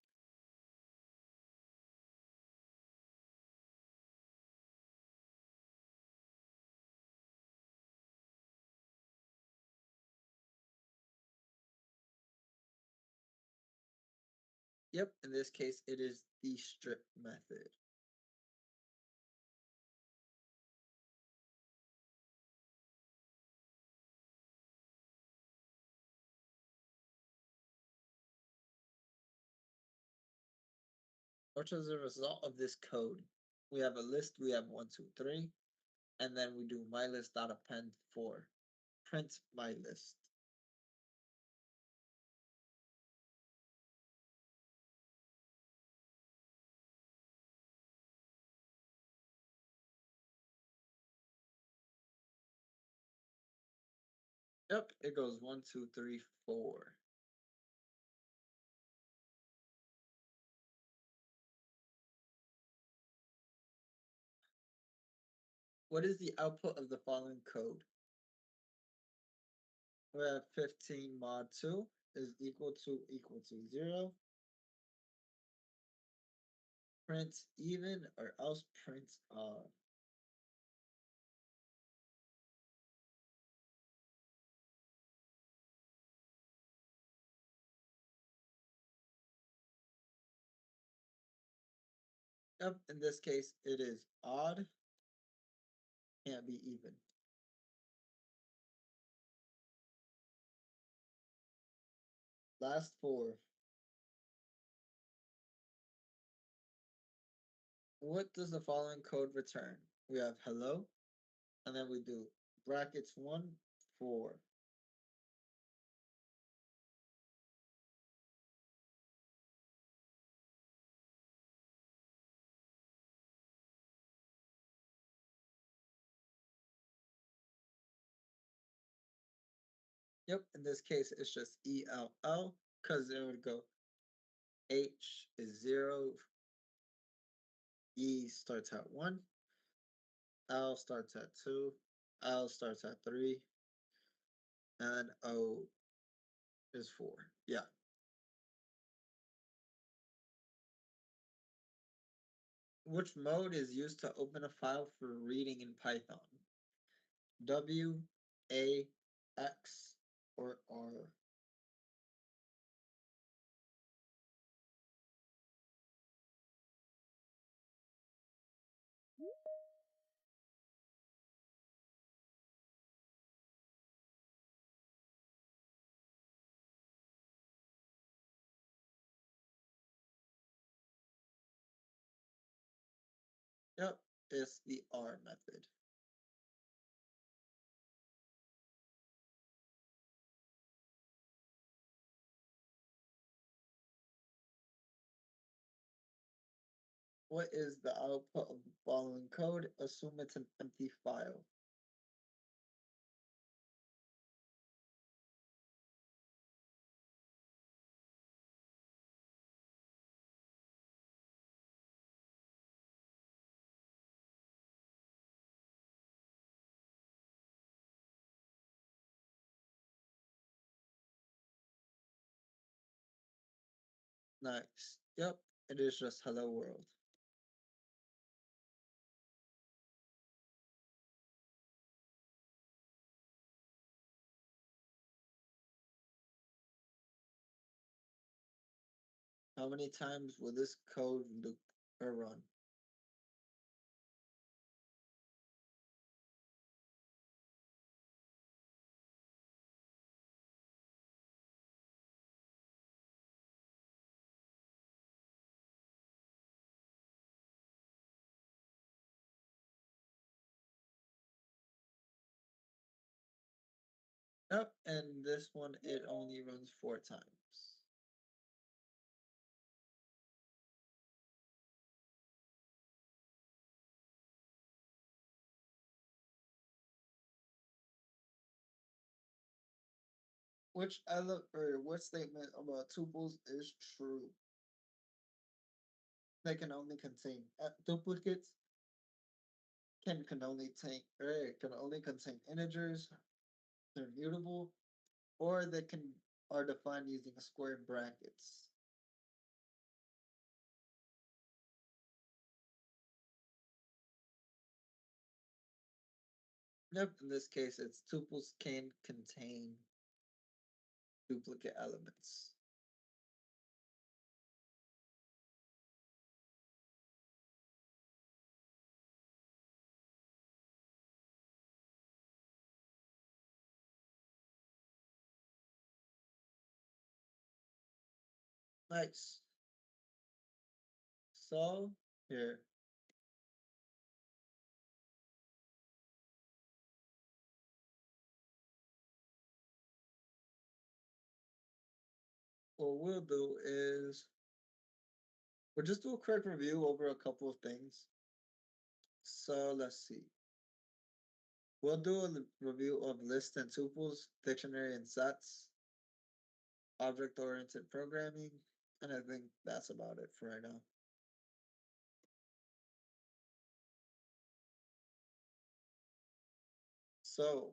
S8: Yep, in this case, it is the strip method. Which is the result of this code? We have a list, we have 1, 2, 3, and then we do mylist.append 4. Print my list. Yep, it goes 1, 2, 3, 4. What is the output of the following code? We have 15 mod 2 is equal to 0. Print even or else print odd. Yep, in this case, it is odd, can't be even. Last 4. What does the following code return? We have hello, and then we do brackets 1, 4. Yep, in this case, it's just ELL because it would go H is 0, E starts at 1, L starts at 2, L starts at 3, and O is 4. Yeah. Which mode is used to open a file for reading in Python? W, A, X, or R? Yep, it's the R method. What is the output of the following code? Assume it's an empty file. Nice. Yep, it is just hello world. How many times will this code loop or run? Yep, and this one it only runs 4 times. Which statement about tuples is true? They can only contain duplicates. Can only take can only contain integers. They're mutable, or they can are defined using square brackets. Yep, in this case, it's tuples can contain duplicate elements. Nice. So here, what we'll do is we'll just do a quick review over a couple of things. So let's see. We'll do a review of lists and tuples, dictionary and sets, object-oriented programming, and I think that's about it for right now. So,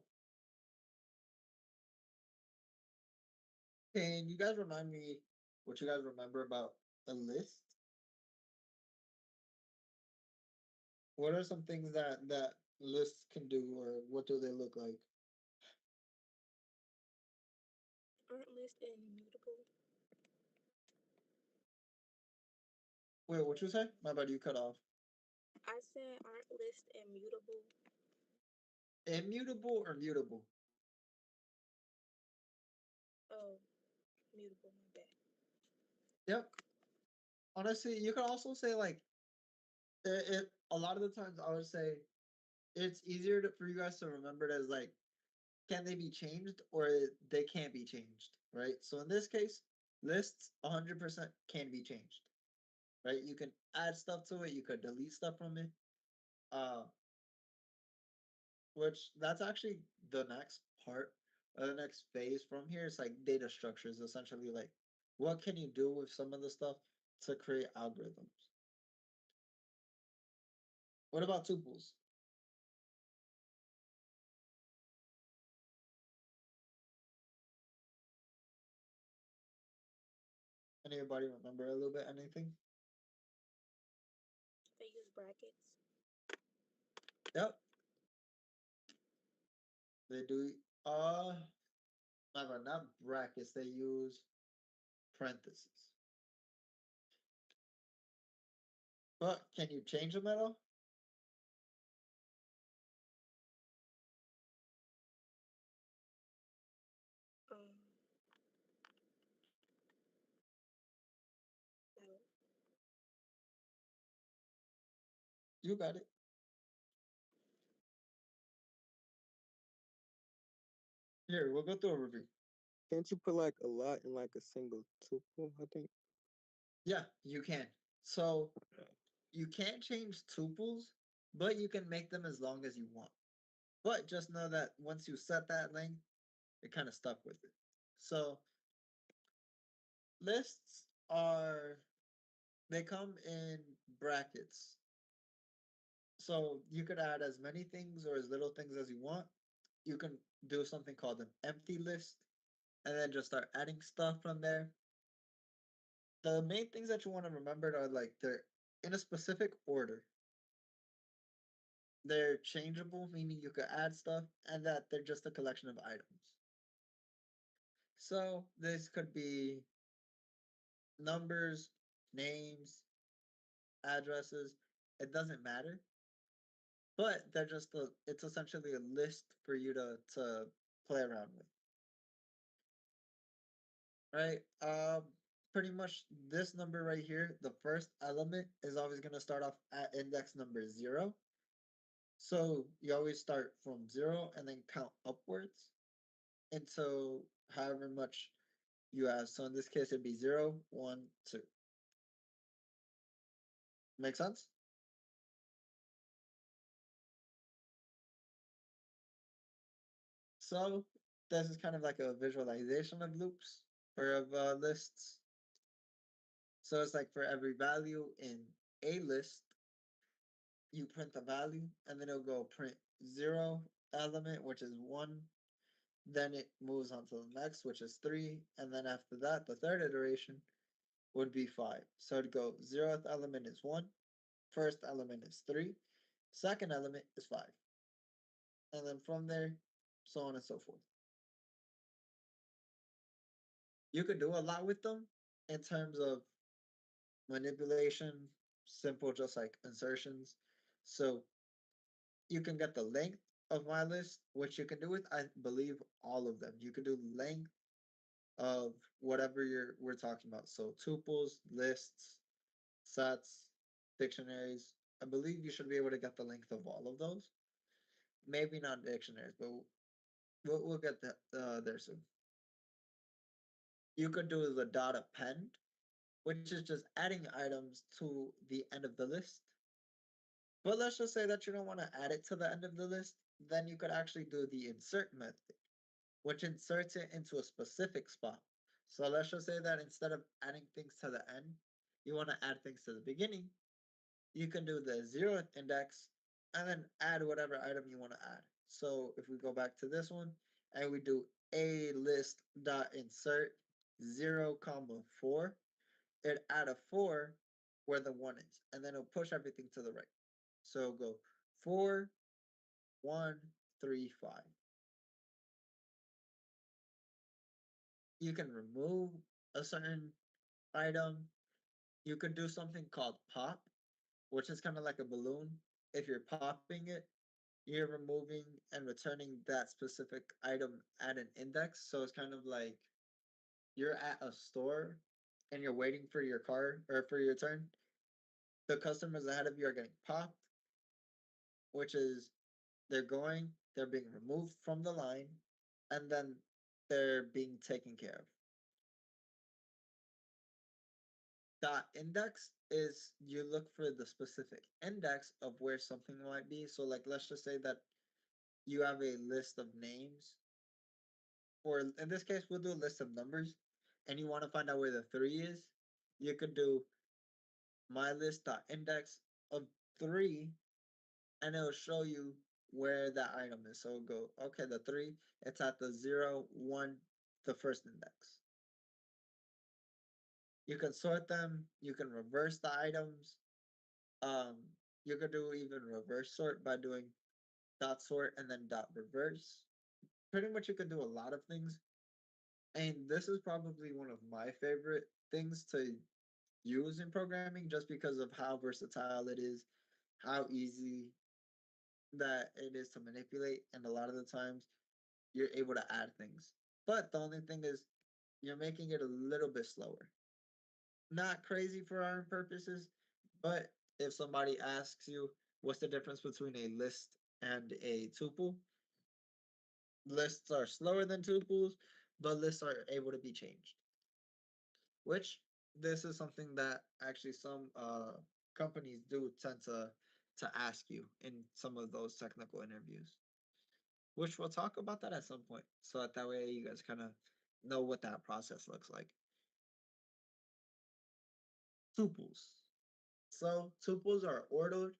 S8: can you guys remind me what you guys remember about a list? What are some things that lists can do, or what do they look like?
S2: Aren't lists immutable?
S8: Wait, what you say? My bad, you cut off.
S2: I said, aren't lists immutable?
S8: Immutable or mutable?
S2: Oh, mutable, my bad.
S8: Yep. Honestly, you could also say like it a lot of the times I would say it's easier for you guys to remember it as like can they be changed or they can't be changed, right? So in this case, lists 100% can be changed, right? You can add stuff to it, you could delete stuff from it, uh, which that's actually the next part The next phase from here is like data structures, essentially like what can you do with some of the stuff to create algorithms. What about tuples? Anybody remember a little bit anything?
S2: They use brackets.
S8: Yep, they do. Uh, not brackets. They use parentheses. But can you change them at all?
S2: Um, no.
S8: You got it. Here, we'll go through a review.
S9: Can't you put like a lot in like a single tuple? I think.
S8: Yeah, you can. So you can't change tuples, but you can make them as long as you want. But just know that once you set that length, you're kind of stuck with it. So lists are they come in brackets. So you could add as many things or as little things as you want. You can do something called an empty list and then just start adding stuff from there. The main things that you want to remember are like they're in a specific order. They're changeable, meaning you could add stuff, and that they're just a collection of items. So this could be numbers, names, addresses. It doesn't matter, but they're just it's essentially a list for you to play around with, right? Pretty much this number right here, the first element is always going to start off at index number 0. So you always start from 0 and then count upwards until however much you have. So in this case, it'd be 0, 1, 2. Make sense? So this is kind of like a visualization of loops or of lists. So it's like for every value in a list, you print the value and then it'll go print 0 element, which is 1. Then it moves on to the next, which is 3. And then after that, the third iteration would be 5. So it'd go 0th element is 1, first element is 3, second element is 5. And then from there, so on and so forth. You could do a lot with them in terms of manipulation, simple, just like insertions. So you can get the length of my list, which you can do with, I believe, all of them. You can do length of whatever we're talking about. So tuples, lists, sets, dictionaries. I believe you should be able to get the length of all of those. Maybe not dictionaries, but we'll get that there soon. You could do the dot append, which is just adding items to the end of the list. But let's just say that you don't want to add it to the end of the list, then you could actually do the insert method, which inserts it into a specific spot. So let's just say that instead of adding things to the end, you want to add things to the beginning. You can do the 0th index and then add whatever item you want to add. So if we go back to this one and we do a list dot insert 0 comma 4, it add a 4 where the 1 is, and then it'll push everything to the right. So it'll go 4, 1, 3, 5. You can remove a certain item. You could do something called pop, which is kind of like a balloon. If you're popping it, you're removing and returning that specific item at an index. So it's kind of like you're at a store and you're waiting for your car or for your turn. The customers ahead of you are getting popped, which is they're being removed from the line, and then they're being taken care of. Dot index is you look for the specific index of where something might be. So like let's just say that you have a list of names for in this case, we'll do a list of numbers, and you want to find out where the three is, you could do my list dot index of three, and it'll show you where that item is. So go, okay, the three, it's at the 0, 1, the first index. You can sort them, you can reverse the items. Um, you could do even reverse sort by doing dot sort and then dot reverse. Pretty much you can do a lot of things. And this is probably one of my favorite things to use in programming just because of how versatile it is, how easy that it is to manipulate, and a lot of the times you're able to add things. But the only thing is you're making it a little bit slower. Not crazy for our purposes, but if somebody asks you what's the difference between a list and a tuple, lists are slower than tuples, but lists are able to be changed. Which this is something that actually some companies do tend to ask you in some of those technical interviews. Which we'll talk about that at some point, so that way you guys kind of know what that process looks like. Tuples. So tuples are ordered,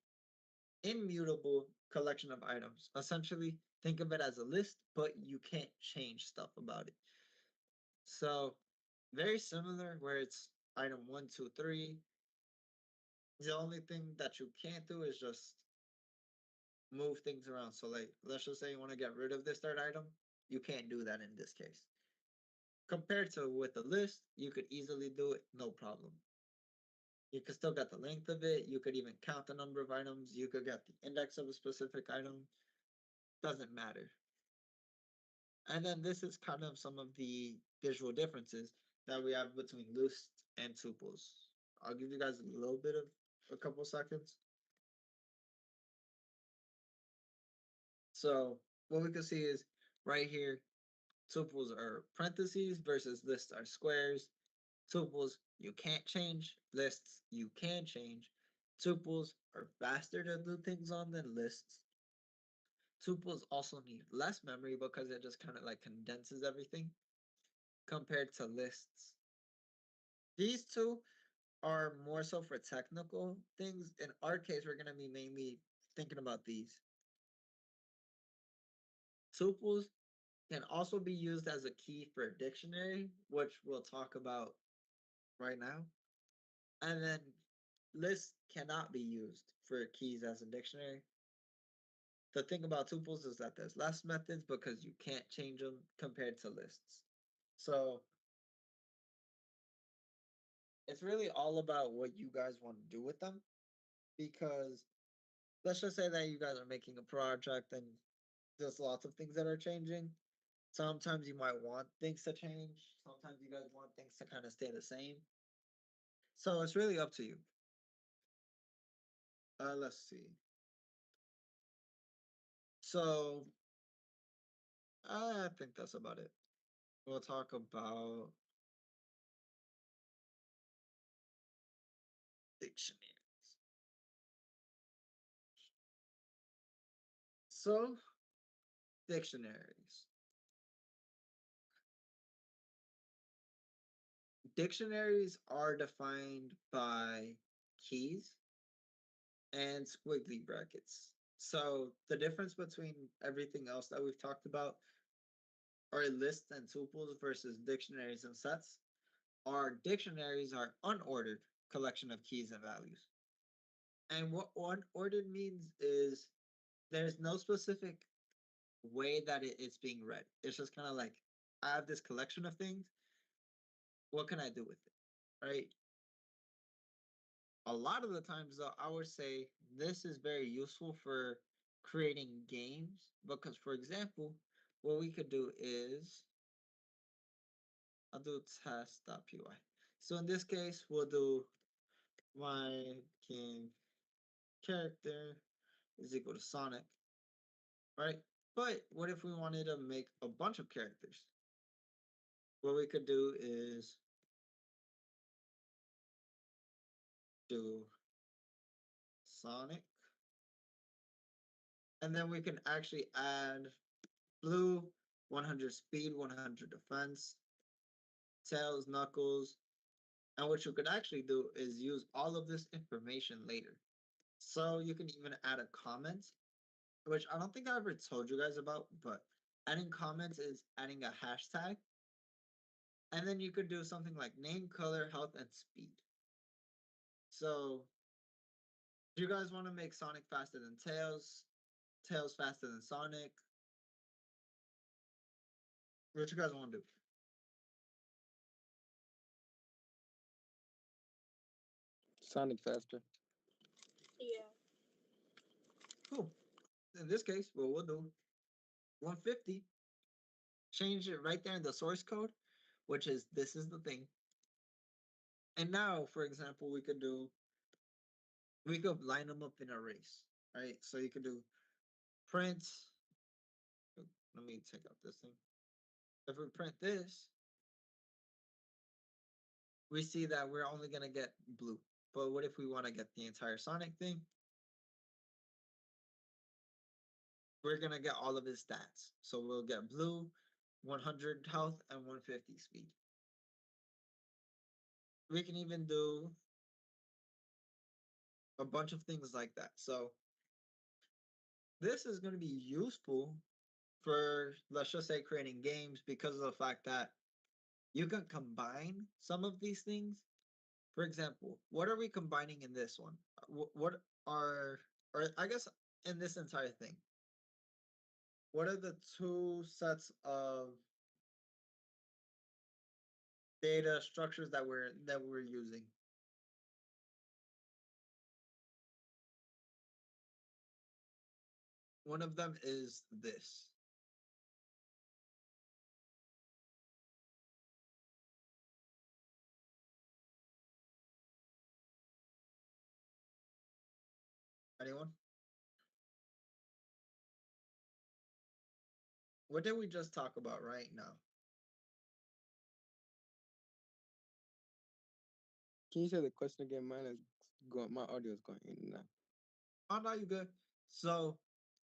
S8: immutable collection of items. Essentially, think of it as a list, but you can't change stuff about it. So very similar where it's item one, two, three. The only thing that you can't do is just move things around. So like let's just say you want to get rid of this third item. You can't do that in this case. Compared to with a list, you could easily do it, no problem. You could still get the length of it. You could even count the number of items. You could get the index of a specific item. Doesn't matter. And then this is kind of some of the visual differences that we have between lists and tuples. I'll give you guys a little bit of a couple seconds. So what we can see is right here, tuples are parentheses versus lists are squares. Tuples you can't change, lists you can change. Tuples are faster to do things on than lists. Tuples also need less memory because it just kind of like condenses everything compared to lists. These two are more so for technical things. In our case, we're going to be mainly thinking about these. Tuples can also be used as a key for a dictionary, which we'll talk about right now. And then lists cannot be used for keys as a dictionary. The thing about tuples is that there's less methods because you can't change them compared to lists. So it's really all about what you guys want to do with them, because let's just say that you guys are making a project and there's lots of things that are changing. Sometimes you might want things to change. Sometimes you guys want things to kind of stay the same. So it's really up to you. Let's see. So I think that's about it. We'll talk about dictionaries. So dictionaries. Dictionaries are defined by keys and squiggly brackets. So the difference between everything else that we've talked about are lists and tuples versus dictionaries and sets. Our dictionaries are unordered collection of keys and values. And what unordered means is there's no specific way that it's being read. It's just kind of like, I have this collection of things. What can I do with it? Right? A lot of the times, though, I would say this is very useful for creating games because, for example, what we could do is I'll do test.py. So in this case, we'll do my king character is equal to Sonic, right? But what if we wanted to make a bunch of characters? What we could do is do Sonic, and then we can actually add blue 100 speed, 100 defense, tails, knuckles. And what you could actually do is use all of this information later. So you can even add a comment, which I don't think I ever told you guys about, but adding comments is adding a hashtag. And then you could do something like name, color, health, and speed. So do you guys want to make Sonic faster than Tails? Tails faster than Sonic? What you guys want to do?
S9: Sonic faster.
S7: Yeah.
S8: Cool. In this case, what we'll do 150, change it right there in the source code, which is this is the thing. And now, for example, we could line them up in a race, right? So you could do print. Let me take out this thing. If we print this, we see that we're only gonna get blue. But what if we want to get the entire Sonic thing? We're gonna get all of his stats. So we'll get blue, 100 health, and 150 speed. We can even do a bunch of things like that. So this is going to be useful for, let's just say, creating games because of the fact that you can combine some of these things. For example, what are we combining in this one? What are, or I guess in this entire thing, what are the two sets of data structures that we're using? One of them is this. Anyone? What did we just talk about right now?
S9: Can you say the question again? Mine is going. My audio is going in and out.
S8: Oh no, you good. So,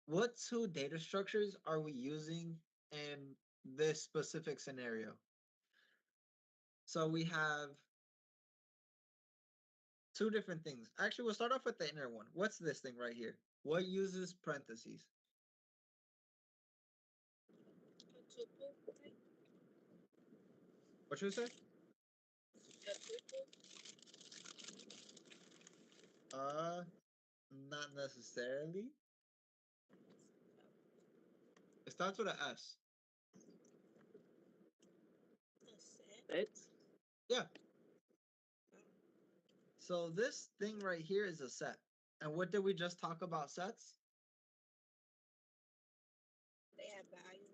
S8: what two data structures are we using in this specific scenario? So we have two different things. Actually, we'll start off with the inner one. What's this thing right here? What uses parentheses?
S6: A tuple type.
S8: What should we say?
S6: A tuple.
S8: Uh, Not necessarily. It starts with an S.
S6: A set.
S2: That's
S8: Yeah. So this thing right here is a set. And what did we just talk about sets?
S6: They have values.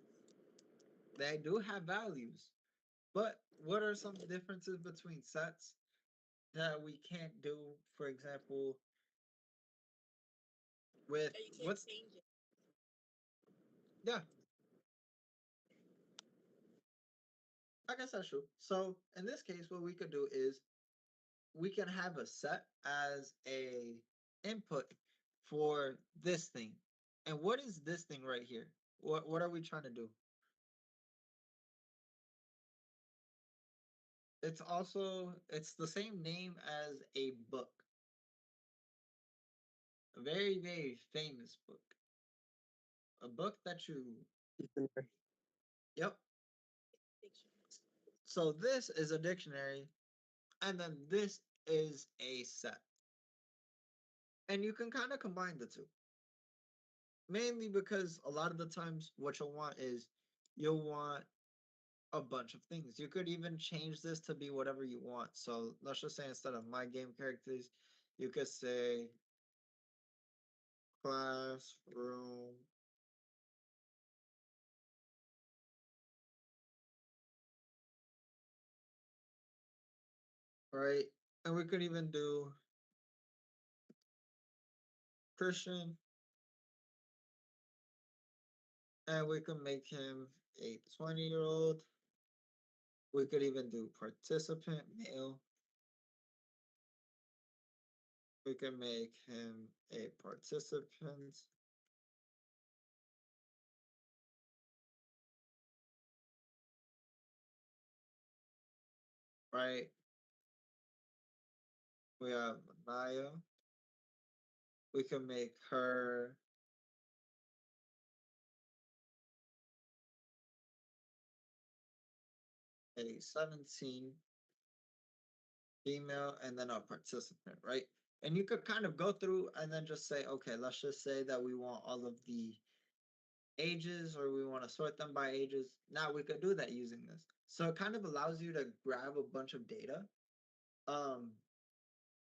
S8: They do have values. But what are some differences between sets that we can't do, for example, with
S6: So you can't
S8: what's
S6: change it.
S8: yeah, I guess that's true. So in this case, what we could do is we can have a set as a input for this thing. And what is this thing right here? What are we trying to do? It's the same name as a book. A very, very famous book. A book that you
S9: Dictionary.
S8: yep.
S6: Dictionary.
S8: So this is a dictionary, and then this is a set. And you can kind of combine the two. Mainly because a lot of the times what you'll want a bunch of things. You could even change this to be whatever you want. So let's just say instead of my game characters, you could say classroom. Right? And we could even do Christian, and we could make him a 20-year-old. We could even do participant male. We can make him a participant. right? We have Naya. We can make her a 17 female and then a participant, right? And you could kind of go through and then just say, okay, let's just say that we want all of the ages or we want to sort them by ages. Now we could do that using this. So it kind of allows you to grab a bunch of data. Um,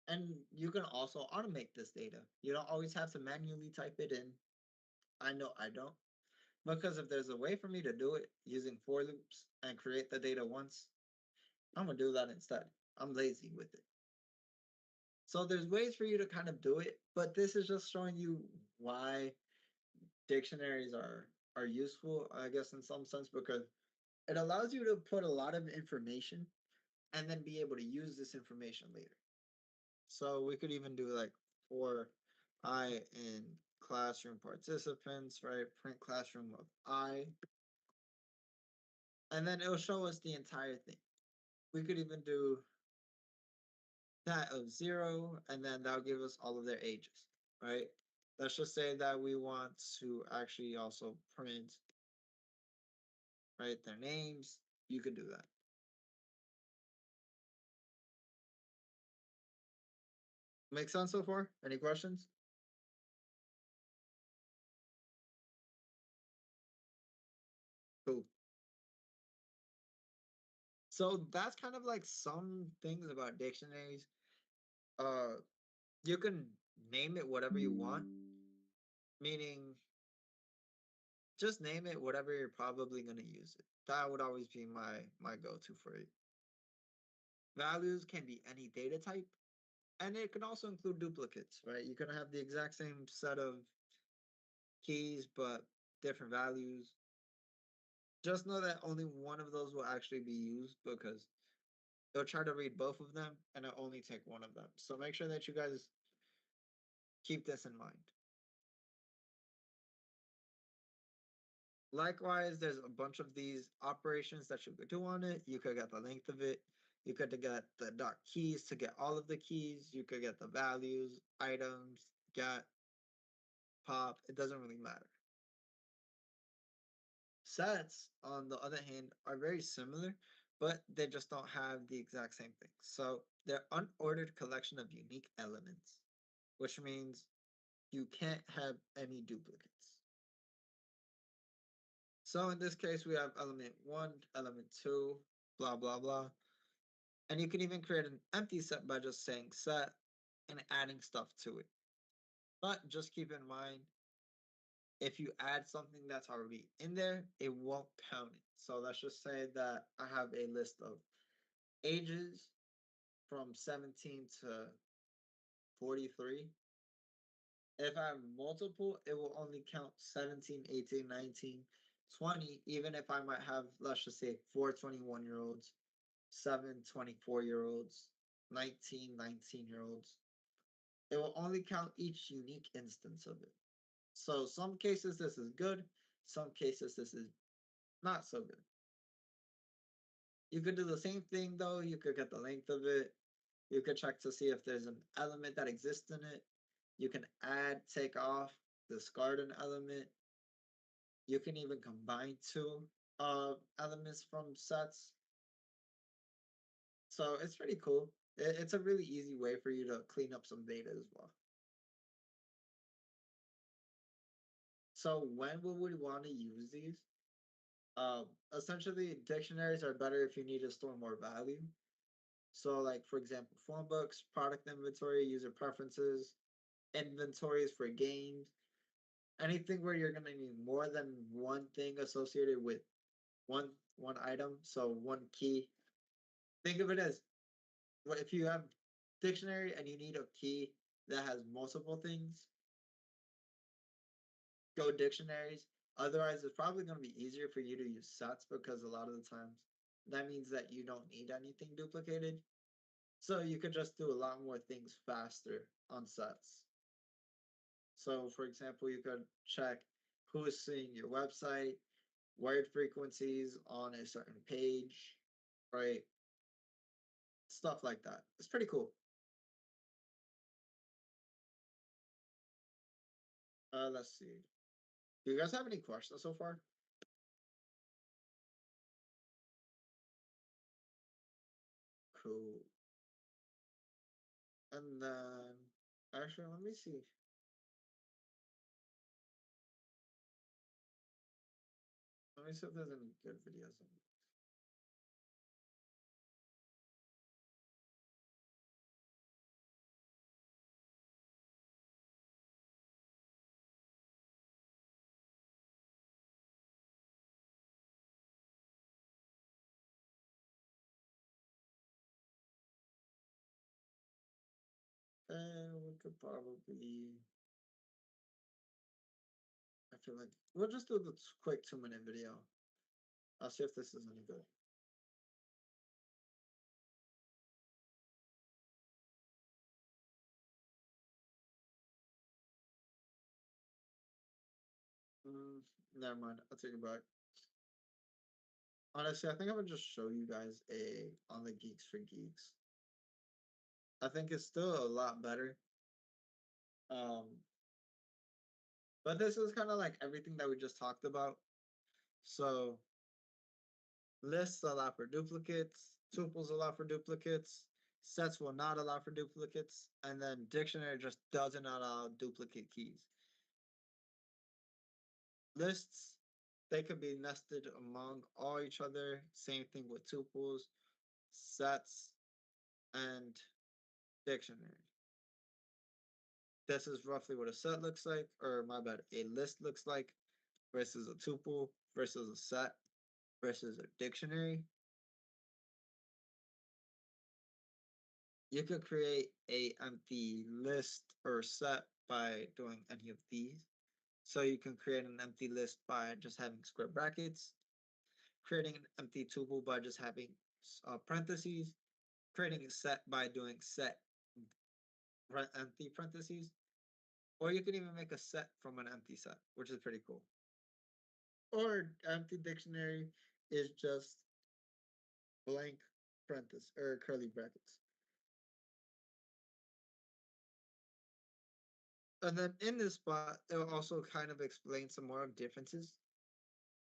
S8: and you can also automate this data. You don't always have to manually type it in. I know I don't. Because if there's a way for me to do it using for loops and create the data once, I'm gonna do that instead. I'm lazy with it. So there's ways for you to kind of do it, but this is just showing you why dictionaries are useful, I guess, in some sense, because it allows you to put a lot of information and then be able to use this information later. So we could even do like for I in classroom participants, right? Print classroom of I, and then it'll show us the entire thing. We could even do that of 0, and then that'll give us all of their ages, right? Let's just say that we want to actually also print, right, their names. You could do that. Make sense so far? Any questions? Cool. So that's kind of like some things about dictionaries. Uh, you can name it whatever you want, meaning just name it whatever you're probably gonna use it. That would always be my go-to for it. Values can be any data type, and it can also include duplicates, right? You can have the exact same set of keys, but different values. Just know that only one of those will actually be used because they'll try to read both of them and it'll only take one of them. So make sure that you guys keep this in mind. Likewise, there's a bunch of these operations that you could do on it. You could get the length of it. You could get the dot keys to get all of the keys. You could get the values, items, get, pop. It doesn't really matter. Sets, on the other hand, are very similar, but they just don't have the exact same thing. So they're unordered collection of unique elements, which means you can't have any duplicates. So in this case, we have element 1, element 2, blah, blah, blah. And you can even create an empty set by just saying set and adding stuff to it. But just keep in mind, if you add something that's already in there, it won't count it. So let's just say that I have a list of ages from 17 to 43. If I have multiple, it will only count 17, 18, 19, 20, even if I might have, let's just say, 4 21-year-olds, 7 24-year-olds, 19 19-year-olds. It will only count each unique instance of it. So some cases this is good, some cases this is not so good. You could do the same thing though, you could get the length of it. You could check to see if there's an element that exists in it. You can add, take off, discard an element. You can even combine two elements from sets. So it's pretty cool. It's a really easy way for you to clean up some data as well. So when would we want to use these? Essentially, dictionaries are better if you need to store more value. So, like for example, phone books, product inventory, user preferences, inventories for games, anything where you're gonna need more than one thing associated with one item. So one key. Think of it as if you have dictionary and you need a key that has multiple things, go dictionaries. Otherwise, it's probably going to be easier for you to use sets because a lot of the times that means that you don't need anything duplicated. So you could just do a lot more things faster on sets. So, for example, you could check who is seeing your website, word frequencies on a certain page, right? stuff like that. It's pretty cool. Let's see. Do you guys have any questions so far? Cool. And then, actually, let me see. Let me see if there's any good videos. And we could probably. I feel like we'll just do the quick 2 minute video. I'll see if this is any good. Mm, Never mind. I'll take it back. Honestly, I think I would just show you guys a on the Geeks for Geeks. I think it's still a lot better. Um, but this is kind of like everything that we just talked about. So lists allow for duplicates, tuples allow for duplicates, sets will not allow for duplicates, and then dictionary just doesn't allow duplicate keys. Lists, they could be nested among all each other. Same thing with tuples, sets, and dictionary. This is roughly what a set looks like, or my bad, a list looks like versus a tuple versus a set versus a dictionary. You could create a empty list or set by doing any of these. So you can create an empty list by just having square brackets, creating an empty tuple by just having parentheses, creating a set by doing set empty parentheses, or you can even make a set from an empty set, which is pretty cool. Or empty dictionary is just blank parentheses or curly brackets. And then in this spot, it will also kind of explain some more of differences,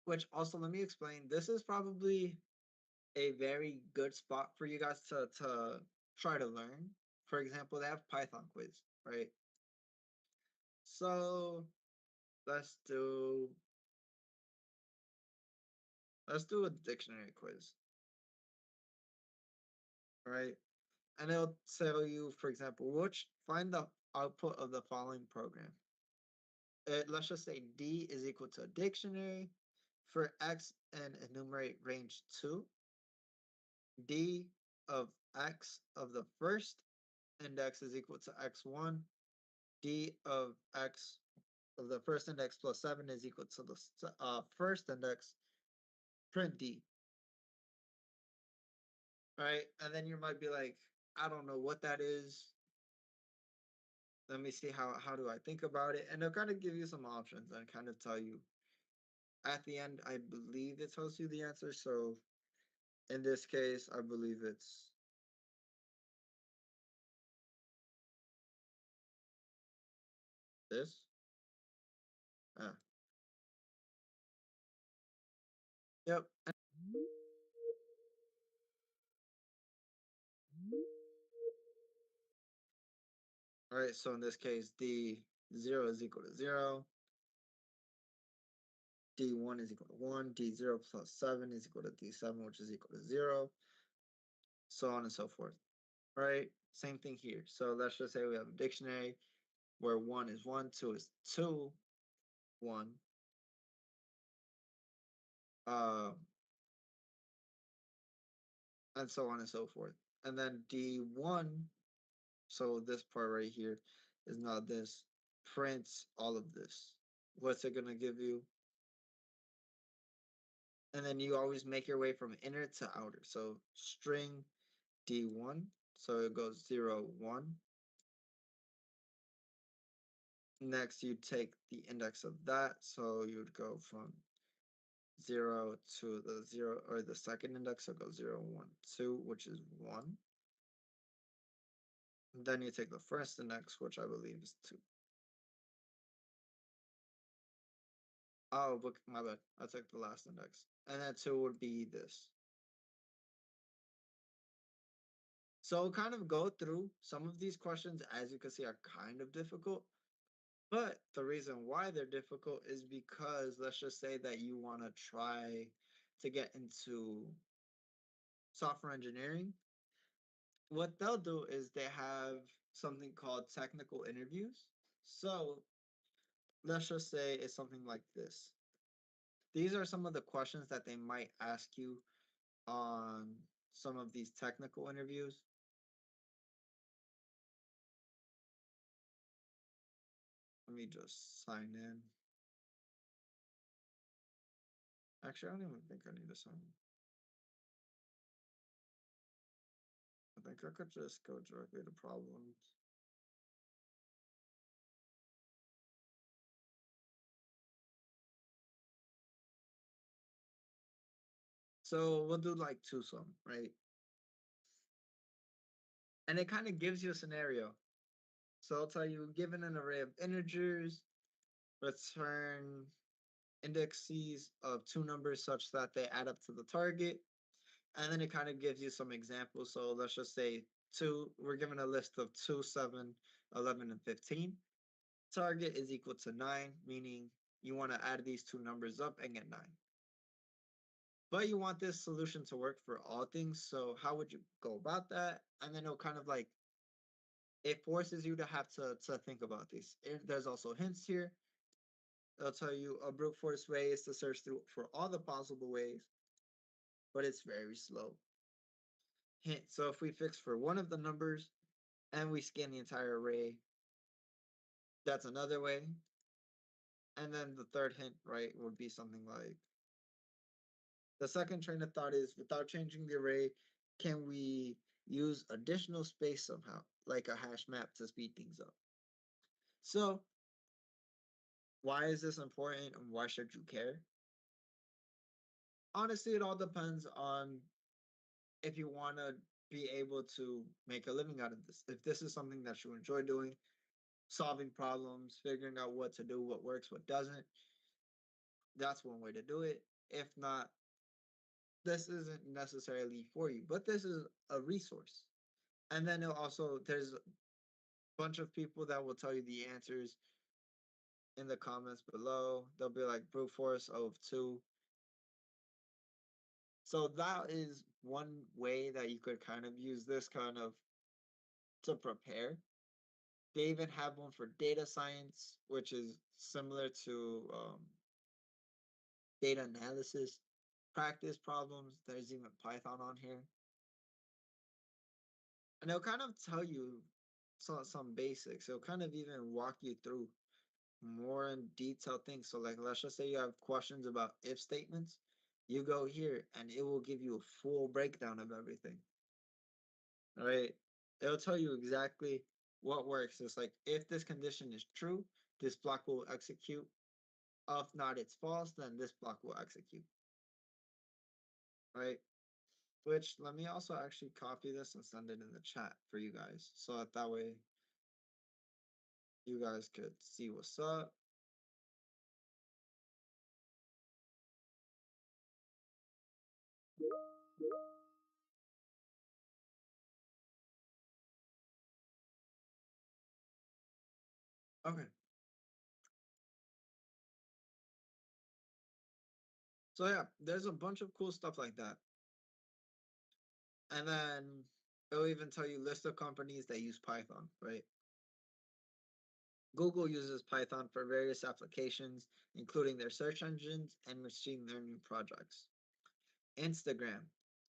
S8: which also let me explain. This is probably a very good spot for you guys to try to learn. For example, they have Python quiz, right? So let's do let's do a dictionary quiz, right? And it'll tell you, for example, which find the output of the following program. Let's just say D is equal to a dictionary for X and enumerate range 2. D of X of the first index is equal to X1. D of X of the first index plus 7 is equal to the first index. Print D. Right? And then you might be like, I don't know what that is. Let me see how do I think about it. And they'll kind of give you some options and kind of tell you. At the end, I believe it tells you the answer. So in this case, I believe it's this. Ah. Yep. All right. So in this case, D0 is equal to 0. D1 is equal to 1. D0 plus 7 is equal to D7, which is equal to 0. So on and so forth. Right? Same thing here. So let's just say we have a dictionary where 1 is 1, 2 is 2, 1. Uh, and so on and so forth. And then D1, so this part right here is not this, prints all of this. What's it going to give you? And then you always make your way from inner to outer. So string D1, so it goes 0, 1. Next, you take the index of that, so you would go from 0 to the 0, or the second index, so go 0, 1, 2, which is 1. Then you take the first index, which I believe is 2. Oh, book my bad. I took the last index. And then 2 would be this. So kind of go through some of these questions, as you can see, are kind of difficult. But the reason why they're difficult is because let's just say that you want to try to get into software engineering. What they'll do is they have something called technical interviews. So let's just say it's something like this. These are some of the questions that they might ask you on some of these technical interviews. Let me just sign in. Actually, I don't even think I need to sign in. I think I could just go directly to problems. So we'll do like two sum, right? And it kind of gives you a scenario. So I'll tell you, given an array of integers, return indices of two numbers such that they add up to the target. And then it kind of gives you some examples. So let's just say we're given a list of 2, 7, 11, and 15. Target is equal to 9, meaning you want to add these two numbers up and get 9. But you want this solution to work for all things. So how would you go about that? And then it'll kind of like, it forces you to have to think about these. There's also hints here. It'll tell you a brute force way is to search through for all the possible ways, but it's very slow. Hint, so if we fix for one of the numbers and we scan the entire array, that's another way. And then the third hint, right, would be something like, the second train of thought is, without changing the array, can we use additional space somehow, like a hash map to speed things up? So why is this important and why should you care? Honestly, it all depends on if you want to be able to make a living out of this. If this is something that you enjoy doing, solving problems, figuring out what to do, what works, what doesn't, that's one way to do it. If not, this isn't necessarily for you, but this is a resource. And then there's a bunch of people that will tell you the answers in the comments below. They'll be like brute force of 2. So that is one way that you could kind of use this kind of to prepare. They even have one for data science, which is similar to data analysis, practice problems. There's even Python on here. And it'll kind of tell you some basics. It'll kind of even walk you through more in detail things. So, like, let's just say you have questions about if statements. You go here and it will give you a full breakdown of everything. All right. It'll tell you exactly what works. It's like, if this condition is true, this block will execute. If not, it's false, then this block will execute. Right? Which, let me also actually copy this and send it in the chat for you guys. So that way you guys could see what's up. Okay. So yeah, there's a bunch of cool stuff like that. And then it'll even tell you list of companies that use Python, right? Google uses Python for various applications, including their search engines and machine learning projects. Instagram,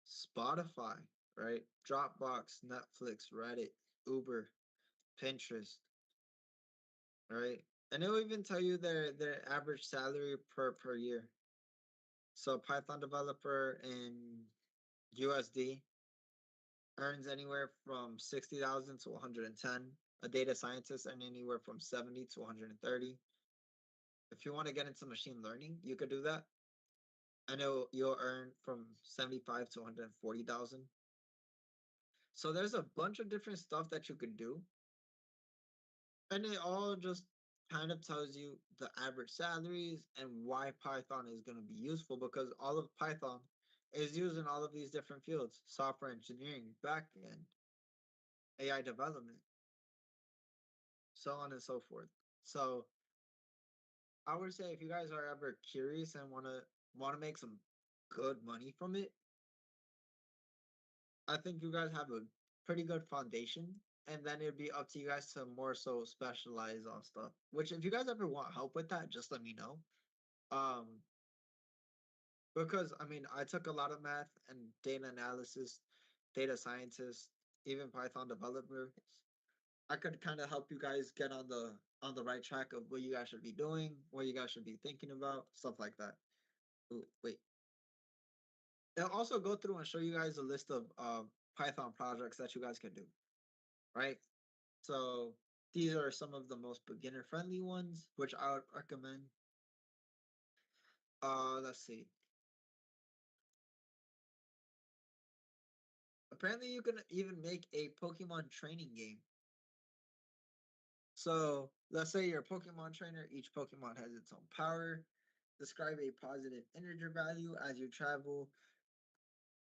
S8: Spotify, right? Dropbox, Netflix, Reddit, Uber, Pinterest, right? And it'll even tell you their average salary per year. So Python developer in USD earns anywhere from 60,000 to 110. A data scientist earns anywhere from 70 to 130. If you want to get into machine learning, you could do that. I know you'll earn from 75 to 140,000. So there's a bunch of different stuff that you could do, and it all just kind of tells you the average salaries and why Python is going to be useful because all of Python is used in all of these different fields: software engineering, backend, AI development, so on and so forth. So I would say if you guys are ever curious and want to make some good money from it, I think you guys have a pretty good foundation, and then it'd be up to you guys to more so specialize on stuff. Which, if you guys ever want help with that, just let me know. Um, because I mean, I took a lot of math and data analysis, data scientist, even Python developer. I could kind of help you guys get on the right track of what you guys should be doing, what you guys should be thinking about, stuff like that. Ooh, wait, it'll also go through and show you guys a list of Python projects that you guys can do, right? So these are some of the most beginner friendly ones, which I would recommend. Let's see. Apparently, you can even make a Pokemon training game. So let's say you're a Pokemon trainer. Each Pokemon has its own power. Describe a positive integer value as you travel.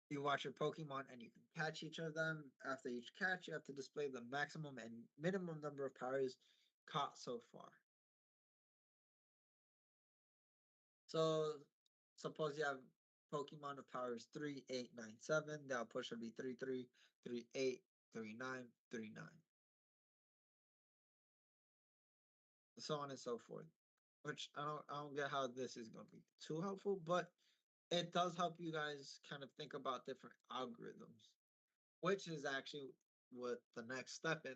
S8: You watch your Pokemon and you can catch each of them. After each catch, you have to display the maximum and minimum number of powers caught so far. So suppose you have Pokemon of powers 3, 8, 9, 7. The output should be 3, 3, 3, 8, 3, 9, 3, 9. So on and so forth. Which I don't get how this is gonna be too helpful, but it does help you guys kind of think about different algorithms, which is actually what the next step in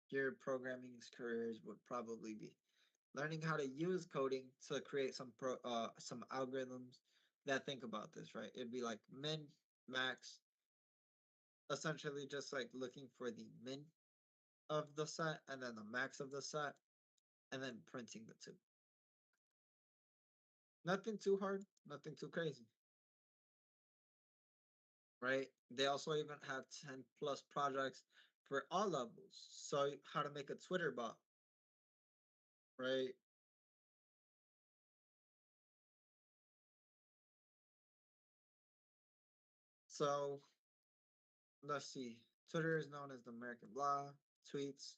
S8: your programming careers would probably be. Learning how to use coding to create some algorithms that think about this, right? It'd be like min, max, essentially just like looking for the min of the set and then the max of the set and then printing the two. Nothing too hard, nothing too crazy, right? They also even have 10 plus projects for all levels. So how to make a Twitter bot, right? So let's see. Twitter is known as the American blah, tweets,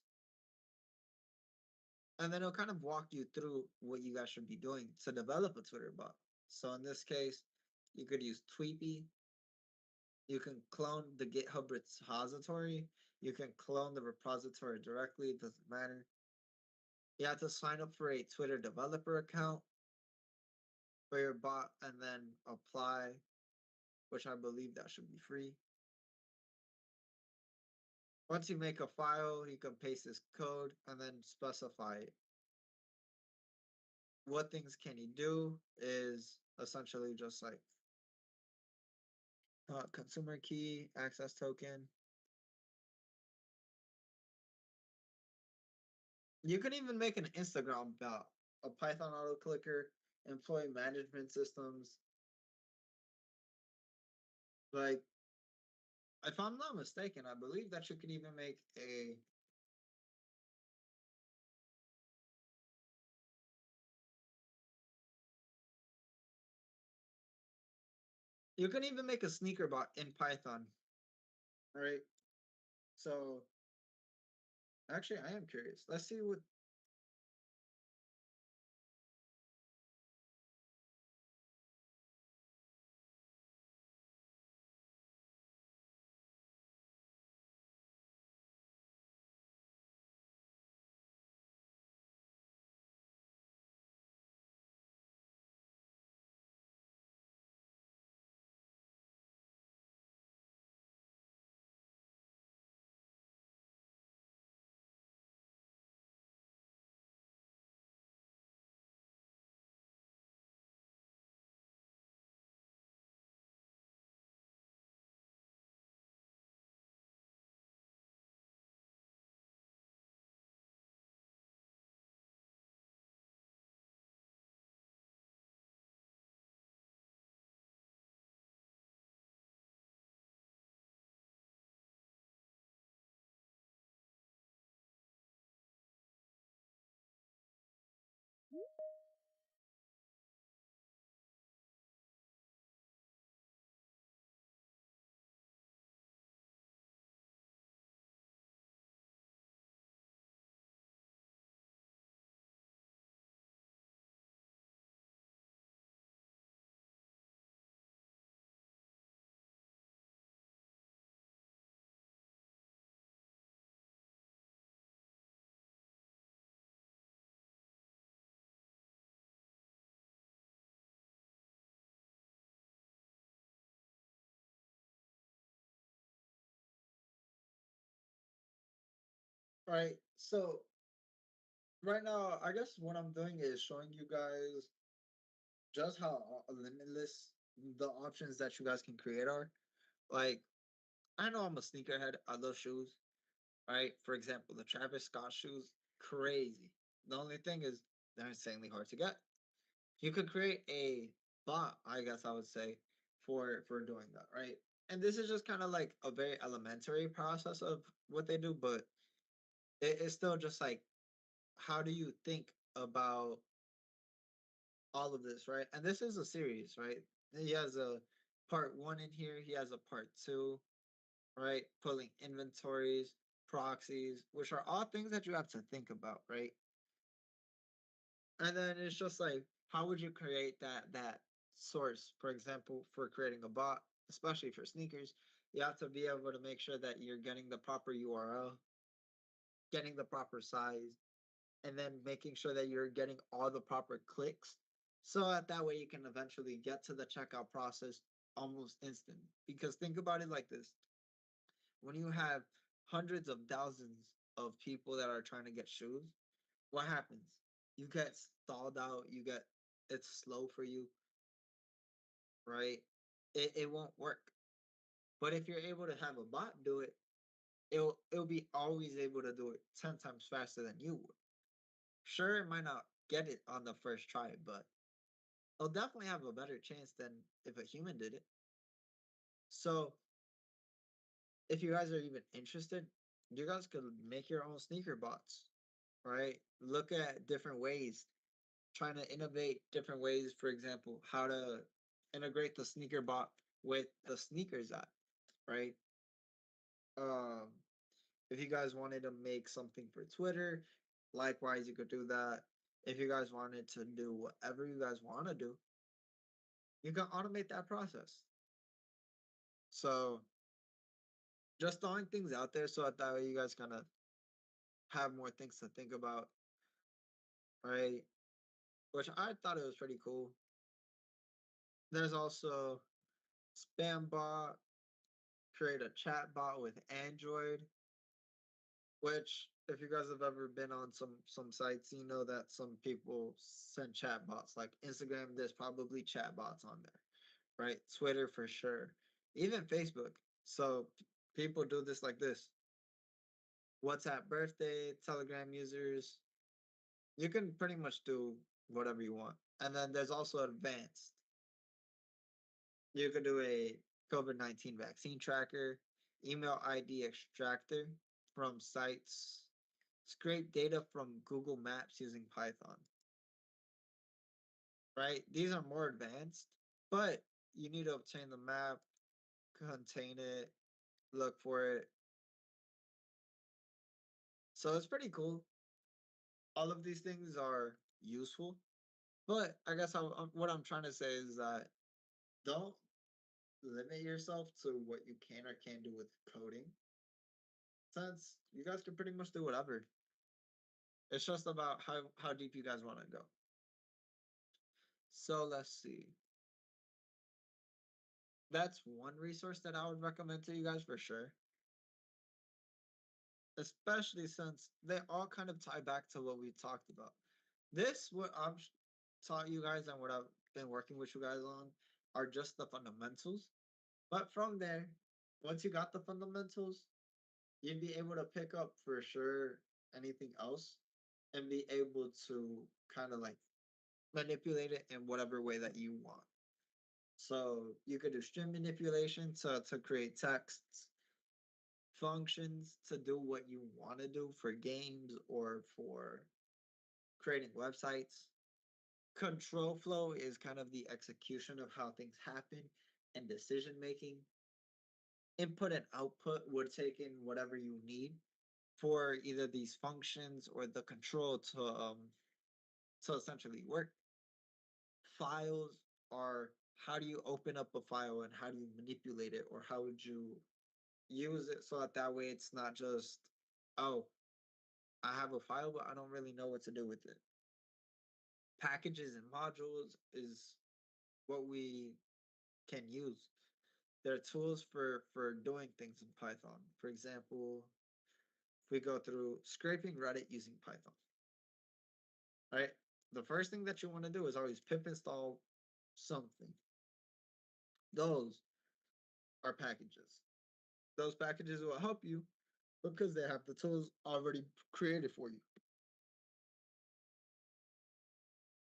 S8: and then it'll kind of walk you through what you guys should be doing to develop a Twitter bot. So in this case, you could use Tweepy. You can clone the GitHub repository. You can clone the repository directly. It doesn't matter. You have to sign up for a Twitter developer account for your bot and then apply, which I believe that should be free. Once you make a file, you can paste this code and then specify it. What things can you do is essentially just like consumer key, access token. You can even make an Instagram bot, a Python auto clicker, employee management systems. Like, if I'm not mistaken, I believe that you can even make a sneaker bot in Python. All right. So actually, I am curious. Let's see what All right. So right now, I guess what I'm doing is showing you guys just how limitless the options that you guys can create are. Like, I know I'm a sneakerhead. I love shoes. Right? For example, the Travis Scott shoes, crazy. The only thing is they're insanely hard to get. You could create a bot, I guess I would say, for doing that, right? And this is just kind of like a very elementary process of what they do, but it's still just like, how do you think about all of this, right? And this is a series, right? He has a part one in here, he has a part two, right? Pulling inventories, proxies, which are all things that you have to think about, right? And then it's just like, how would you create that source? For example, for creating a bot, especially for sneakers, you have to be able to make sure that you're getting the proper URL, getting the proper size, and then making sure that you're getting all the proper clicks. So that way you can eventually get to the checkout process almost instant. Because think about it like this: when you have hundreds of thousands of people that are trying to get shoes, what happens? You get stalled out, it's slow for you, right? It won't work. But if you're able to have a bot do it, it'll be always able to do it 10 times faster than you would. Sure, it might not get it on the first try, but it'll definitely have a better chance than if a human did it. So if you guys are even interested, you guys could make your own sneaker bots, right? Look at different ways, trying to innovate different ways. For example, how to integrate the sneaker bot with the sneakers app, right? Um, if you guys wanted to make something for Twitter, likewise, you could do that. If you guys wanted to do whatever you guys want to do, you can automate that process. So just throwing things out there so that way you guys kind of have more things to think about, right? Which I thought it was pretty cool. There's also spam bot, create a chat bot with Android, which if you guys have ever been on some sites, you know that some people send chat bots. Like Instagram, there's probably chat bots on there, right? Twitter for sure, even Facebook. So people do this like this. WhatsApp birthday, Telegram users, you can pretty much do whatever you want. And then there's also advanced. You could do a COVID-19 vaccine tracker, email ID extractor from sites, scrape data from Google Maps using Python, right? These are more advanced, but you need to obtain the map, contain it, look for it. So it's pretty cool. All of these things are useful, but I guess what I'm trying to say is that don't limit yourself to what you can or can't do with coding, since you guys can pretty much do whatever. It's just about how deep you guys want to go. So let's see. That's one resource that I would recommend to you guys for sure. Especially since they all kind of tie back to what we talked about. This, what I've taught you guys and what I've been working with you guys on, are just the fundamentals. But from there, once you got the fundamentals, you'd be able to pick up for sure anything else and be able to kind of like manipulate it in whatever way that you want. So you could do string manipulation to create texts, functions to do what you want to do for games or for creating websites. Control flow is kind of the execution of how things happen and decision making. Input and output would take in whatever you need for either these functions or the control to essentially work. Files are, how do you open up a file and how do you manipulate it, or how would you use it so that way it's not just, oh, I have a file but I don't really know what to do with it. Packages and modules is what we can use. They're tools for doing things in Python. For example, we go through scraping Reddit using Python. Right? The first thing that you want to do is always pip install something. Those are packages. Those packages will help you because they have the tools already created for you.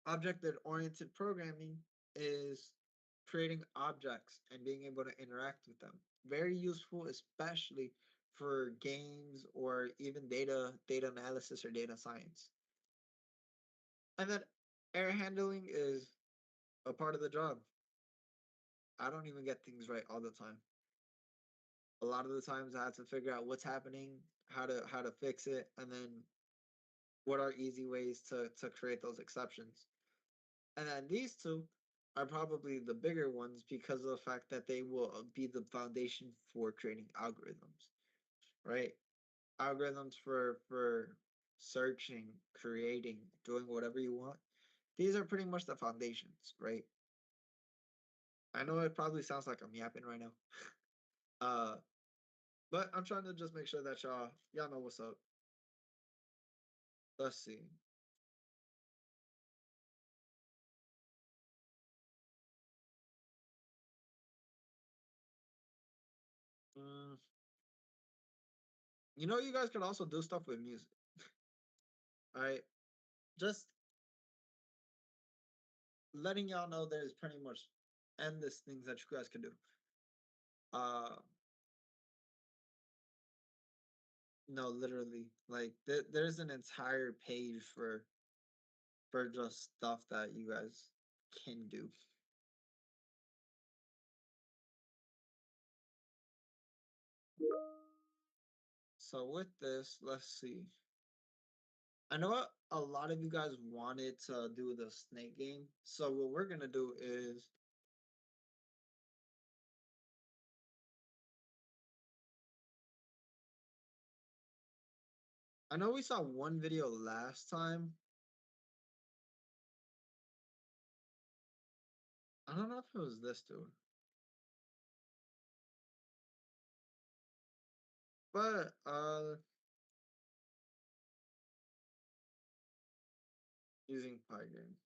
S8: Object-oriented programming is creating objects and being able to interact with them. Very useful, especially for games or even data analysis or data science. And then error handling is a part of the job. I don't even get things right all the time. A lot of the times I have to figure out what's happening, how to fix it, and then what are easy ways to create those exceptions. And then these two are probably the bigger ones because of the fact that they will be the foundation for creating algorithms, right? Algorithms for searching, creating, doing whatever you want. These are pretty much the foundations, right? I know it probably sounds like I'm yapping right now. But I'm trying to just make sure that y'all know what's up. Let's see. Mm, you guys can also do stuff with music. All right, just letting y'all know there's pretty much endless things that you guys can do. Uh, no, literally, like there's an entire page for just stuff that you guys can do. So with this, let's see. I know a lot of you guys wanted to do the snake game. So what we're gonna do is I know we saw one video last time. I don't know if it was this dude. But using Python.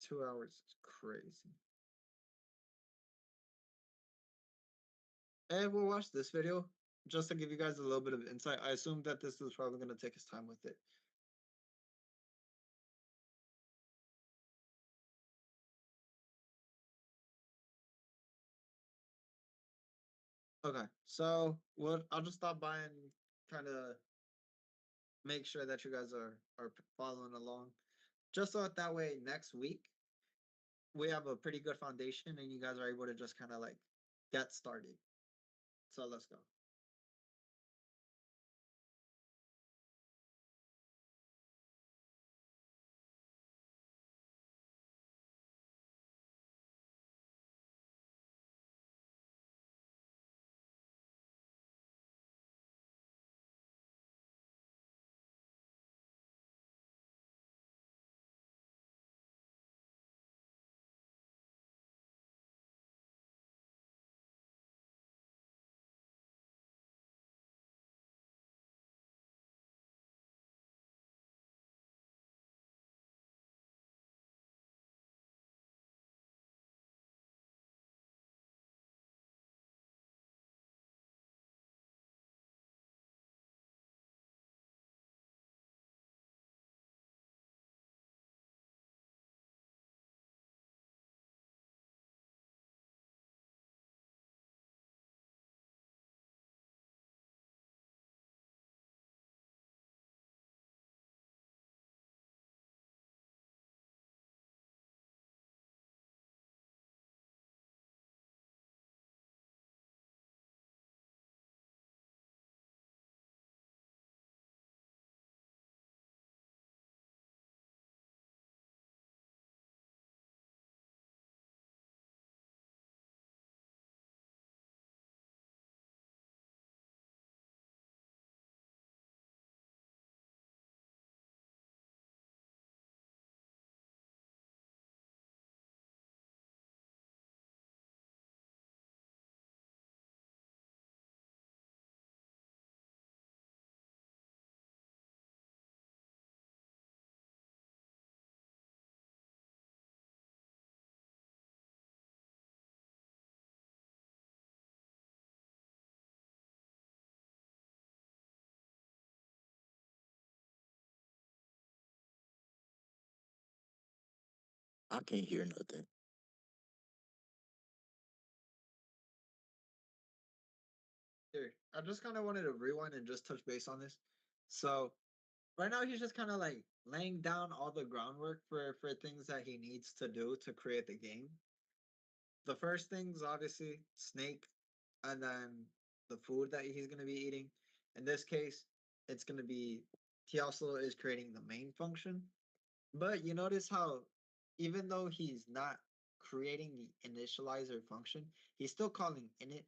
S8: 2 hours is crazy. And we'll watch this video just to give you guys a little bit of insight. I assume that this is probably going to take his time with it. Okay, so I'll just stop by and kind of make sure that you guys are following along, just so that way next week we have a pretty good foundation and you guys are able to just kind of like get started. So let's go.
S5: I can't hear nothing.
S8: Here, I just kind of wanted to rewind and just touch base on this. So right now he's just kind of like laying down all the groundwork for things that he needs to do to create the game. The first thing's obviously Snake, and then the food that he's gonna be eating. In this case, it's gonna be he also is creating the main function. But you notice how even though he's not creating the initializer function, he's still calling init.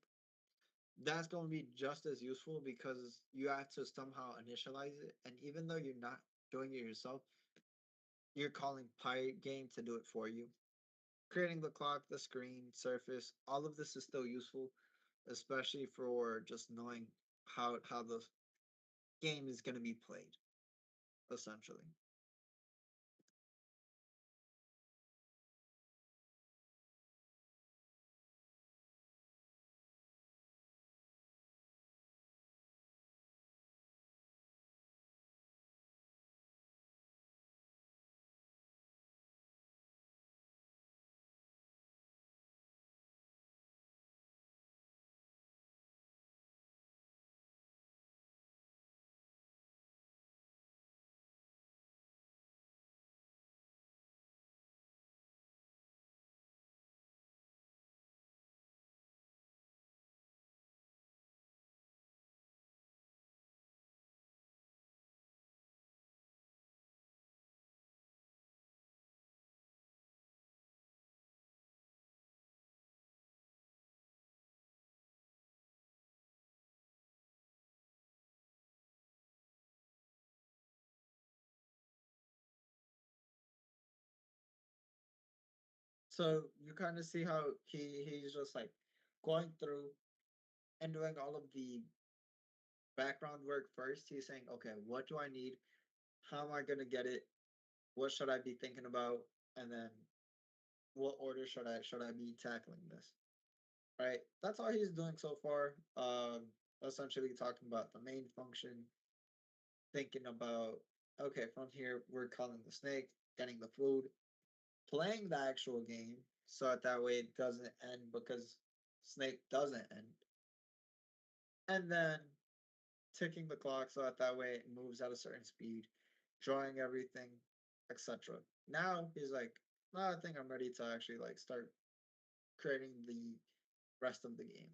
S8: That's going to be just as useful because you have to somehow initialize it. And even though you're not doing it yourself, you're calling Pirate Game to do it for you. Creating the clock, the screen, surface, all of this is still useful, especially for just knowing how the game is going to be played, essentially. So you kind of see how he's just like going through and doing all of the background work first. He's saying, okay, what do I need? How am I going to get it? What should I be thinking about? And then what order should I be tackling this? Right? That's all he's doing so far. Essentially talking about the main function, thinking about okay, from here we're calling the snake, getting the food, playing the actual game, so that way it doesn't end because snake doesn't end. And then ticking the clock so that way it moves at a certain speed, drawing everything, etc. Now he's like, no, I think I'm ready to actually like start creating the rest of the game.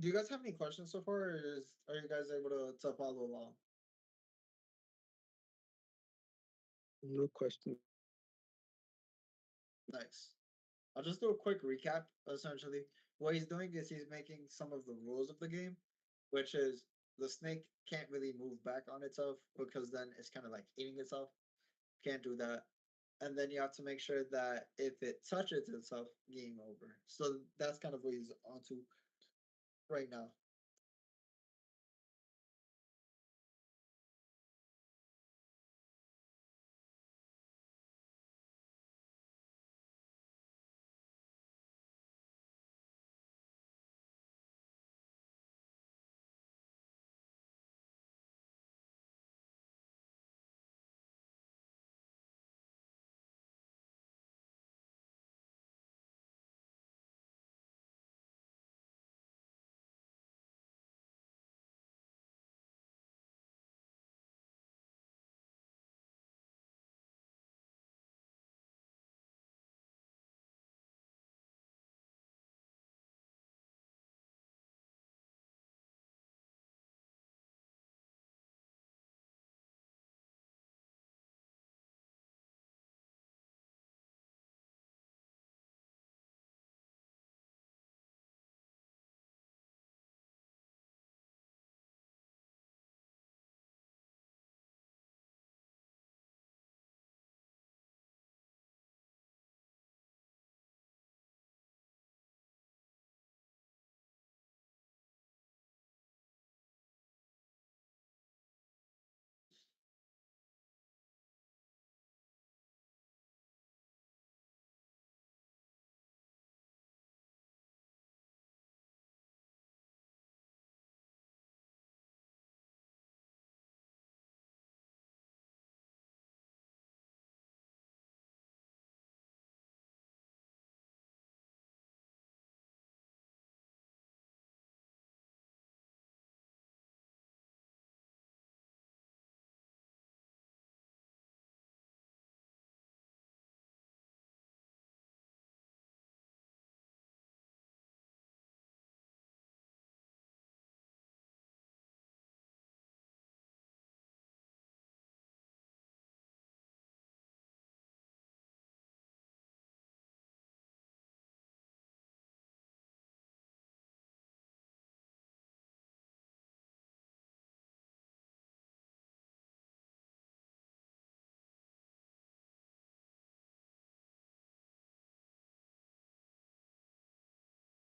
S8: Do you guys have any questions so far, or are you guys able to follow along?
S3: No question.
S8: Nice. I'll just do a quick recap. Essentially, what he's doing is he's making some of the rules of the game, which is the snake can't really move back on itself because then it's kind of like eating itself. Can't do that. And then you have to make sure that if it touches itself, game over. So that's kind of what he's onto right now.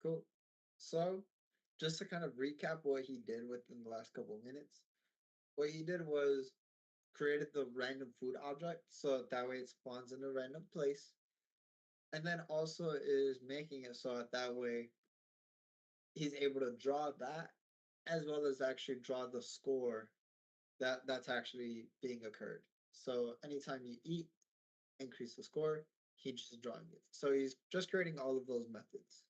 S8: Cool. So, just to kind of recap what he did within the last couple of minutes, what he did was created the random food object so that way it spawns in a random place, and then also is making it so that way he's able to draw that as well as actually draw the score that's actually being occurred. So anytime you eat, increase the score, he's just drawing it. So he's just creating all of those methods.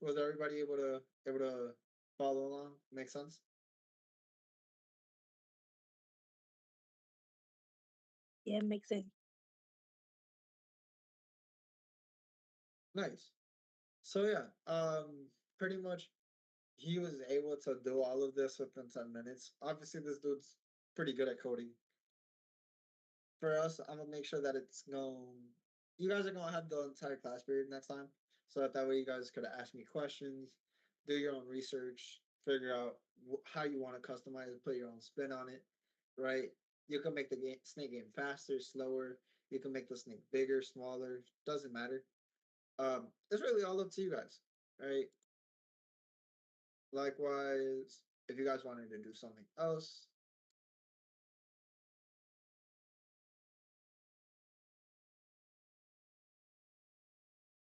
S8: Was everybody able to follow along? Make sense?
S2: Yeah, makes sense.
S8: Nice. So yeah, pretty much he was able to do all of this within 10 minutes. Obviously, this dude's pretty good at coding. For us, I'm gonna make sure that it's going. You guys are gonna have the entire class period next time, so that way you guys could ask me questions, do your own research, figure out how you want to customize it, put your own spin on it, right? You can make the snake game faster, slower. You can make the snake bigger, smaller. Doesn't matter. It's really all up to you guys, right? Likewise, if you guys wanted to do something else,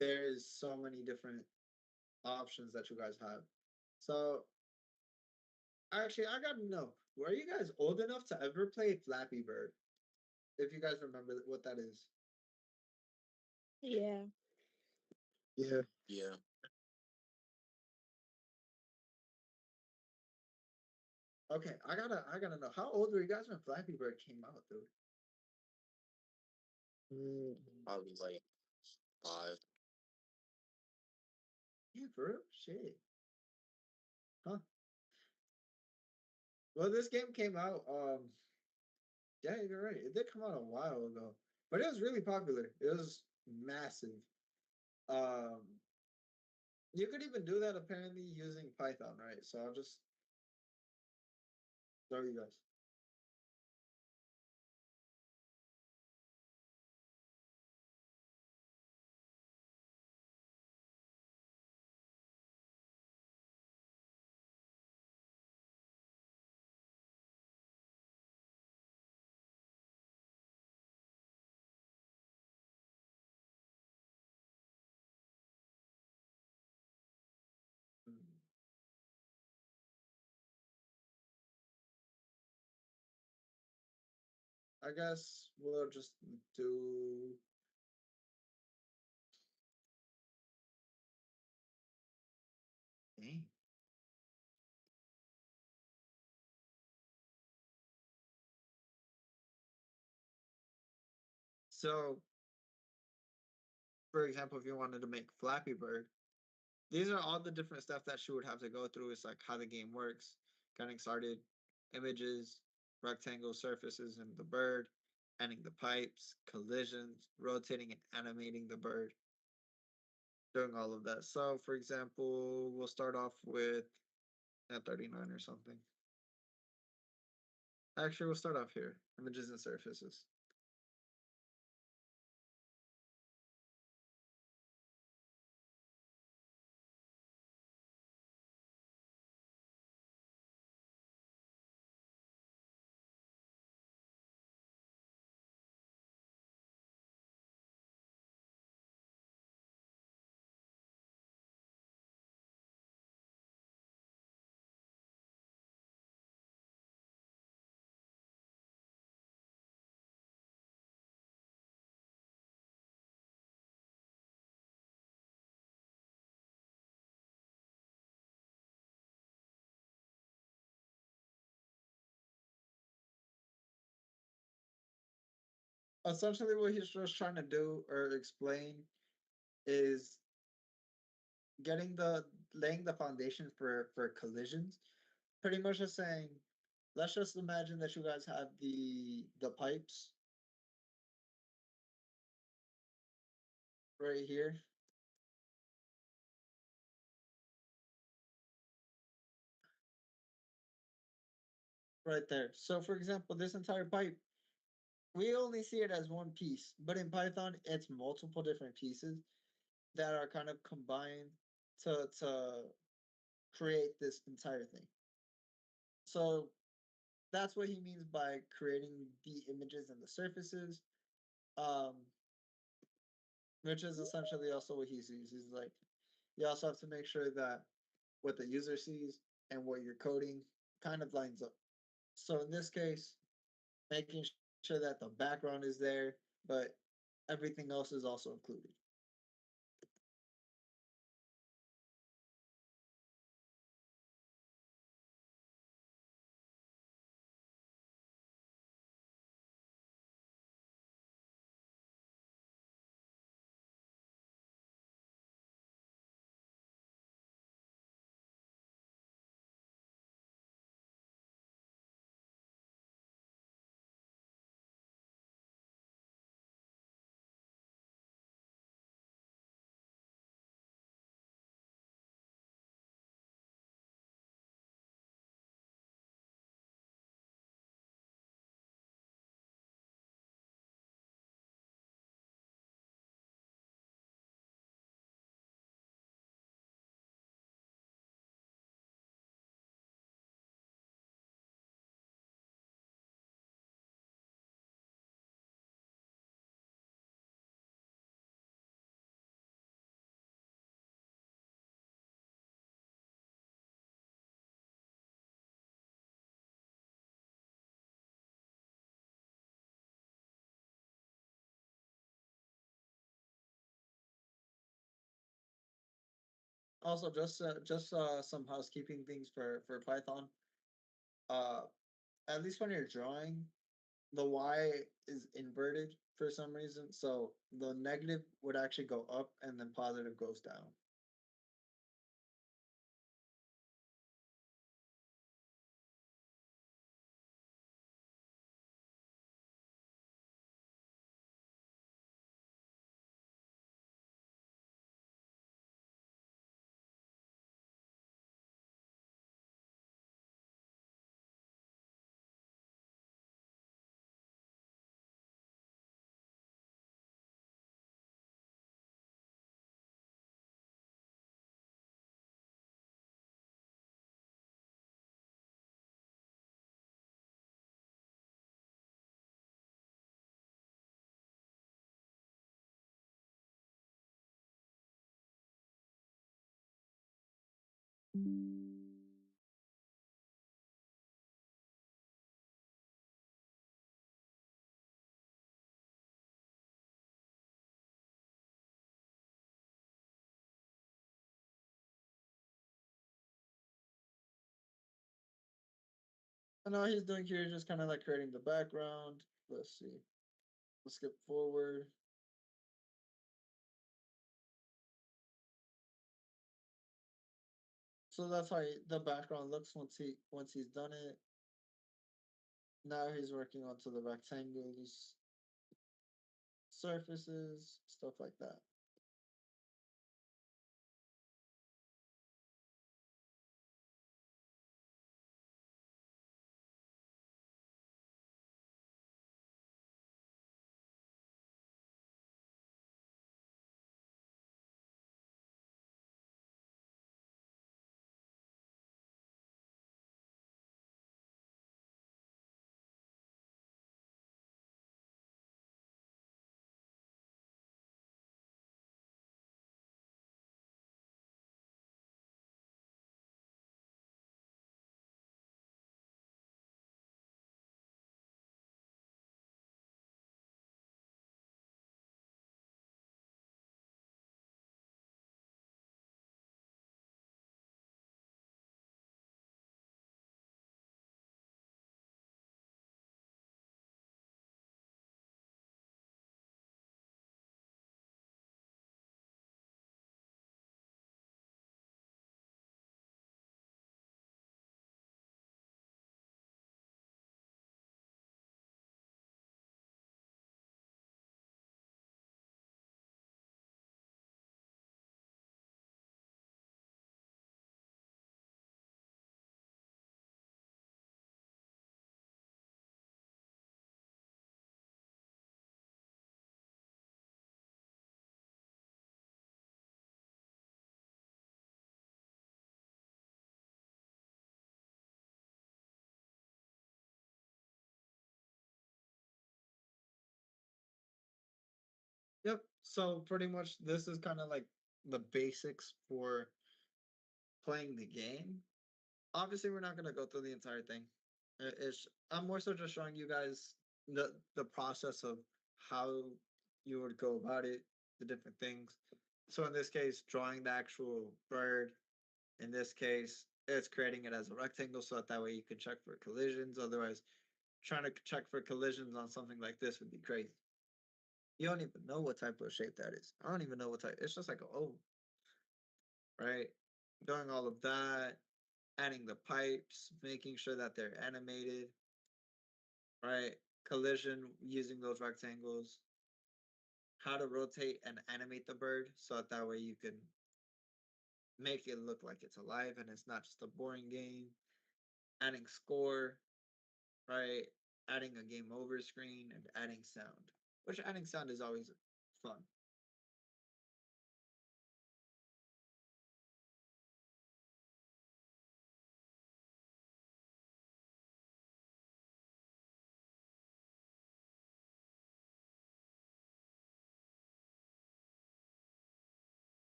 S8: there's so many different options that you guys have. So actually, I gotta know, were you guys old enough to ever play Flappy Bird? If you guys remember what that is.
S2: Yeah.
S3: Yeah.
S5: Yeah.
S8: Okay, I gotta know, how old were you guys when Flappy Bird came out, dude?
S3: Mm,
S5: Probably like 5.
S8: Yeah, for real? Shit. Huh. Well, this game came out. Yeah, you're right. It did come out a while ago, but it was really popular. It was massive. Um, you could even do that apparently using Python, right? So I'll just show you guys. Hmm. I guess we'll just do. Dang. So, for example, if you wanted to make Flappy Bird, these are all the different stuff that she would have to go through. It's like how the game works, getting started, images, rectangle surfaces in the bird, ending the pipes, collisions, rotating and animating the bird, doing all of that. So, for example, we'll start off with at 39 or something. Actually, we'll start off here, images and surfaces. Essentially, what he's just trying to do or explain is getting the laying the foundation for collisions. Pretty much just saying, let's just imagine that you guys have the pipes right here, right there. So, for example, this entire pipe, we only see it as one piece, but in Python, it's multiple different pieces that are kind of combined to create this entire thing. So that's what he means by creating the images and the surfaces. Um, which is essentially also what he sees. He's like, you also have to make sure that what the user sees and what you're coding kind of lines up. So in this case, making sure that the background is there, but everything else is also included. Also, just some housekeeping things for Python. Uh, at least when you're drawing, the y is inverted for some reason. So the negative would actually go up and then positive goes down. And all he's doing here is just kind of like creating the background. Let's see. Let's skip forward. So that's how the background looks once he's done it. Now he's working onto the rectangles, surfaces, stuff like that. Yep. So pretty much this is kind of like the basics for playing the game. Obviously, we're not going to go through the entire thing. I'm more so just showing you guys the process of how you would go about it, the different things. So in this case, drawing the actual bird. In this case, it's creating it as a rectangle so that way you can check for collisions. Otherwise, trying to check for collisions on something like this would be crazy. You don't even know what type of shape that is. I don't even know what type. It's just like a O, right? Doing all of that, adding the pipes, making sure that they're animated, right? Collision using those rectangles, how to rotate and animate the bird so that way you can make it look like it's alive and it's not just a boring game. Adding score, right? Adding a game over screen and adding sound, which adding sound is always fun.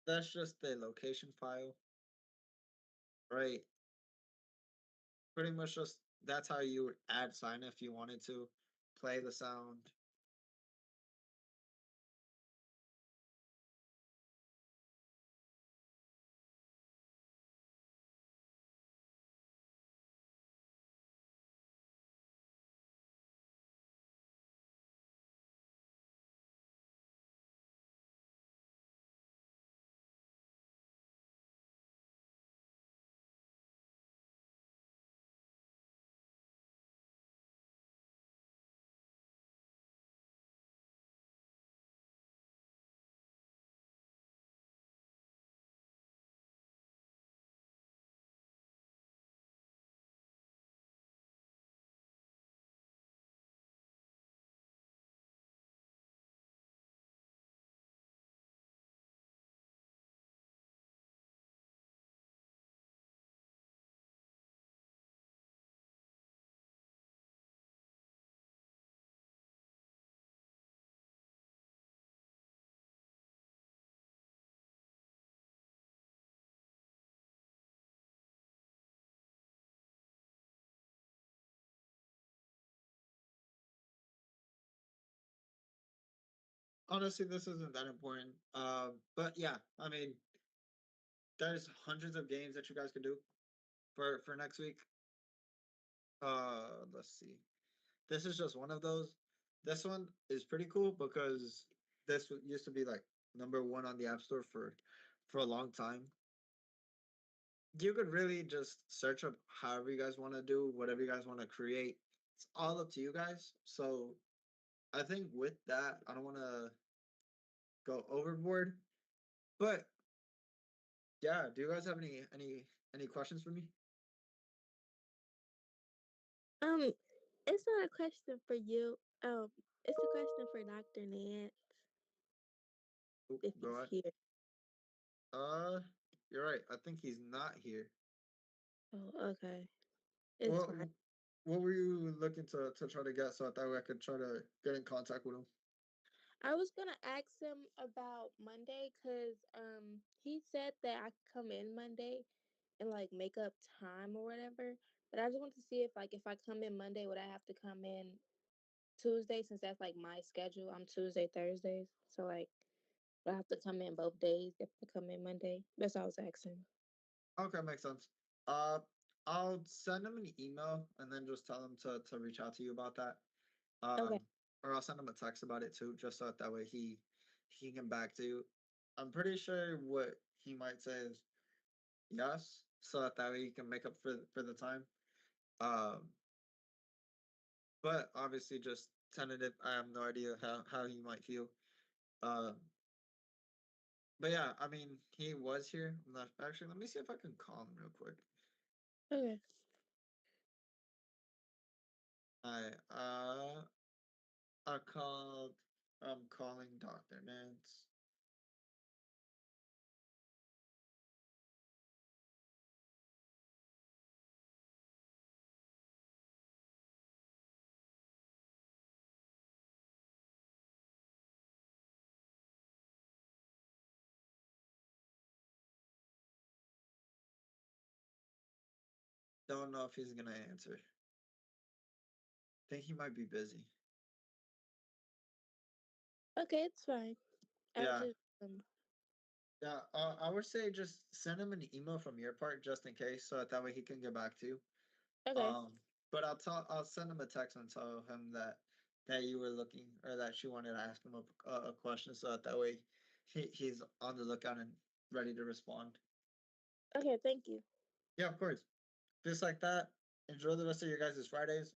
S8: that's just the location file, right? Pretty much just that's how you would add sign if you wanted to play the sound. Honestly, this isn't that important. But yeah, I mean, there's hundreds of games that you guys could do for next week. Let's see. This is just one of those. This one is pretty cool because used to be like number one on the App Store for a long time. You could really just search up however you guys want to do, whatever you guys want to create. It's all up to you guys. So I think with that, I don't want to go overboard. But yeah, do you guys have any questions for me?
S2: Um, it's not a question for you. It's a question for Dr. Nance
S8: Oop,
S2: if
S8: go
S2: he's
S8: ahead.
S2: here.
S8: Uh, you're right. I think he's not here.
S2: Oh, okay. It's
S8: What
S2: fine.
S8: what were you looking to try to get so that way I could try to get in contact with him?
S2: I was gonna ask him about Monday because he said that I could come in Monday and like make up time or whatever. But I just want to see if I come in Monday, would I have to come in Tuesday since that's like my schedule? I'm Tuesday, Thursdays. So like I have to come in both days if I come in Monday. That's all I was asking.
S8: Okay, makes sense. Uh, I'll send him an email and then just tell him to reach out to you about that.
S2: Okay.
S8: Um, or I'll send him a text about it too, just so that way he can back to you. I'm pretty sure what he might say is yes, so that way he can make up for the time. Um, but obviously just tentative. I have no idea how he might feel. Um, but yeah, I mean he was here. I'm not actually. Let me see if I can call him real quick.
S2: Okay.
S8: Hi. I called. I'm calling Dr. Nance. Don't know if he's gonna answer. Think he might be busy.
S2: Okay, it's fine. I'll
S8: Yeah,
S2: just
S8: yeah. I would say just send him an email from your part just in case, so that way he can get back to you.
S2: okay.
S8: Um, but I'll send him a text and tell him that you were looking or that you wanted to ask him a question, so that way he's on the lookout and ready to respond.
S2: Okay, thank you.
S8: Yeah, of course. Just like that. Enjoy the rest of your guys' Fridays.